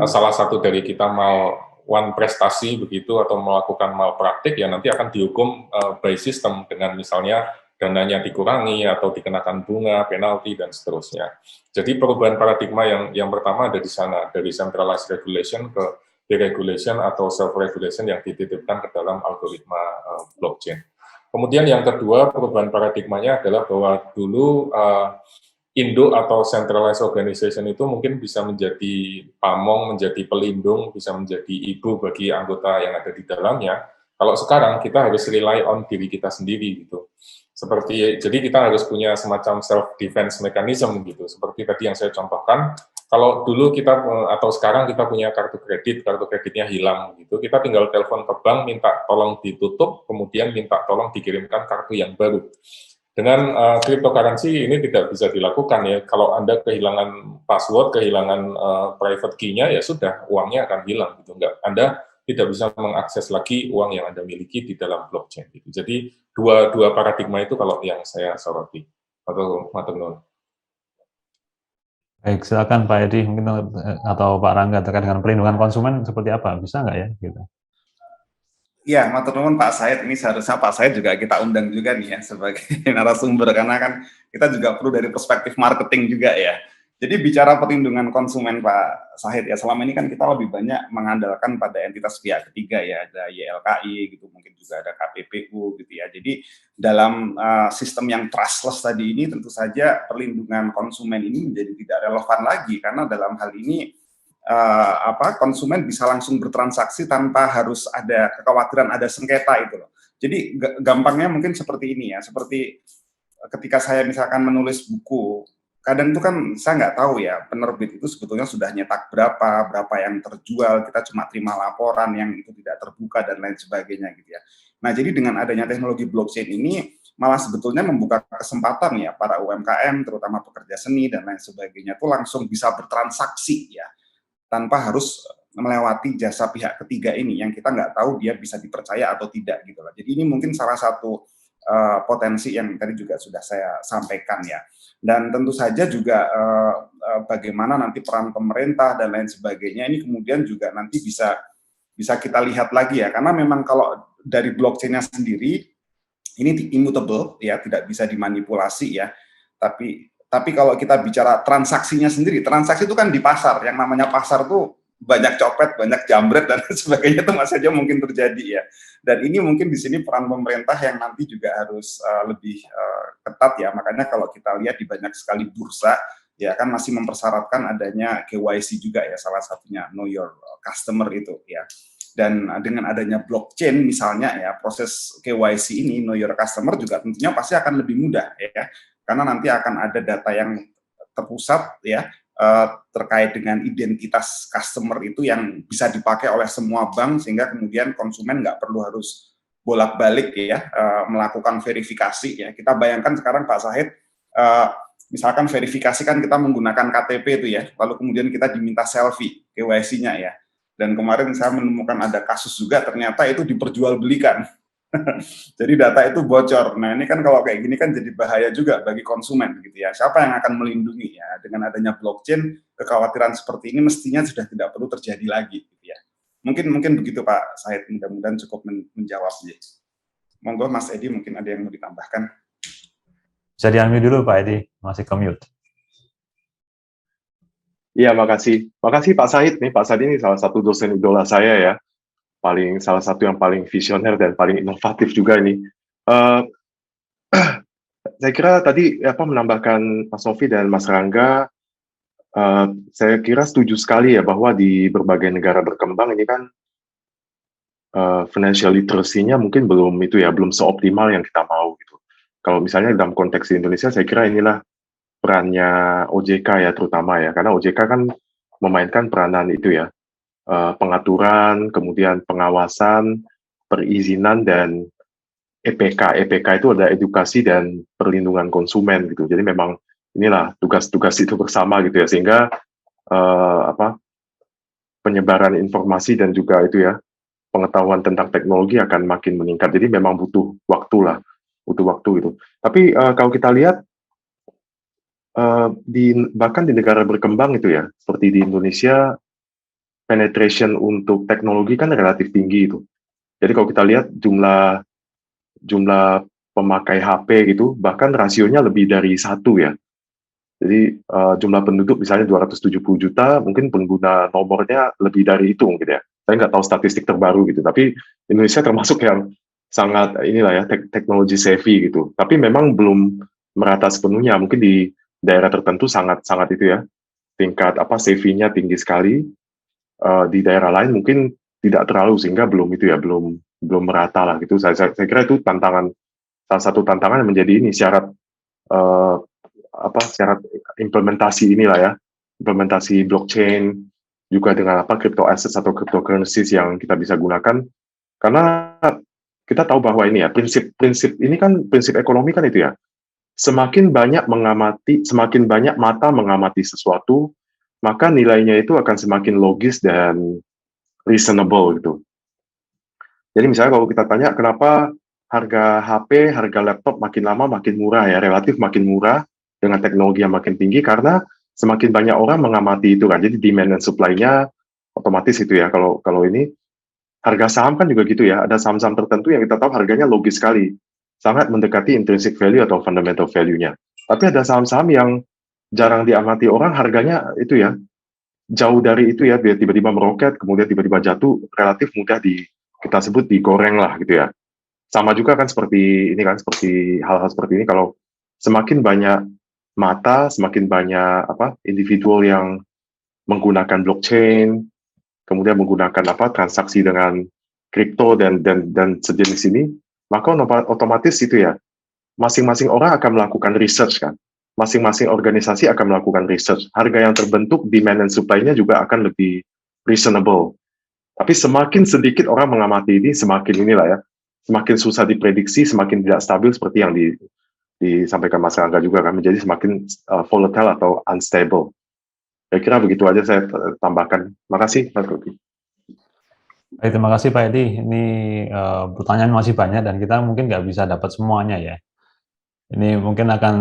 salah satu dari kita mau one prestasi begitu atau melakukan malpraktik, ya nanti akan dihukum by system dengan misalnya dananya dikurangi atau dikenakan bunga, penalti, dan seterusnya. Jadi perubahan paradigma yang pertama ada di sana, dari centralized regulation ke deregulation atau self-regulation yang dititipkan ke dalam algoritma blockchain. Kemudian yang kedua, perubahan paradigmanya adalah bahwa dulu induk atau centralized organization itu mungkin bisa menjadi pamong, menjadi pelindung, bisa menjadi ibu bagi anggota yang ada di dalamnya. Kalau sekarang kita harus rely on diri kita sendiri gitu. Jadi kita harus punya semacam self defense mechanism gitu. Seperti tadi yang saya contohkan, kalau dulu kita atau sekarang kita punya kartu kreditnya hilang gitu, kita tinggal telepon ke bank minta tolong ditutup, kemudian minta tolong dikirimkan kartu yang baru. Dengan cryptocurrency ini tidak bisa dilakukan ya. Kalau Anda kehilangan password, kehilangan private key-nya, ya sudah, uangnya akan hilang gitu. Anda tidak bisa mengakses lagi uang yang Anda miliki di dalam blockchain gitu. Jadi dua paradigma itu kalau yang saya soroti. Baik, silakan Pak Edi mungkin atau Pak Rangga terkait dengan perlindungan konsumen seperti apa, bisa nggak ya? Gitu. Ya, matur nuwun Pak Said. Ini seharusnya Pak Said juga kita undang juga nih ya sebagai narasumber, karena kan kita juga perlu dari perspektif marketing juga ya. Jadi bicara perlindungan konsumen Pak Said ya, selama ini kan kita lebih banyak mengandalkan pada entitas pihak ketiga ya, ada YLKI gitu, mungkin juga ada KPPU gitu ya. Jadi dalam sistem yang trustless tadi ini tentu saja perlindungan konsumen ini menjadi tidak relevan lagi, karena dalam hal ini konsumen bisa langsung bertransaksi tanpa harus ada kekhawatiran ada sengketa itu loh. Jadi gampangnya mungkin seperti ini ya, seperti ketika saya misalkan menulis buku, kadang itu kan saya nggak tahu ya penerbit itu sebetulnya sudah nyetak berapa yang terjual, kita cuma terima laporan yang itu tidak terbuka dan lain sebagainya gitu ya. Nah, jadi dengan adanya teknologi blockchain ini malah sebetulnya membuka kesempatan ya para UMKM terutama pekerja seni dan lain sebagainya itu langsung bisa bertransaksi ya, tanpa harus melewati jasa pihak ketiga ini yang kita nggak tahu dia bisa dipercaya atau tidak gitu loh. Jadi ini mungkin salah satu potensi yang tadi juga sudah saya sampaikan ya. Dan tentu saja juga bagaimana nanti peran pemerintah dan lain sebagainya ini kemudian juga nanti bisa kita lihat lagi ya, karena memang kalau dari blockchain-nya sendiri ini immutable ya, tidak bisa dimanipulasi ya. Tapi kalau kita bicara transaksinya sendiri, transaksi itu kan di pasar, yang namanya pasar tuh banyak copet, banyak jambret dan sebagainya itu masih aja mungkin terjadi ya. Dan ini mungkin di sini peran pemerintah yang nanti juga harus lebih ketat ya. Makanya kalau kita lihat di banyak sekali bursa ya kan masih mempersyaratkan adanya KYC juga ya, salah satunya know your customer itu ya. Dan dengan adanya blockchain misalnya ya, proses KYC ini know your customer juga tentunya pasti akan lebih mudah ya. Karena nanti akan ada data yang terpusat ya, terkait dengan identitas customer itu yang bisa dipakai oleh semua bank, sehingga kemudian konsumen nggak perlu harus bolak-balik ya melakukan verifikasi ya. Kita bayangkan sekarang Pak Syahid, misalkan verifikasi kan kita menggunakan KTP itu ya, lalu kemudian kita diminta selfie KYC-nya ya. Dan kemarin saya menemukan ada kasus juga ternyata itu diperjualbelikan. Jadi data itu bocor. Nah ini kan kalau kayak gini kan jadi bahaya juga bagi konsumen gitu ya. Siapa yang akan melindungi ya? Dengan adanya blockchain, kekhawatiran seperti ini mestinya sudah tidak perlu terjadi lagi gitu ya. Mungkin begitu Pak Syahid, mudah-mudahan cukup menjawab. Monggo Mas Edi, mungkin ada yang mau ditambahkan. Bisa di-unmute dulu Pak Edi, masih ke-mute. Iya, makasih Pak Syahid nih. Pak Syahid ini salah satu dosen idola saya ya. Salah satu yang paling visioner dan paling inovatif juga ini. Saya kira tadi menambahkan Mas Novi dan Mas Rangga, saya kira setuju sekali ya bahwa di berbagai negara berkembang ini kan financial literacy-nya mungkin belum seoptimal yang kita mau gitu. Kalau misalnya dalam konteks di Indonesia, saya kira inilah perannya OJK ya terutama ya, karena OJK kan memainkan peranan itu ya. Pengaturan, kemudian pengawasan, perizinan, dan EPK. EPK itu ada edukasi dan perlindungan konsumen gitu. Jadi memang inilah tugas-tugas itu bersama gitu ya, sehingga penyebaran informasi dan juga itu ya pengetahuan tentang teknologi akan makin meningkat. Jadi memang butuh waktu gitu. Tapi kalau kita lihat bahkan di negara berkembang itu ya, seperti di Indonesia, penetration untuk teknologi kan relatif tinggi itu. Jadi kalau kita lihat jumlah pemakai HP gitu, bahkan rasionya lebih dari 1 ya. Jadi jumlah penduduk misalnya 270 juta, mungkin pengguna nomornya lebih dari itu gitu ya. Saya nggak tahu statistik terbaru gitu, tapi Indonesia termasuk yang sangat teknologi savvy gitu. Tapi memang belum merata sepenuhnya. Mungkin di daerah tertentu sangat itu ya, tingkat savvy-nya tinggi sekali. Di daerah lain mungkin tidak terlalu, sehingga belum merata lah gitu. Saya kira itu salah satu tantangan yang menjadi ini syarat implementasi inilah ya, implementasi blockchain juga dengan crypto assets atau cryptocurrencies yang kita bisa gunakan, karena kita tahu bahwa ini ya prinsip ini kan prinsip ekonomi kan itu ya, semakin banyak mata mengamati sesuatu, maka nilainya itu akan semakin logis dan reasonable gitu. Jadi misalnya kalau kita tanya kenapa harga HP, harga laptop makin lama makin murah ya, relatif makin murah dengan teknologi yang makin tinggi, karena semakin banyak orang mengamati itu kan. Jadi demand dan supply-nya otomatis itu ya. Kalau ini harga saham kan juga gitu ya, ada saham-saham tertentu yang kita tahu harganya logis sekali, sangat mendekati intrinsic value atau fundamental value-nya. Tapi ada saham-saham yang jarang diamati orang, harganya itu ya jauh dari itu ya, dia tiba-tiba meroket, kemudian tiba-tiba jatuh, relatif mudah kita sebut digoreng lah gitu ya. Sama juga kan seperti hal-hal seperti ini, kalau semakin banyak mata, semakin banyak individual yang menggunakan blockchain, kemudian menggunakan transaksi dengan kripto dan sejenis ini, maka otomatis itu ya, masing-masing orang akan melakukan research kan. Masing-masing organisasi akan melakukan research. Harga yang terbentuk, demand dan supply-nya juga akan lebih reasonable. Tapi semakin sedikit orang mengamati ini, semakin inilah ya, semakin susah diprediksi, semakin tidak stabil, seperti yang disampaikan Mas Rangga juga kan, menjadi semakin volatile atau unstable. Kira-kira begitu aja saya tambahkan. Makasih, Mas Koki. Baik, terima kasih Pak Edi. Ini pertanyaan masih banyak dan kita mungkin nggak bisa dapat semuanya ya. Ini mungkin akan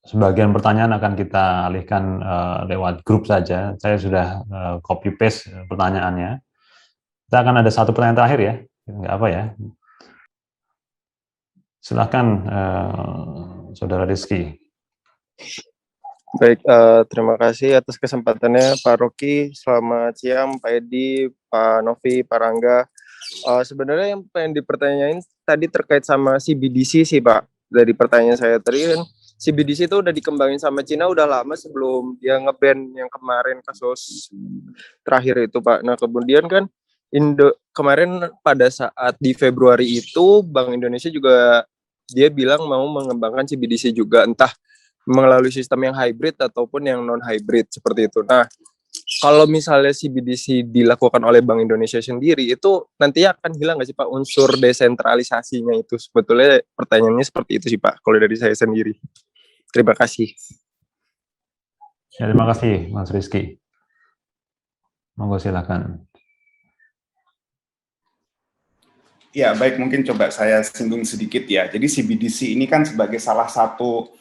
sebagian pertanyaan akan kita alihkan lewat grup saja. Saya sudah copy paste pertanyaannya. Kita akan ada satu pertanyaan terakhir ya, nggak apa ya. Silahkan Saudara Rizky. Baik, terima kasih atas kesempatannya Pak Rocky. Selamat siang Pak Edi, Pak Novi, Pak Rangga. Sebenarnya yang pengen dipertanyain tadi terkait sama CBDC sih Pak. Dari pertanyaan saya tadi kan CBDC itu udah dikembangin sama Cina udah lama sebelum dia nge-ban yang kemarin kasus terakhir itu Pak. Nah kemudian kan kemarin pada saat di Februari itu Bank Indonesia juga dia bilang mau mengembangkan CBDC juga, entah melalui sistem yang hybrid ataupun yang non-hybrid seperti itu. Nah, kalau misalnya CBDC dilakukan oleh Bank Indonesia sendiri, itu nanti akan hilang nggak sih Pak unsur desentralisasinya itu? Sebetulnya pertanyaannya seperti itu sih Pak, kalau dari saya sendiri. Terima kasih. Ya, terima kasih Mas Rizky. Monggo silakan. Ya, baik, mungkin coba saya singgung sedikit ya. Jadi CBDC ini kan sebagai salah satu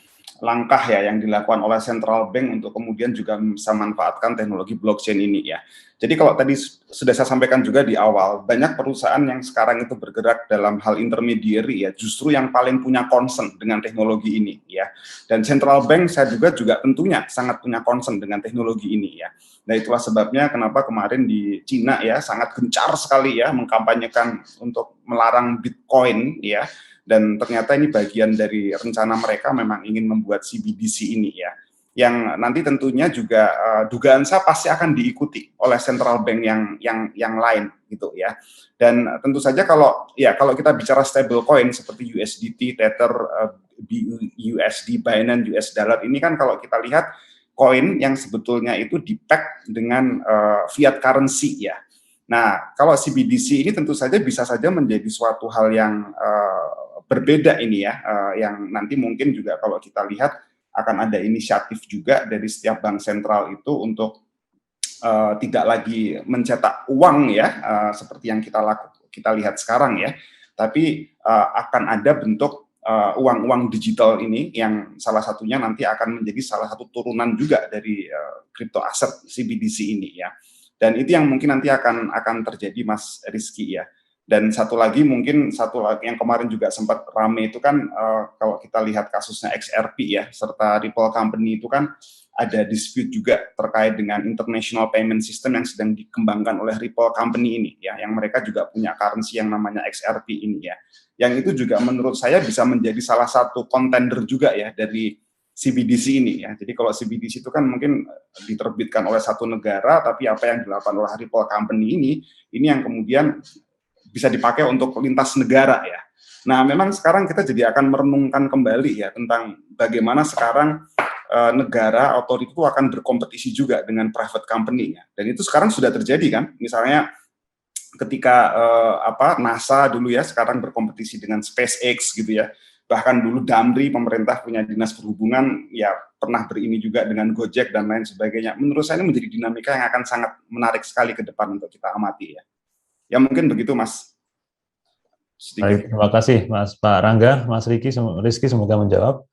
langkah ya yang dilakukan oleh central bank untuk kemudian juga bisa memanfaatkan teknologi blockchain ini ya. Jadi kalau tadi sudah saya sampaikan juga di awal, banyak perusahaan yang sekarang itu bergerak dalam hal intermediary ya, justru yang paling punya concern dengan teknologi ini ya. Dan central bank saya juga tentunya sangat punya concern dengan teknologi ini ya. Nah itulah sebabnya kenapa kemarin di Cina ya sangat gencar sekali ya mengkampanyekan untuk melarang Bitcoin ya. Dan ternyata ini bagian dari rencana mereka memang ingin membuat CBDC ini ya, yang nanti tentunya juga dugaan saya pasti akan diikuti oleh central bank yang lain gitu ya. Dan tentu saja kalau kita bicara stablecoin seperti USDT, Tether, BUSD, Binance, US Dollar ini kan kalau kita lihat koin yang sebetulnya itu di-pack dengan fiat currency ya. Nah, kalau CBDC ini tentu saja bisa saja menjadi suatu hal yang berbeda ini ya, yang nanti mungkin juga kalau kita lihat akan ada inisiatif juga dari setiap bank sentral itu untuk tidak lagi mencetak uang ya, seperti yang kita lihat sekarang ya, tapi akan ada bentuk uang-uang digital ini yang salah satunya nanti akan menjadi salah satu turunan juga dari crypto asset CBDC ini ya. Dan itu yang mungkin nanti akan terjadi Mas Rizky ya. Dan satu lagi yang kemarin juga sempat rame itu kan kalau kita lihat kasusnya XRP ya serta Ripple Company itu kan ada dispute juga terkait dengan international payment system yang sedang dikembangkan oleh Ripple Company ini ya, yang mereka juga punya currency yang namanya XRP ini ya. Yang itu juga menurut saya bisa menjadi salah satu contender juga ya dari CBDC ini ya. Jadi kalau CBDC itu kan mungkin diterbitkan oleh satu negara, tapi apa yang dilakukan oleh Ripple Company ini yang kemudian bisa dipakai untuk lintas negara ya. Nah, memang sekarang kita jadi akan merenungkan kembali ya tentang bagaimana sekarang negara otoriti itu akan berkompetisi juga dengan private company ya. Dan itu sekarang sudah terjadi kan. Misalnya ketika NASA dulu ya sekarang berkompetisi dengan SpaceX gitu ya. Bahkan dulu Damri, pemerintah punya dinas perhubungan ya pernah berini juga dengan Gojek dan lain sebagainya. Menurut saya ini menjadi dinamika yang akan sangat menarik sekali ke depan untuk kita amati ya. Ya mungkin begitu Mas. Baik, terima kasih Mas Pak Rangga, Mas Rizky semoga menjawab.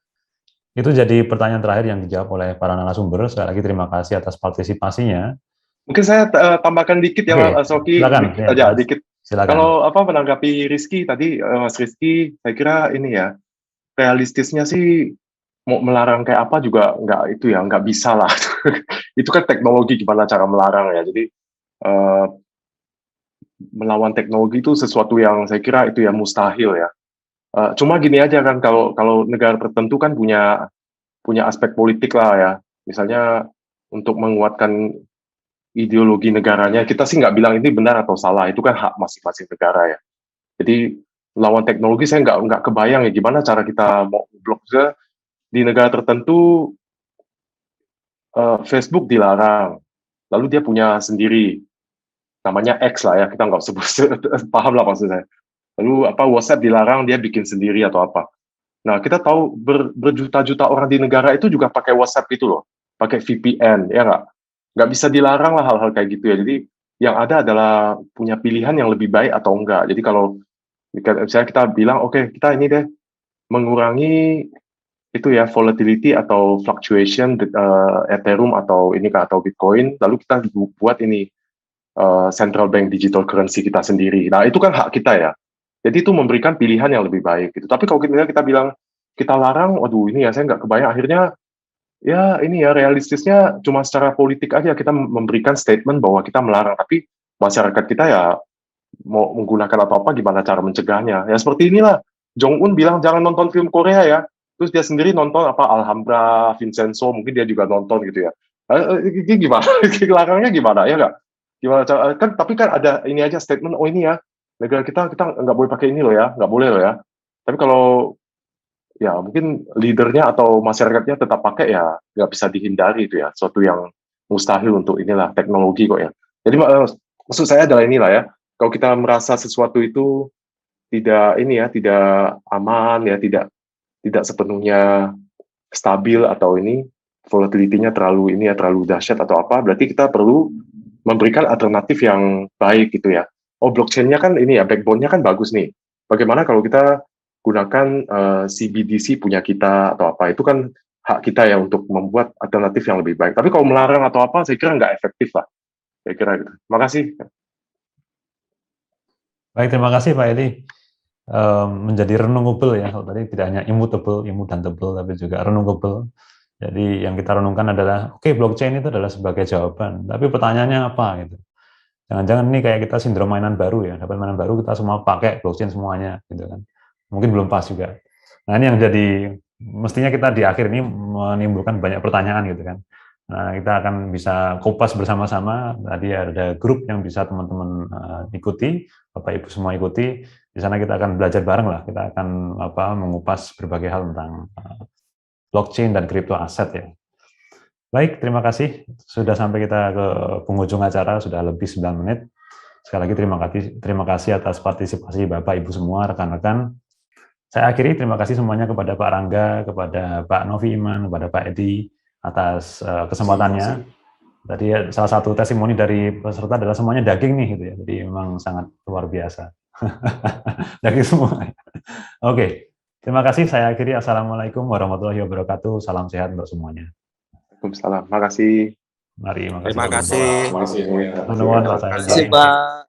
Itu jadi pertanyaan terakhir yang dijawab oleh para narasumber. Sekali lagi terima kasih atas partisipasinya. Mungkin saya tambahkan dikit ya Mas Rocky, dikit aja dikit. Silakan. Kalau menanggapi Rizky tadi, Mas Rizky, saya kira ini ya realistisnya sih mau melarang kayak apa juga nggak bisa lah. Itu kan teknologi, gimana cara melarang ya. Jadi melawan teknologi itu sesuatu yang saya kira itu ya mustahil ya. Cuma gini aja kan kalau negara tertentu kan punya aspek politik lah ya. Misalnya untuk menguatkan ideologi negaranya, kita sih nggak bilang ini benar atau salah, itu kan hak masing-masing negara ya. Jadi lawan teknologi saya nggak kebayang ya gimana cara kita mau blok juga di negara tertentu. Facebook dilarang, lalu dia punya sendiri namanya X lah ya, kita nggak sebut paham lah maksud saya. Lalu WhatsApp dilarang, dia bikin sendiri atau apa. Nah kita tahu berjuta-juta orang di negara itu juga pakai WhatsApp itu loh. pakai VPN, ya nggak bisa dilarang lah hal-hal kayak gitu ya. Jadi yang ada adalah punya pilihan yang lebih baik atau enggak. Jadi kalau misalnya kita bilang, oke, kita ini deh mengurangi itu ya volatility atau fluctuation Ethereum atau Bitcoin, lalu kita buat ini central bank digital currency kita sendiri. Nah, itu kan hak kita ya. Jadi itu memberikan pilihan yang lebih baik gitu. Tapi kalau kita bilang kita larang, waduh ini ya saya nggak kebayang. Akhirnya ya ini ya realistisnya cuma secara politik aja kita memberikan statement bahwa kita melarang. Tapi masyarakat kita ya mau menggunakan atau apa gimana cara mencegahnya. Ya seperti inilah. Jong Un bilang jangan nonton film Korea ya. Terus dia sendiri nonton apa Alhambra, Vincenzo, mungkin dia juga nonton gitu ya. Ini gimana? Larangnya gimana ya nggak? Gimana cara, kan tapi kan ada ini aja statement, oh ini ya negara kita nggak boleh pakai ini loh ya, nggak boleh loh ya. Tapi kalau ya mungkin leadernya atau masyarakatnya tetap pakai ya nggak bisa dihindari itu ya, suatu yang mustahil untuk inilah teknologi kok ya. Jadi maksud saya adalah inilah ya, kalau kita merasa sesuatu itu tidak ini ya, tidak aman ya, tidak sepenuhnya stabil atau ini volatility-nya terlalu ini ya, terlalu dahsyat atau apa, berarti kita perlu memberikan alternatif yang baik gitu ya. Oh, blockchain-nya kan ini ya, backbone-nya kan bagus nih. Bagaimana kalau kita gunakan CBDC punya kita atau apa, itu kan hak kita ya untuk membuat alternatif yang lebih baik. Tapi kalau melarang atau apa, saya kira nggak efektif lah. Saya kira gitu. Terima kasih. Baik, terima kasih Pak Edi. Menjadi renungable ya, kalau tadi tidak hanya immutable, tapi juga renungable. Jadi yang kita renungkan adalah, oke, blockchain itu adalah sebagai jawaban, tapi pertanyaannya apa gitu. Jangan-jangan ini kayak kita sindrom mainan baru ya, dapat mainan baru kita semua pakai blockchain semuanya gitu kan. Mungkin belum pas juga. Nah, ini yang jadi mestinya kita di akhir ini menimbulkan banyak pertanyaan gitu kan. Nah, kita akan bisa kupas bersama-sama. Tadi ada grup yang bisa teman-teman ikuti, Bapak Ibu semua ikuti. Di sana kita akan belajar bareng lah. Kita akan mengupas berbagai hal tentang blockchain dan crypto aset ya. Baik, terima kasih. Sudah sampai kita ke penghujung acara, sudah lebih 9 menit. Sekali lagi terima kasih atas partisipasi Bapak Ibu semua, rekan-rekan. Saya akhiri, terima kasih semuanya kepada Pak Rangga, kepada Pak Novi Iman, kepada Pak Edi atas kesempatannya. Tadi salah satu testimoni dari peserta adalah semuanya daging nih gitu ya. Jadi memang sangat luar biasa. Daging semua. Oke. Terima kasih, saya akhiri. Assalamualaikum warahmatullahi wabarakatuh. Salam sehat untuk semuanya. Waalaikumsalam. Makasih. Mari, Terima kasih. Terima kasih. Terima kasih, Pak.